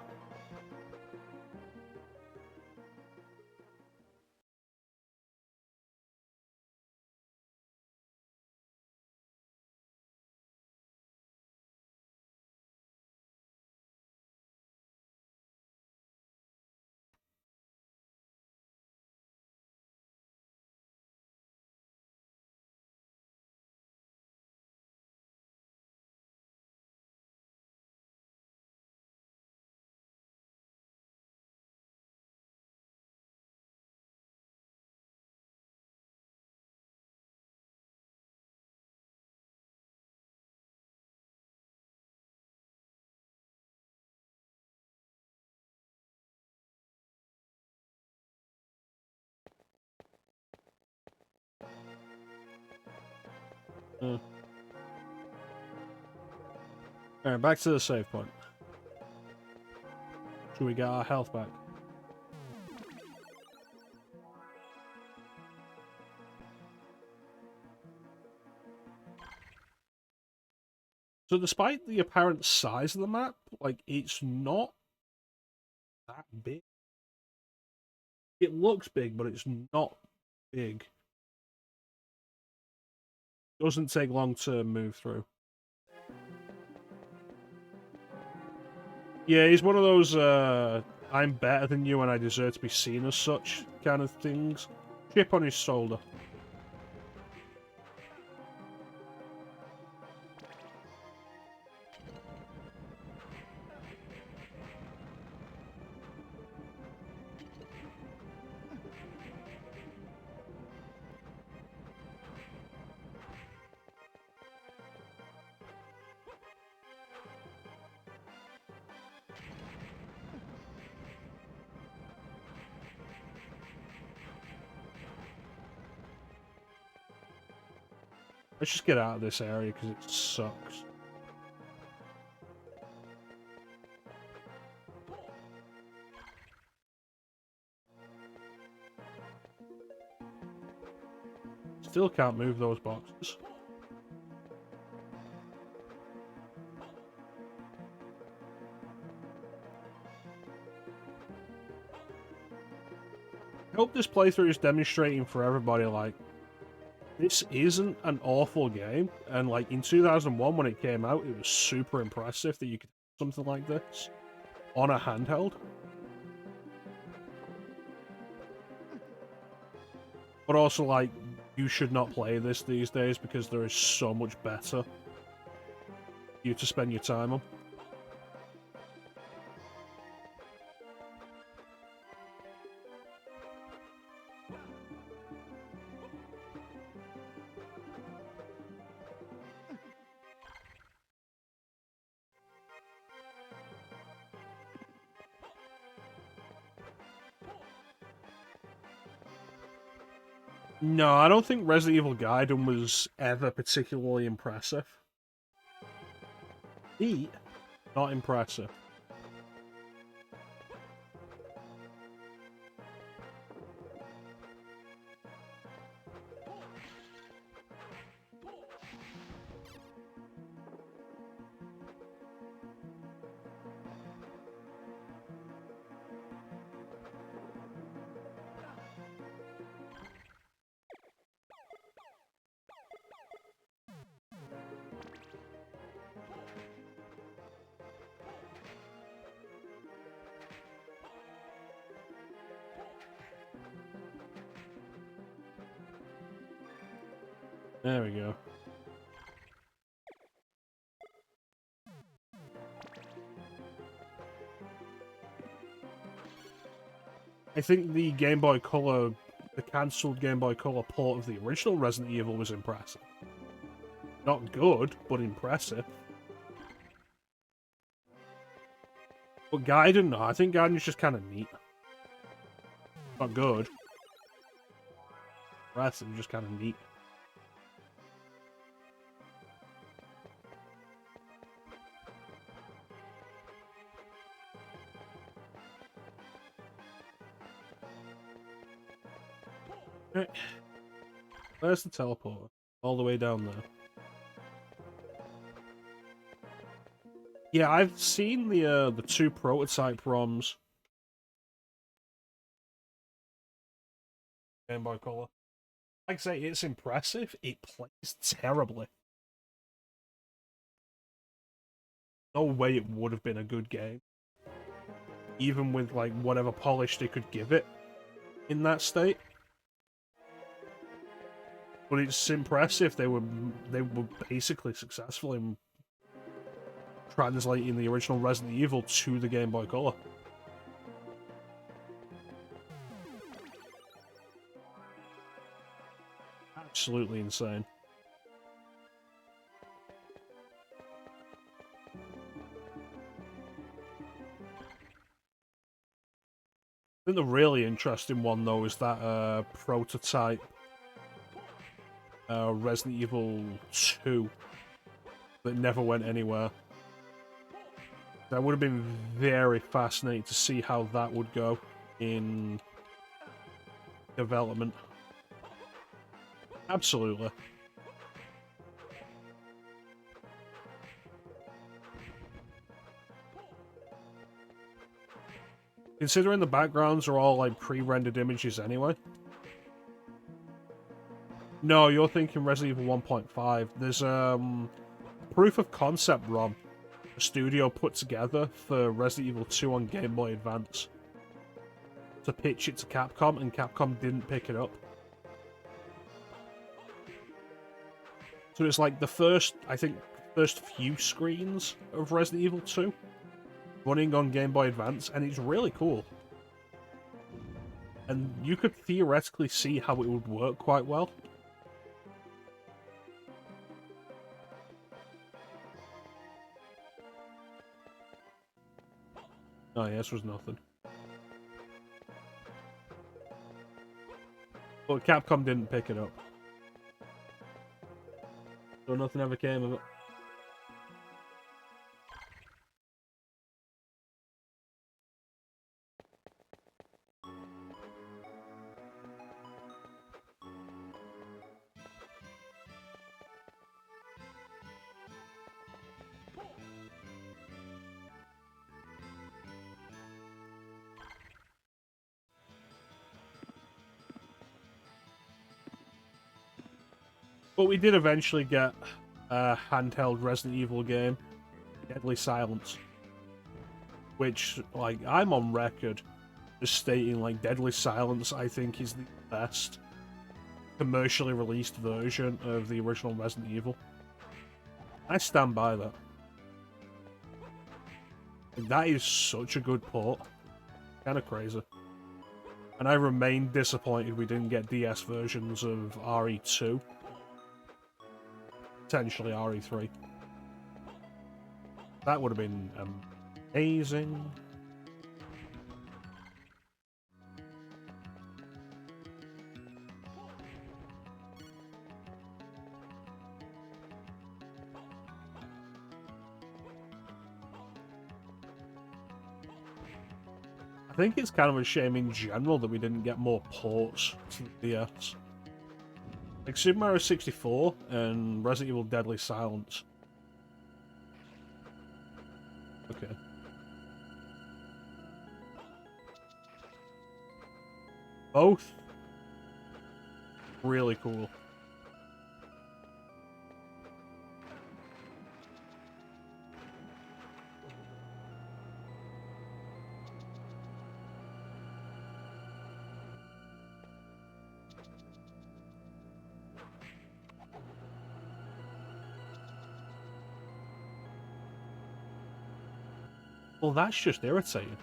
Alright, back to the save point. Should we get our health back? So despite the apparent size of the map, like, it's not that big. It looks big, but it's not big. Doesn't take long to move through. Yeah, he's one of those, I'm better than you and I deserve to be seen as such kind of things. Chip on his shoulder. Let's just get out of this area because it sucks. Still can't move those boxes. I hope this playthrough is demonstrating for everybody, like, this isn't an awful game, and like in 2001 when it came out, it was super impressive that you could do something like this on a handheld. But also, like, you should not play this these days because there is so much better for you to spend your time on. No, I don't think Resident Evil Gaiden was ever particularly impressive. Neat, not impressive. There we go. I think the Game Boy Color, the cancelled Game Boy Color port of the original Resident Evil was impressive. Not good, but impressive. But Gaiden, no, I think Gaiden's just kind of neat. Not good. Impressive, just kind of neat. Right. Where's the teleporter? All the way down there. Yeah, I've seen the two prototype ROMs. Game Boy Color. Like I say, it's impressive. It plays terribly. No way it would have been a good game. Even with like whatever polish they could give it in that state. But it's impressive they were basically successful in translating the original Resident Evil to the Game Boy Color. Absolutely insane. I think the really interesting one though is that prototype Resident Evil 2 that never went anywhere. That would have been very fascinating to see how that would go in development. Absolutely. Considering the backgrounds are all like pre-rendered images anyway. No, you're thinking Resident Evil 1.5. There's proof of concept ROM the studio put together for Resident Evil 2 on Game Boy Advance to pitch it to Capcom, and Capcom didn't pick it up. So it's like the first few screens of Resident Evil 2 running on Game Boy Advance, and it's really cool. And you could theoretically see how it would work quite well. Oh, yeah, this was nothing. But Capcom didn't pick it up. So nothing ever came of it. But we did eventually get a handheld Resident Evil game, Deadly Silence. Which, like, I'm on record just stating, like, Deadly Silence, I think, is the best commercially released version of the original Resident Evil. I stand by that. That is such a good port. Kind of crazy. And I remain disappointed we didn't get DS versions of RE2. Potentially RE3. That would have been amazing. I think it's kind of a shame in general that we didn't get more ports to the DS. Like Super Mario 64 and Resident Evil Deadly Silence. Okay. Both really cool. Well, that's just irritating.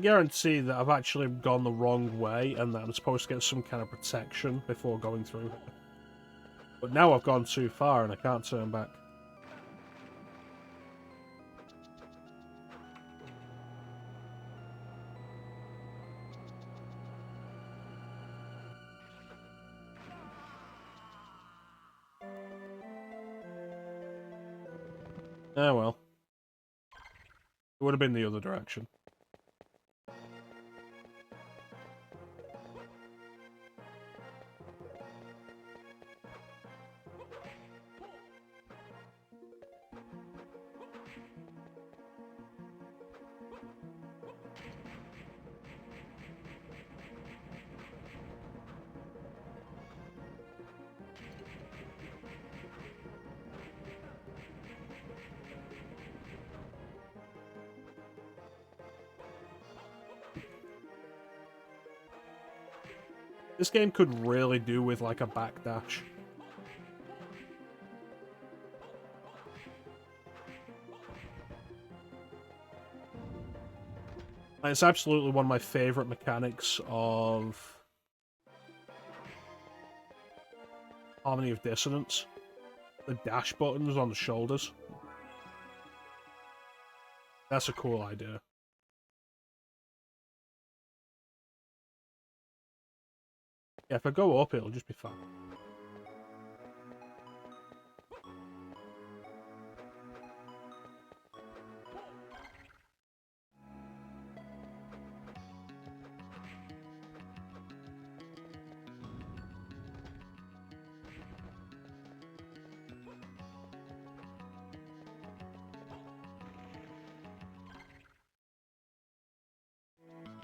Guarantee that I've actually gone the wrong way and that I'm supposed to get some kind of protection before going through here. But now I've gone too far and I can't turn back. Ah well. It would have been the other direction. This game could really do with like a backdash. It's absolutely one of my favourite mechanics of Harmony of Dissonance. The dash buttons on the shoulders. That's a cool idea. Yeah, if I go up, it'll just be fine.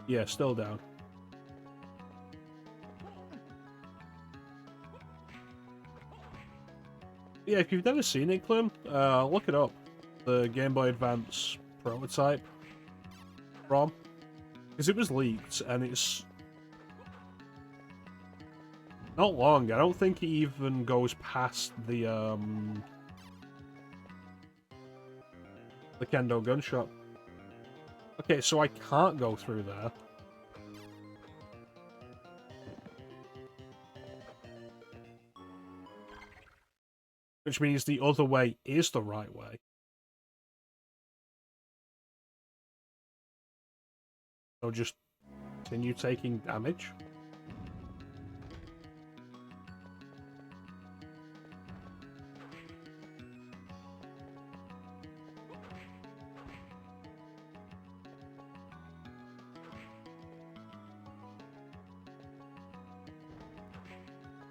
Yeah, still down. Yeah, if you've never seen it, Clem, look it up. The Game Boy Advance prototype ROM. Because it was leaked, and it's Not long. I don't think it even goes past the Kendo gun shop. Okay, so I can't go through there. Which means the other way is the right way. So just continue taking damage.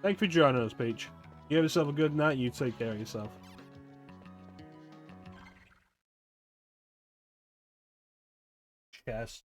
Thank you for joining us, Peach. You have yourself a good night. You take care of yourself. Chest.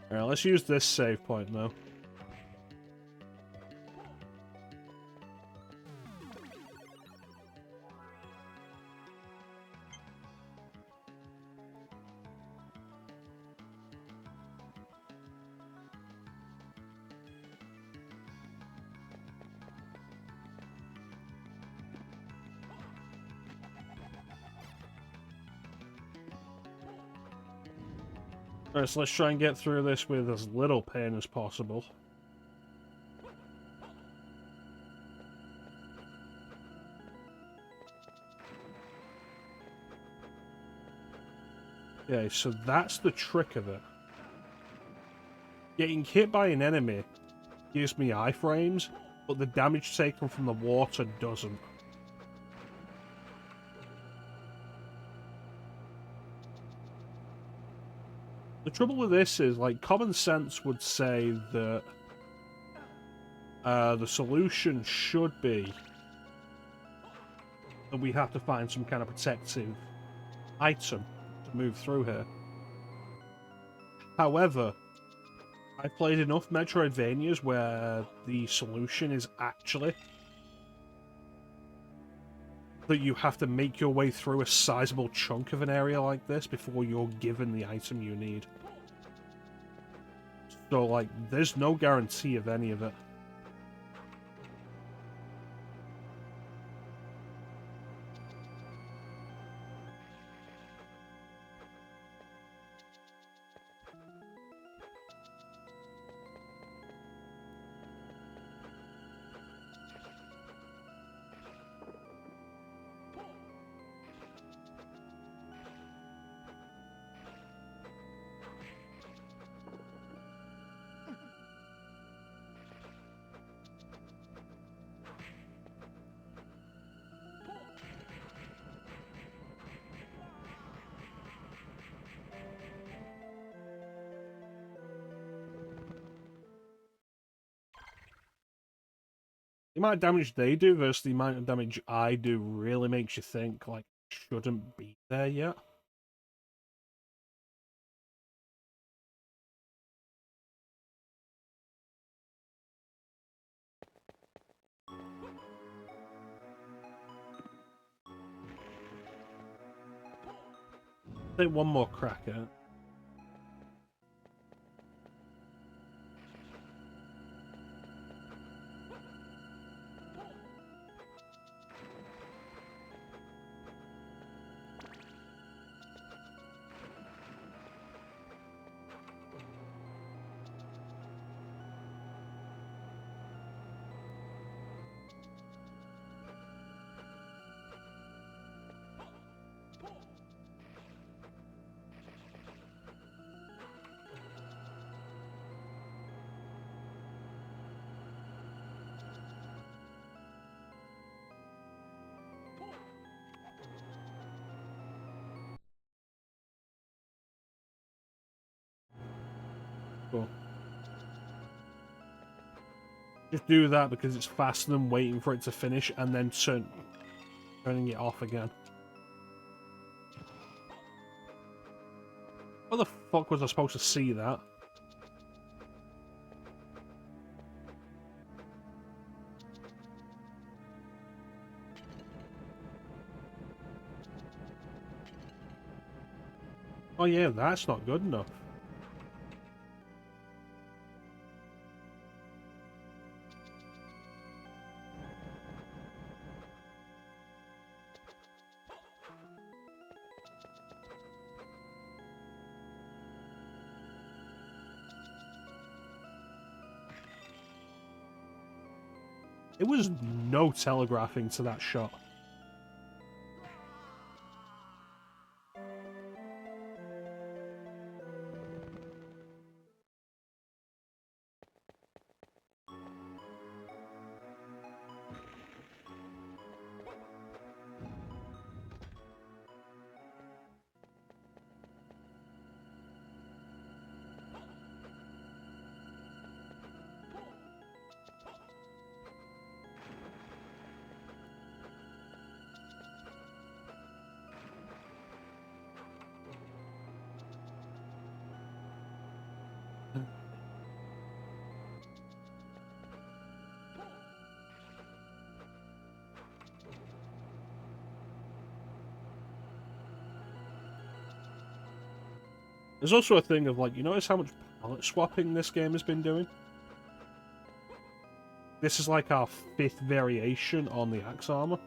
Alright, let's use this save point now. Alright, so let's try and get through this with as little pain as possible. Okay, so that's the trick of it. Getting hit by an enemy gives me iframes, but the damage taken from the water doesn't. The trouble with this is, like, common sense would say that the solution should be that we have to find some kind of protective item to move through here. However, I've played enough Metroidvanias where the solution is actually that you have to make your way through a sizable chunk of an area like this before you're given the item you need. So, like, there's no guarantee of any of it. The amount of damage they do versus the amount of damage I do really makes you think, like, shouldn't be there yet. Take one more crack at it. Cool. Just do that because it's faster than waiting for it to finish and then turning it off again. How the fuck was I supposed to see that? Oh yeah, that's not good enough. It was no telegraphing to that shot. There's also a thing of, like, you notice how much palette swapping this game has been doing? This is like our 5th variation on the axe armor.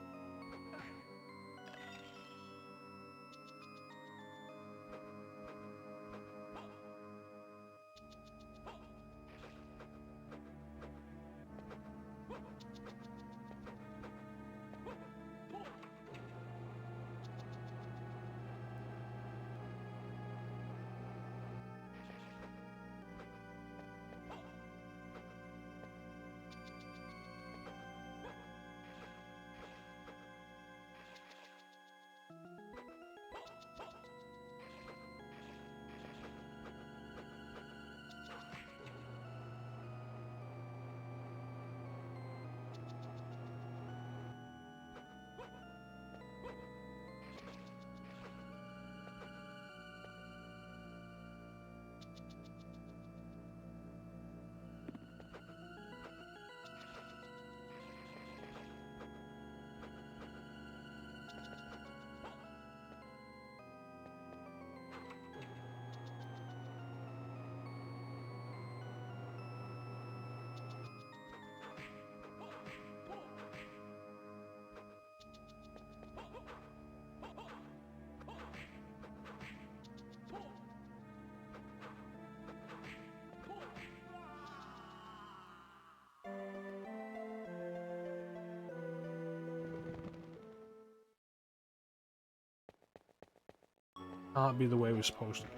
Can't be the way we're supposed to.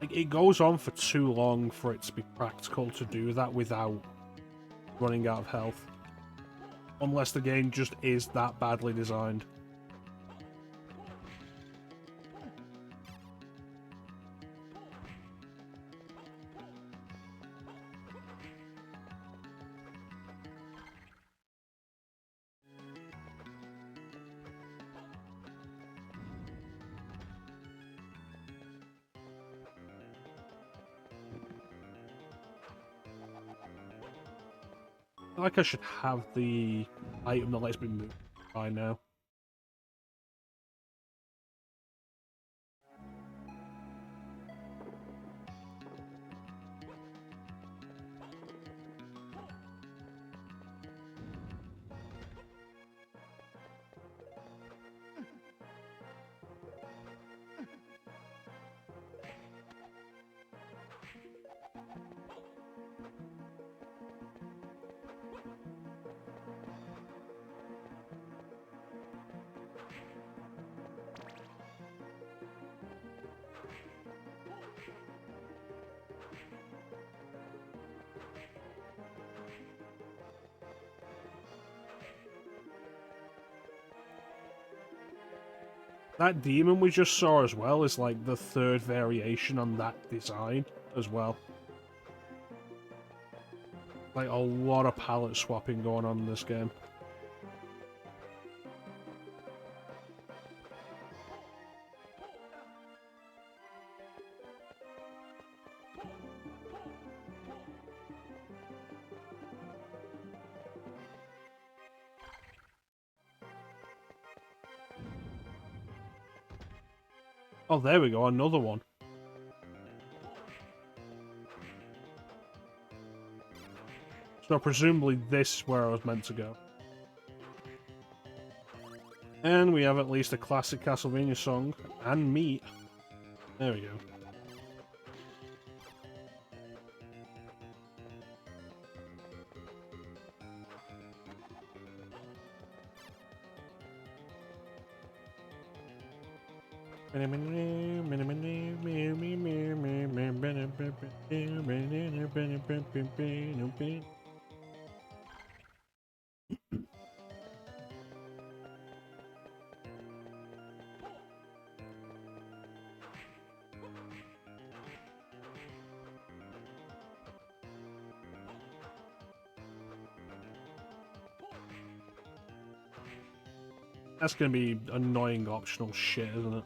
Like, it goes on for too long for it to be practical to do that without running out of health. Unless the game just is that badly designed. Like I should have the item that lets me move by now. That demon we just saw as well is like the third variation on that design as well. Like a lot of palette swapping going on in this game. Oh, there we go, another one. So presumably this is where I was meant to go. And we have at least a classic Castlevania song and meat. There we go. That's gonna be annoying optional shit, isn't it?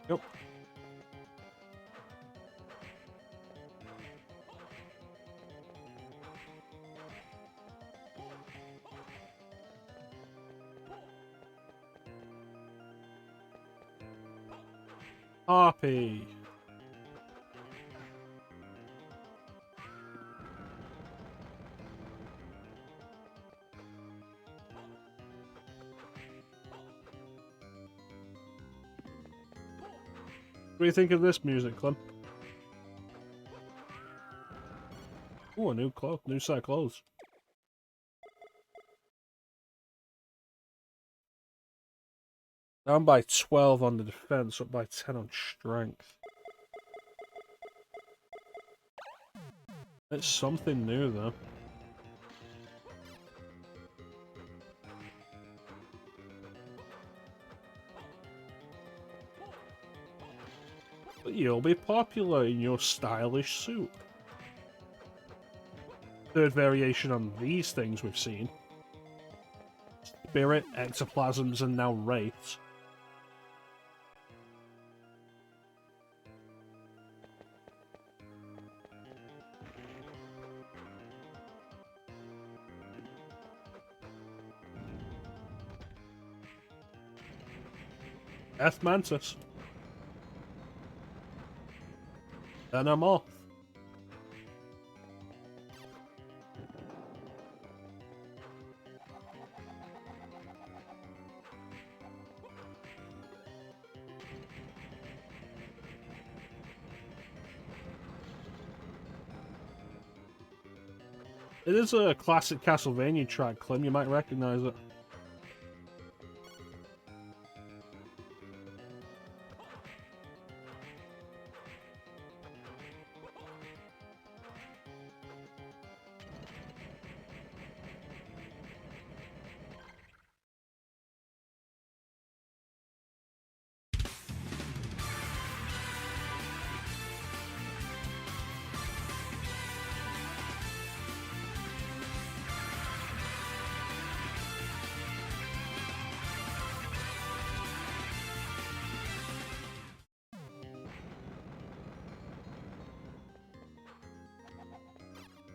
Yep. Harpy. What do you think of this music, Clem? Oh, a new set of clothes. Down by 12 on the defense, up by 10 on strength. It's something new, though. But you'll be popular in your stylish suit. Third variation on these things we've seen. Spirit, ectoplasms, and now wraiths. Death Mantis. Then I'm off. It is a classic Castlevania track, Clem. You might recognize it.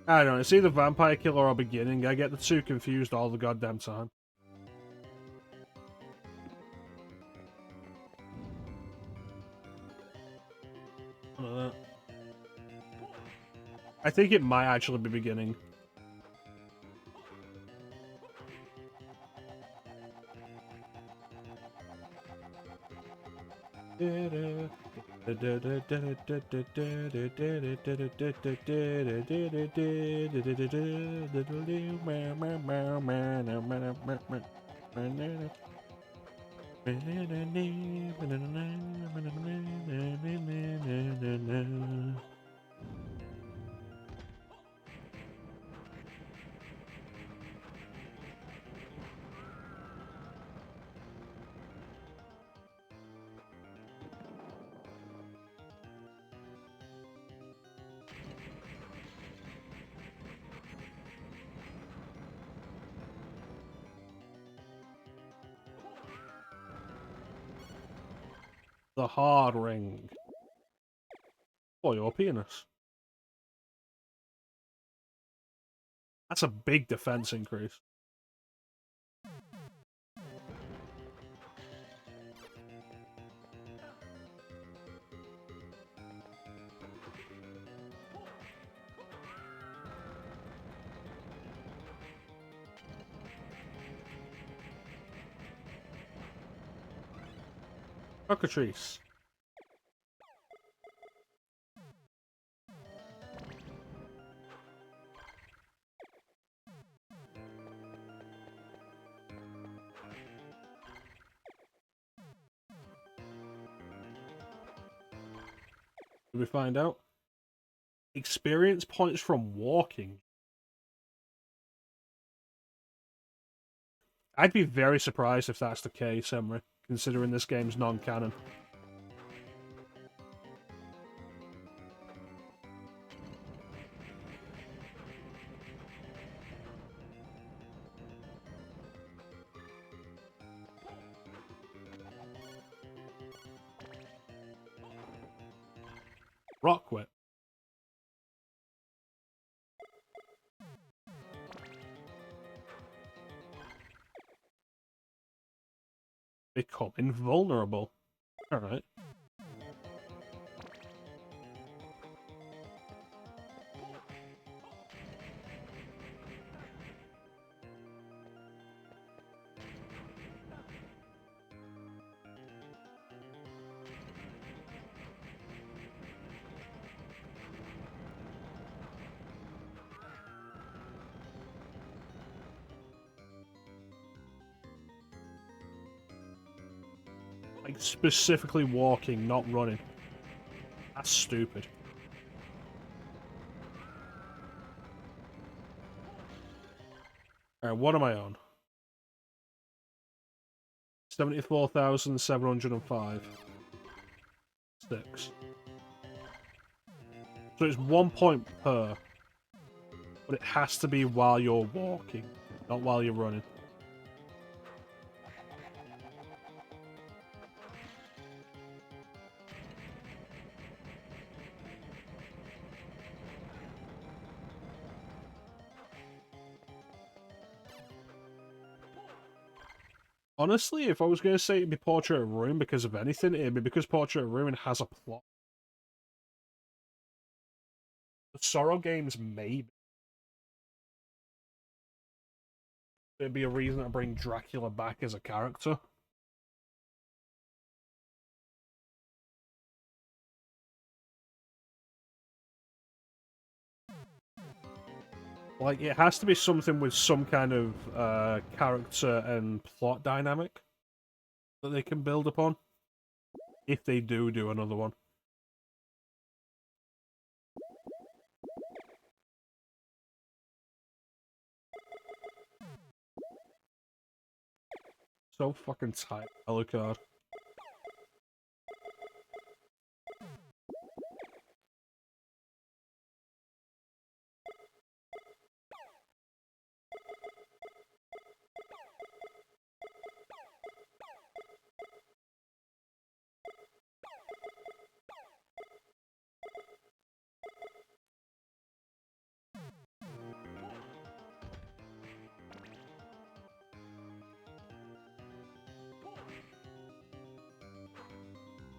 I don't know, it's either Vampire Killer or Beginning. I get the two confused all the goddamn time. I think it might actually be Beginning. The hard ring. For your penis. That's a big defense increase. Cockatrice. Did we find out? Experience points from walking. I'd be very surprised if that's the case, Emery, considering this game's non-canon. Rock Whip. Become invulnerable. Alright. Like, specifically walking, not running. That's stupid. Alright, what am I on? 74,705. 6. So it's 1 point per. But it has to be while you're walking, not while you're running. Honestly, if I was going to say it'd be Portrait of Ruin because of anything, it'd be because Portrait of Ruin has a plot. The Sorrow games, maybe. There'd be a reason to bring Dracula back as a character. Like, it has to be something with some kind of character and plot dynamic that they can build upon. If they do another one. So fucking tight, Alucard.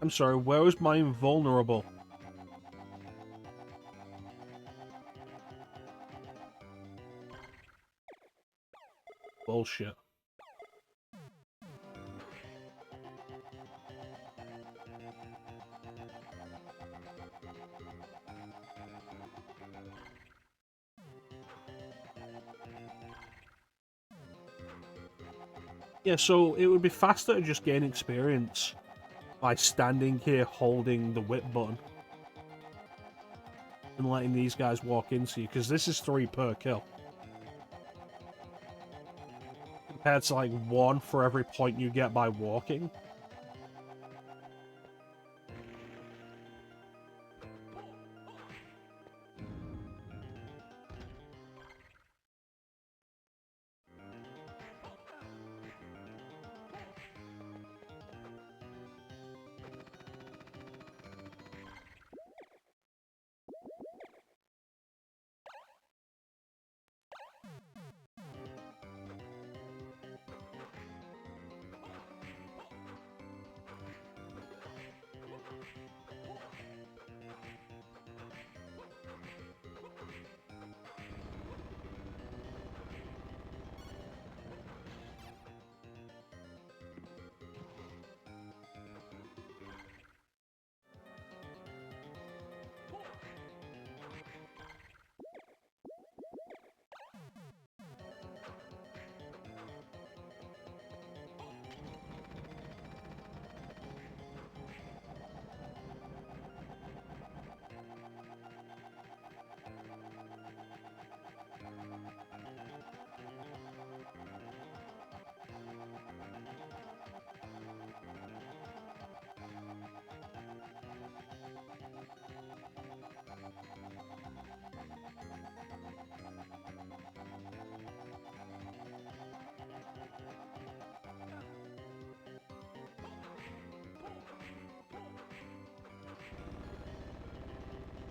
I'm sorry, where was my invulnerable? Bullshit. Yeah, so it would be faster to just gain experience by standing here holding the whip button and letting these guys walk into you, because this is 3 per kill. Compared to like 1 for every point you get by walking.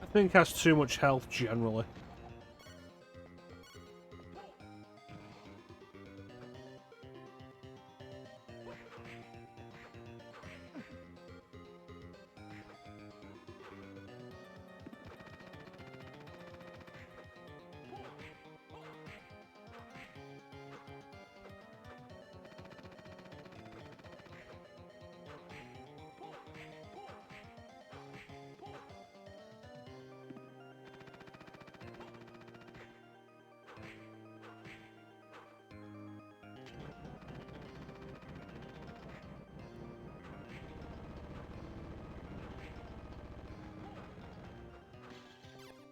I think has too much health generally.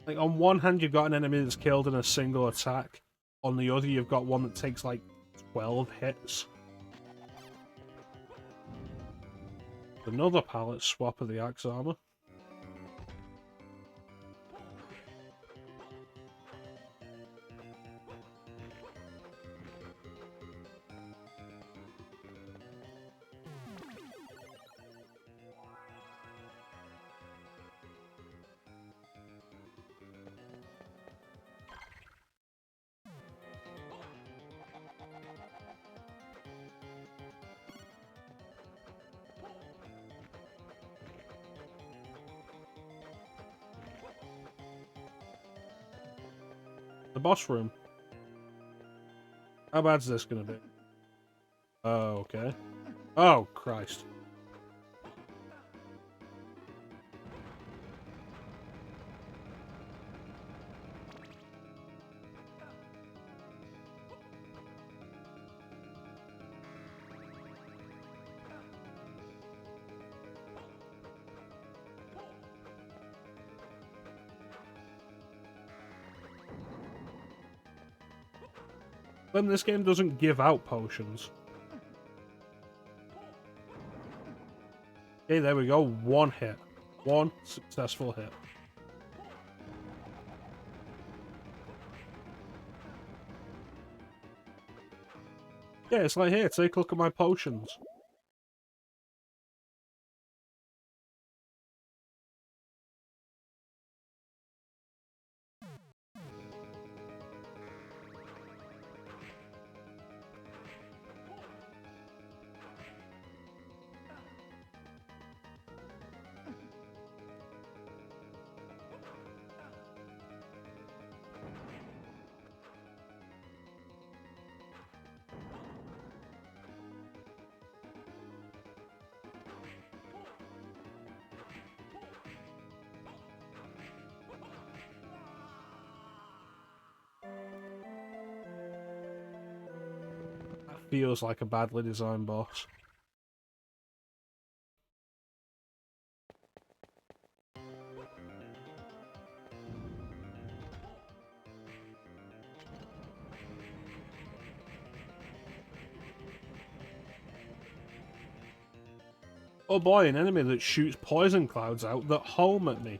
Like, on one hand, you've got an enemy that's killed in a single attack. On the other, you've got one that takes, like, 12 hits. Another palette swap of the axe armor. The boss room. How bad's this gonna be? Oh, okay. Oh, Christ. Then this game doesn't give out potions. Okay, there we go. 1 hit. 1 successful hit. Yeah, it's like, here, take a look at my potions. feels like a badly designed boss. Oh boy, an enemy that shoots poison clouds out that home at me.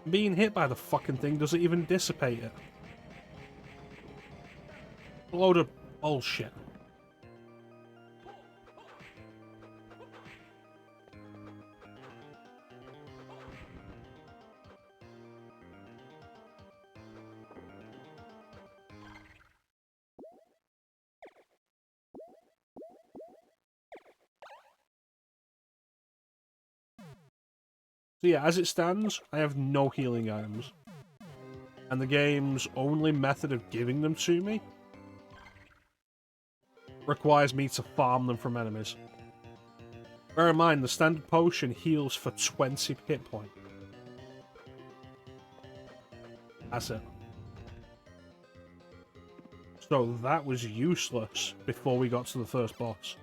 Being hit by the fucking thing doesn't even dissipate it. A load of bullshit. So yeah, as it stands, I have no healing items. And the game's only method of giving them to me requires me to farm them from enemies. Bear in mind, the standard potion heals for 20 hit points. That's it. So that was useless before we got to the first boss.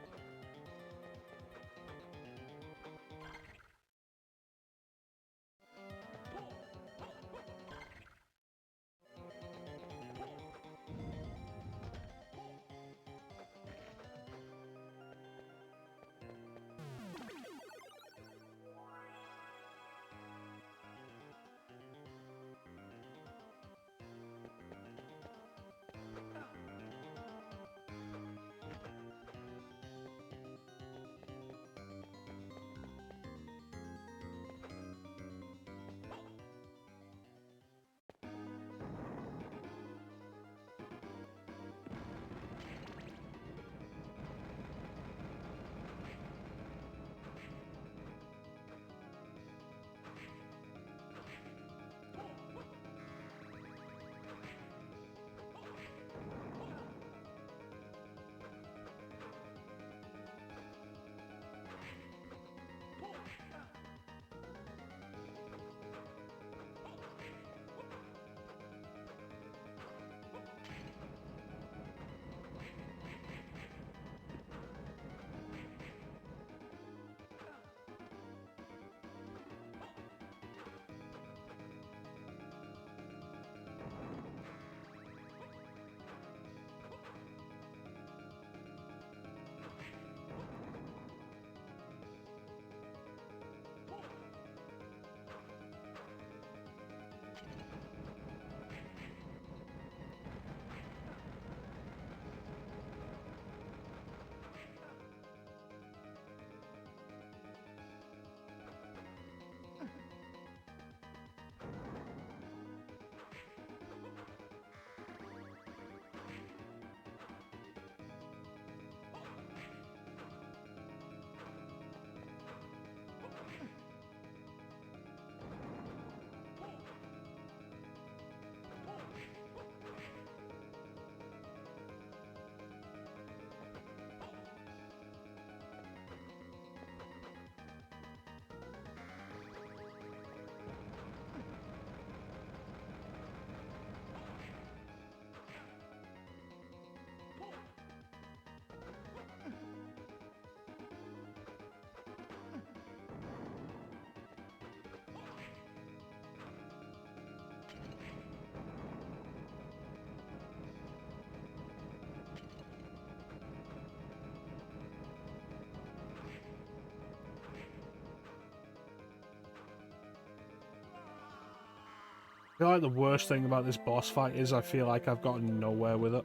feel like the worst thing about this boss fight is I feel like I've gotten nowhere with it.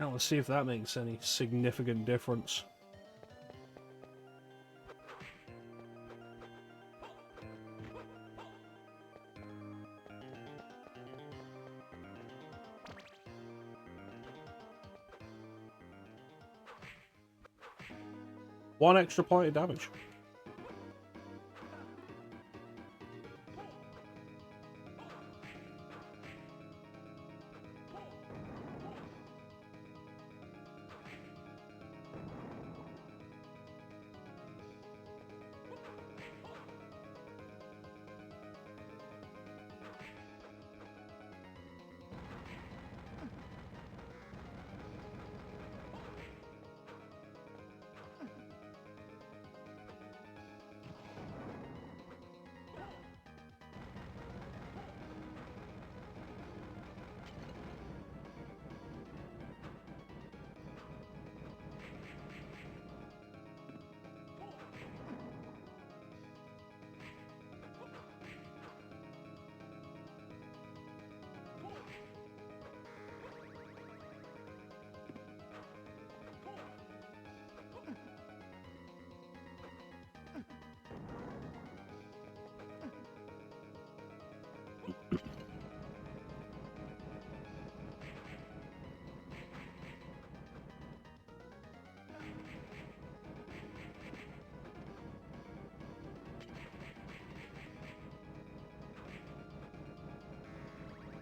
Now let's see if that makes any significant difference. One extra point of damage.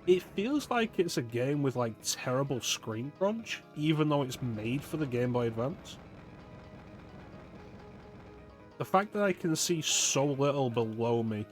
It feels like it's a game with like terrible screen crunch, even though it's made for the Game Boy Advance. The fact that I can see so little below me.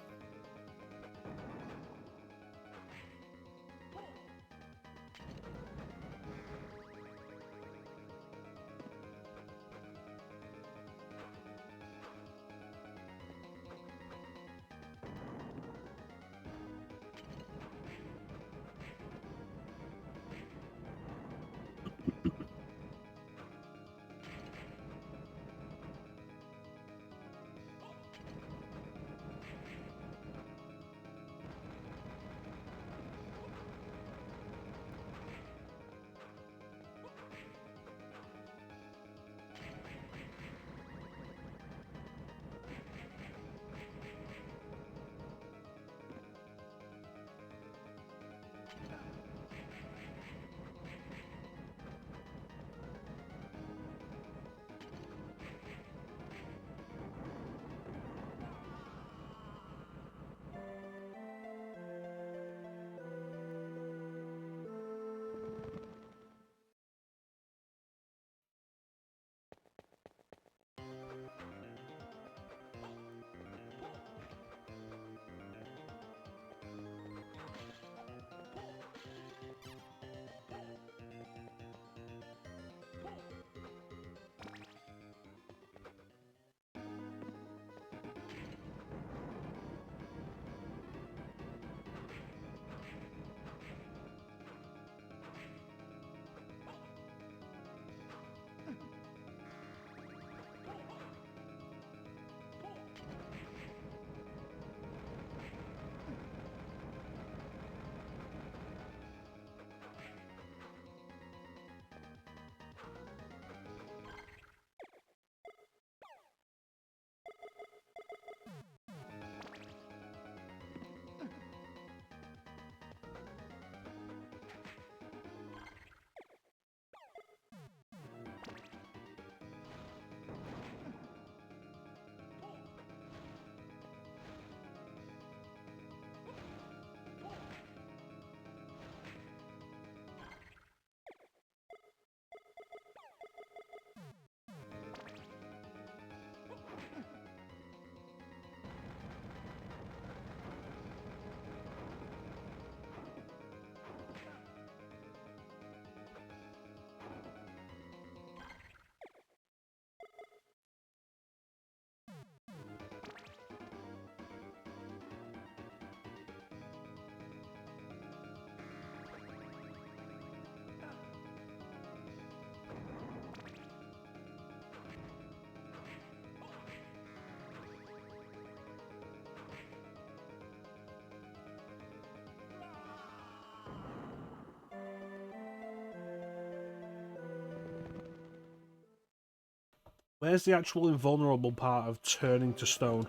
Where's the actual invulnerable part of turning to stone?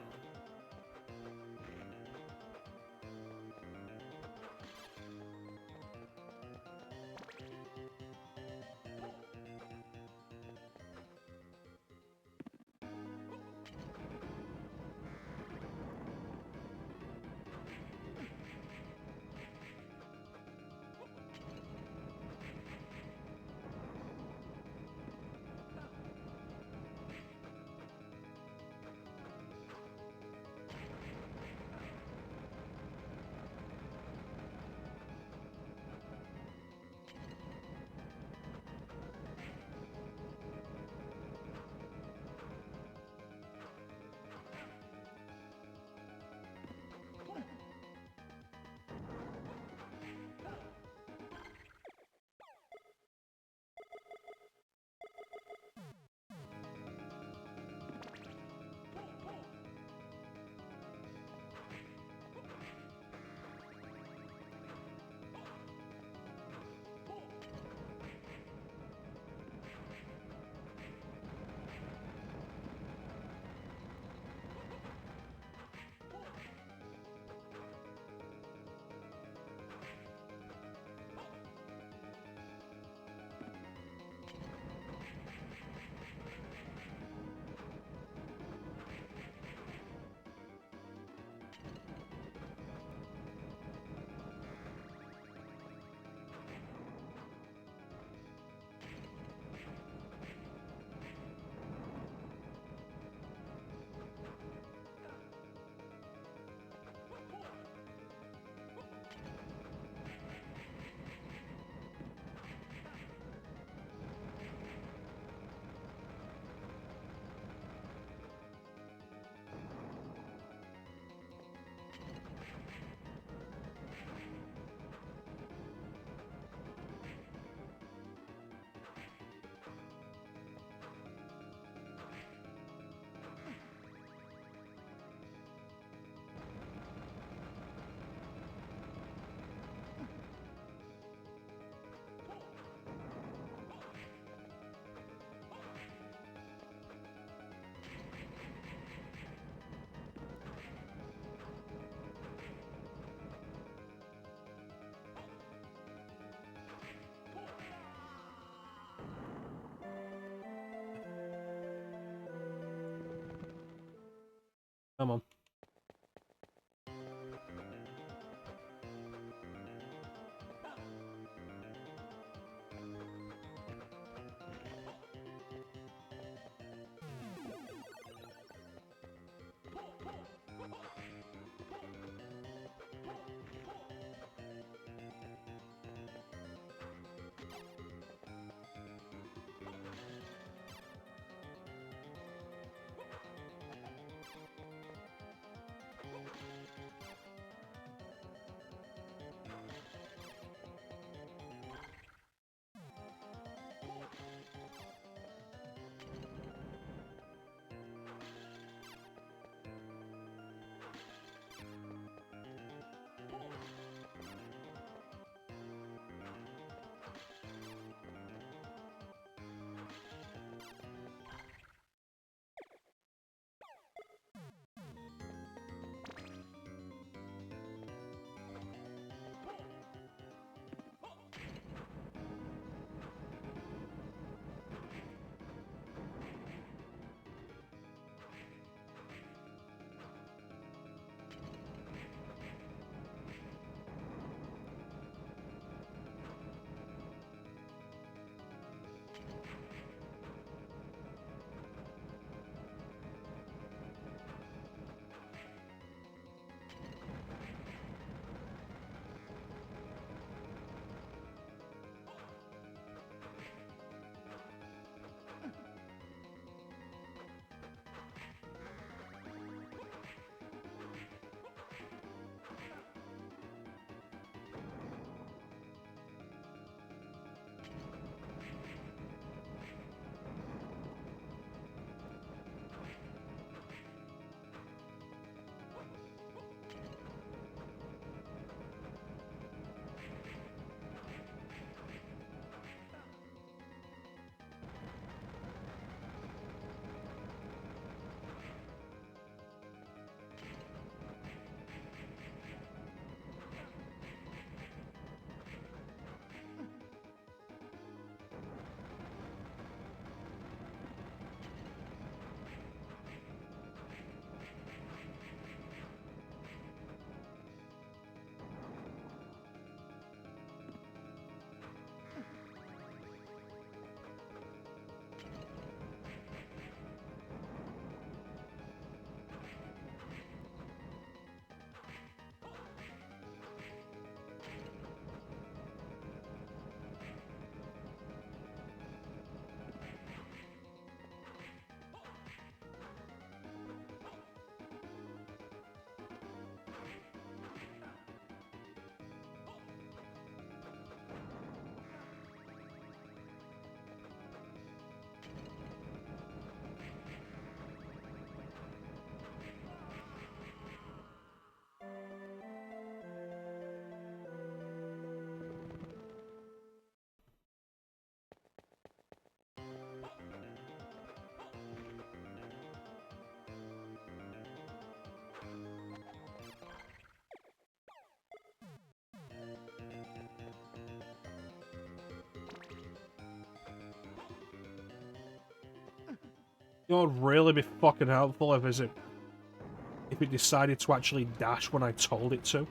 You know, it'd really be fucking helpful if it decided to actually dash when I told it to.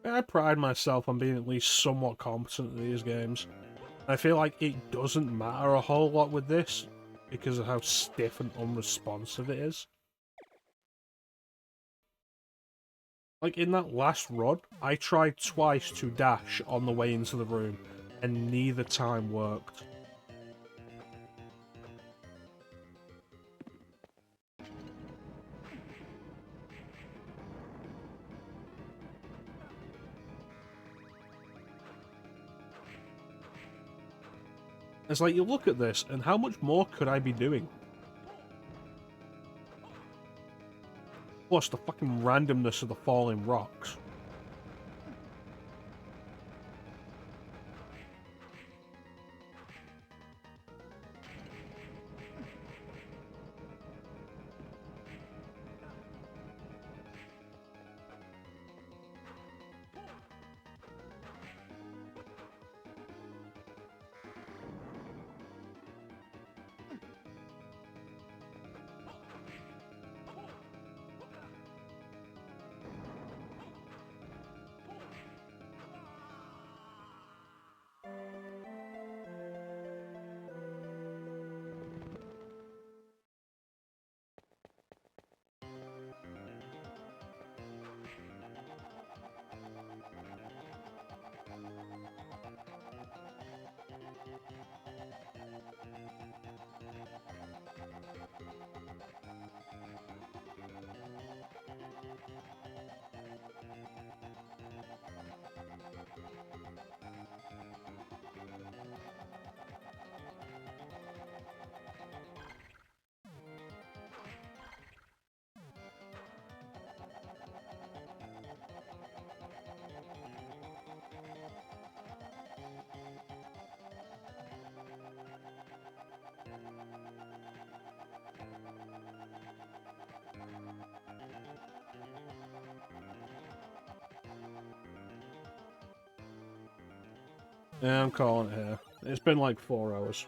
I pride myself on being at least somewhat competent at these games. I feel like it doesn't matter a whole lot with this because of how stiff and unresponsive it is. Like in that last run, I tried twice to dash on the way into the room, and neither time worked. It's like, you look at this, and how much more could I be doing? Plus, the fucking randomness of the falling rocks. Yeah, I'm calling it here. It's been like 4 hours.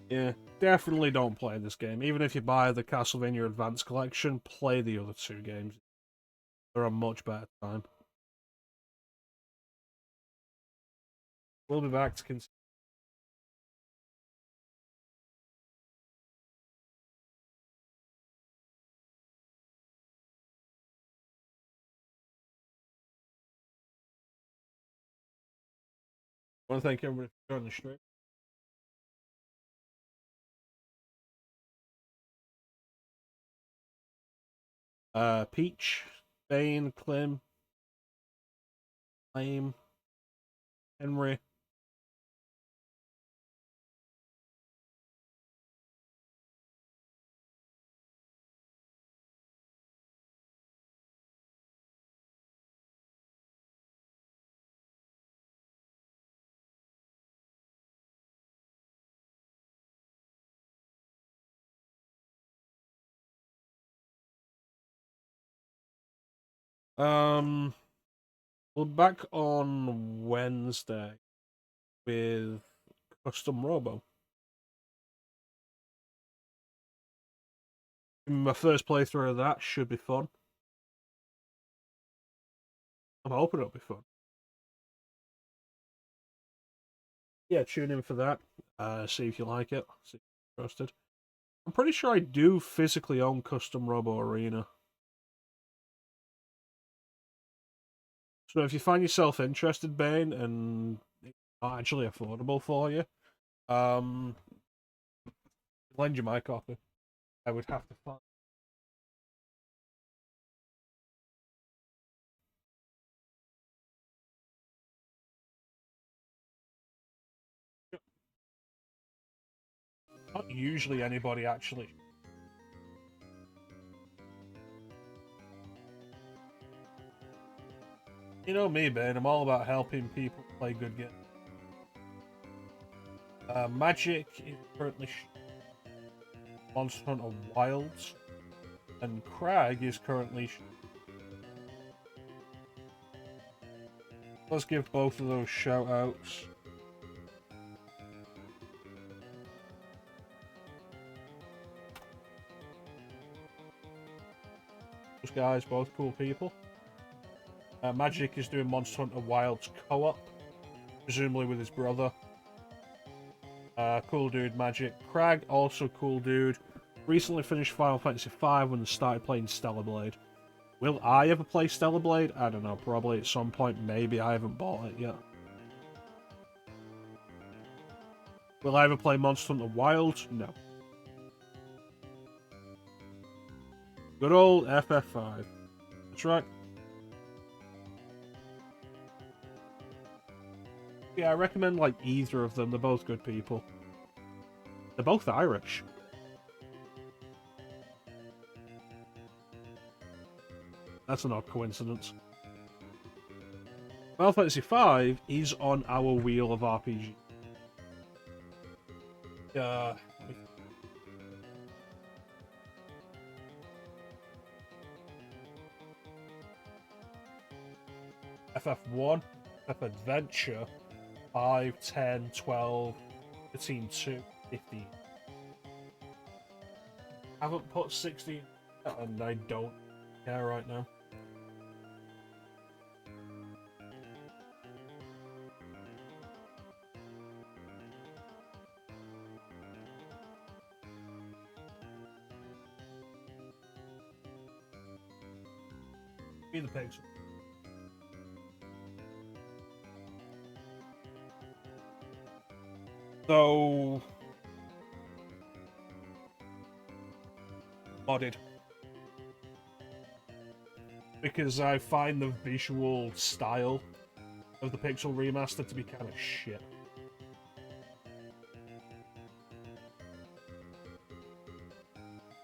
Yeah, definitely don't play this game. Even if you buy the Castlevania Advance Collection, play the other two games. They're a much better time. We'll be back to continue. I want to thank everybody for joining the stream. Peach, Bane, Clem, Flame, Henry. We're back on Wednesday with Custom Robo. My first playthrough of that should be fun. I'm hoping it'll be fun. Yeah, tune in for that. See if you like it. See if you're interested. I'm pretty sure I do physically own Custom Robo Arena. So if you find yourself interested, Bane, and it's not actually affordable for you, lend you my copy. I would have to find. Not usually anybody actually. You know me, Ben. I'm all about helping people play good games. Magic is currently Monster Hunter Wilds, and Crag is currently. Let's give both of those shout outs. Those guys, both cool people. Magic is doing Monster Hunter Wilds co-op, presumably with his brother. Cool dude, Magic. Crag, also cool dude. Recently finished Final Fantasy V and started playing Stellar Blade. Will I ever play Stellar Blade? I don't know, probably at some point, maybe. I haven't bought it yet. Will I ever play Monster Hunter Wilds? No. Good old FF5. That's right. Yeah, I recommend like either of them. They're both good people. They're both Irish. That's an odd coincidence. Final Fantasy V is on our wheel of RPG. FF1, FF Adventure, 5, 10, 12, 13, 2, 15. Haven't put 16 and I don't care right now. Be the pigs. So modded. Because I find the visual style of the Pixel remaster to be kind of shit.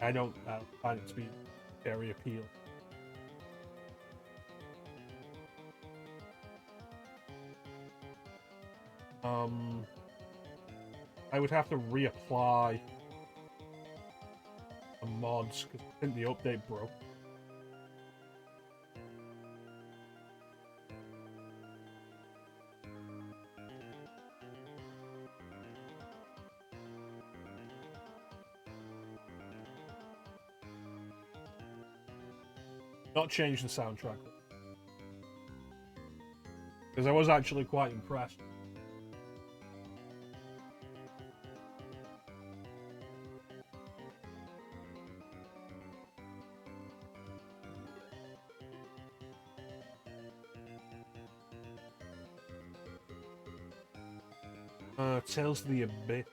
I don't find it to be very appealing. I would have to reapply the mods because I think the update broke. Not change the soundtrack because I was actually quite impressed. Tales of the Abyss.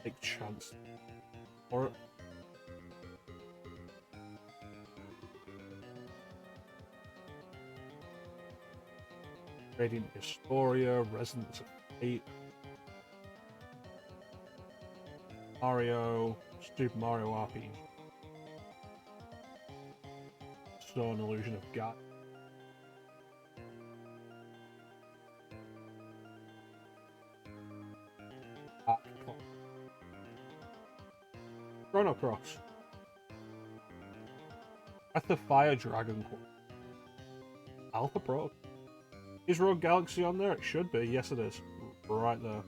Big chance for it. Radiant Historia, Resident Evil 8, Mario, Super Mario RPG, Stone Illusion of God. Chrono Cross. That's the Fire Dragon Quest. Alpha Pro. Is Rogue Galaxy on there? It should be. Yes, it is. Right there.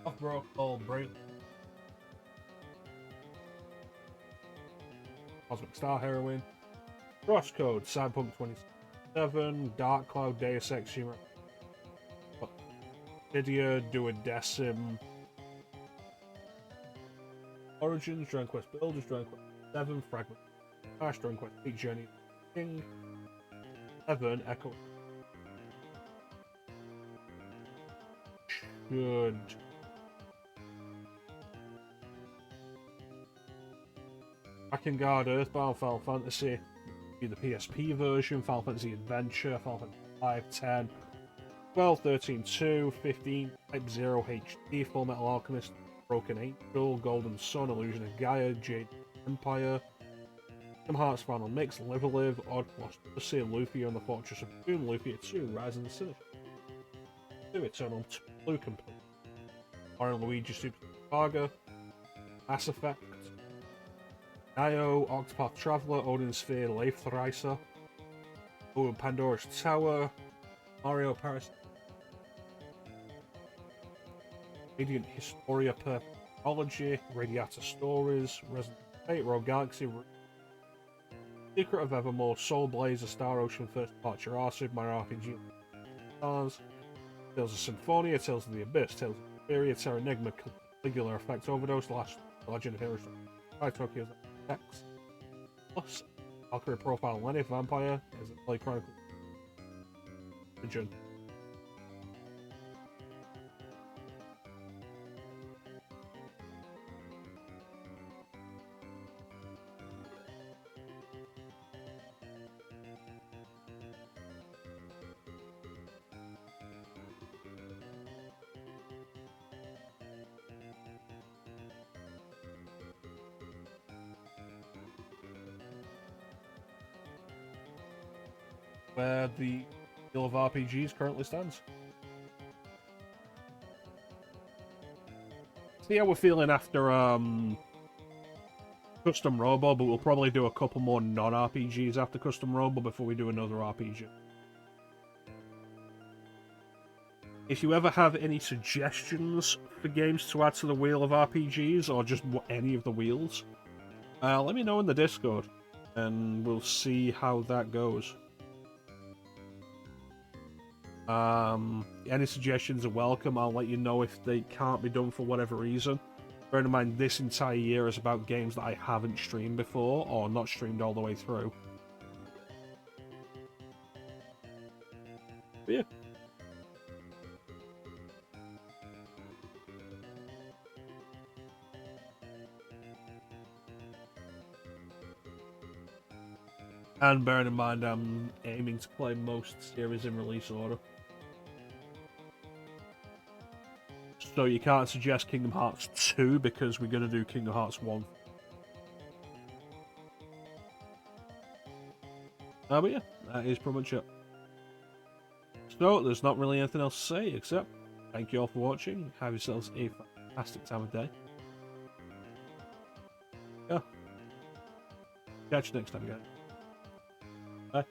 Off bro, oh break. Cosmic Star Heroine. Crosscode, Cyberpunk 27, Dark Cloud, Deus Ex Human. Didier, Duodecim. Origins, Dragon Quest Builders, Dragon Quest 7, Fragment. Ash, Dragon Quest 8, Journey of the King. 7, Echo. Good. Guard, Earthbound, Final Fantasy, be the PSP version, Final Fantasy Adventure, Final Fantasy 5, 10, 12, 13, 2, 15, Type 0 HD, Full Metal Alchemist, Broken Angel, Golden Sun, Illusion of Gaia, Jade Empire, Kingdom Hearts Final Mix, Live a Live, Odd Lost Odyssey, Lufia and the Fortress of Doom, Lufia 2, Rise of the Sinister, 2 Eternal 2, Blue Complete, Mario and Luigi Super Saga, Mass Effect, Nio, Octopath Traveler, Odin Sphere, Leif Thricer, Pandora's Tower, Mario Paris, Radiant Historia Perfectology, Radiata Stories, Resident Evil, Rogue Galaxy, Secret of Evermore, Soul Blazer, Star Ocean, First Departure, Arcid, Mario RPG, Stars, Tales of Symphonia, Tales of the Abyss, Tales of Syria, Terra Enigma, Caligula Effect Overdose, Last Legend of Heroes, Tokyo's X, plus Valkyrie Profile Lenny, Vampire, as it play Chronicle. Legend. Where the deal of RPGs currently stands. See how we're feeling after Custom Robo, but we'll probably do a couple more non-RPGs after Custom Robo before we do another RPG. If you ever have any suggestions for games to add to the wheel of RPGs, or just any of the wheels, let me know in the Discord, and we'll see how that goes. Any suggestions are welcome. I'll let you know if they can't be done for whatever reason. Bear in mind, this entire year is about games that I haven't streamed before, or not streamed all the way through. But yeah. And bearing in mind, I'm aiming to play most series in release order. So you can't suggest Kingdom Hearts 2 because we're going to do Kingdom Hearts 1. But yeah, that is pretty much it. So there's not really anything else to say except thank you all for watching. Have yourselves a fantastic time of day. Yeah. Catch you next time, guys. Bye.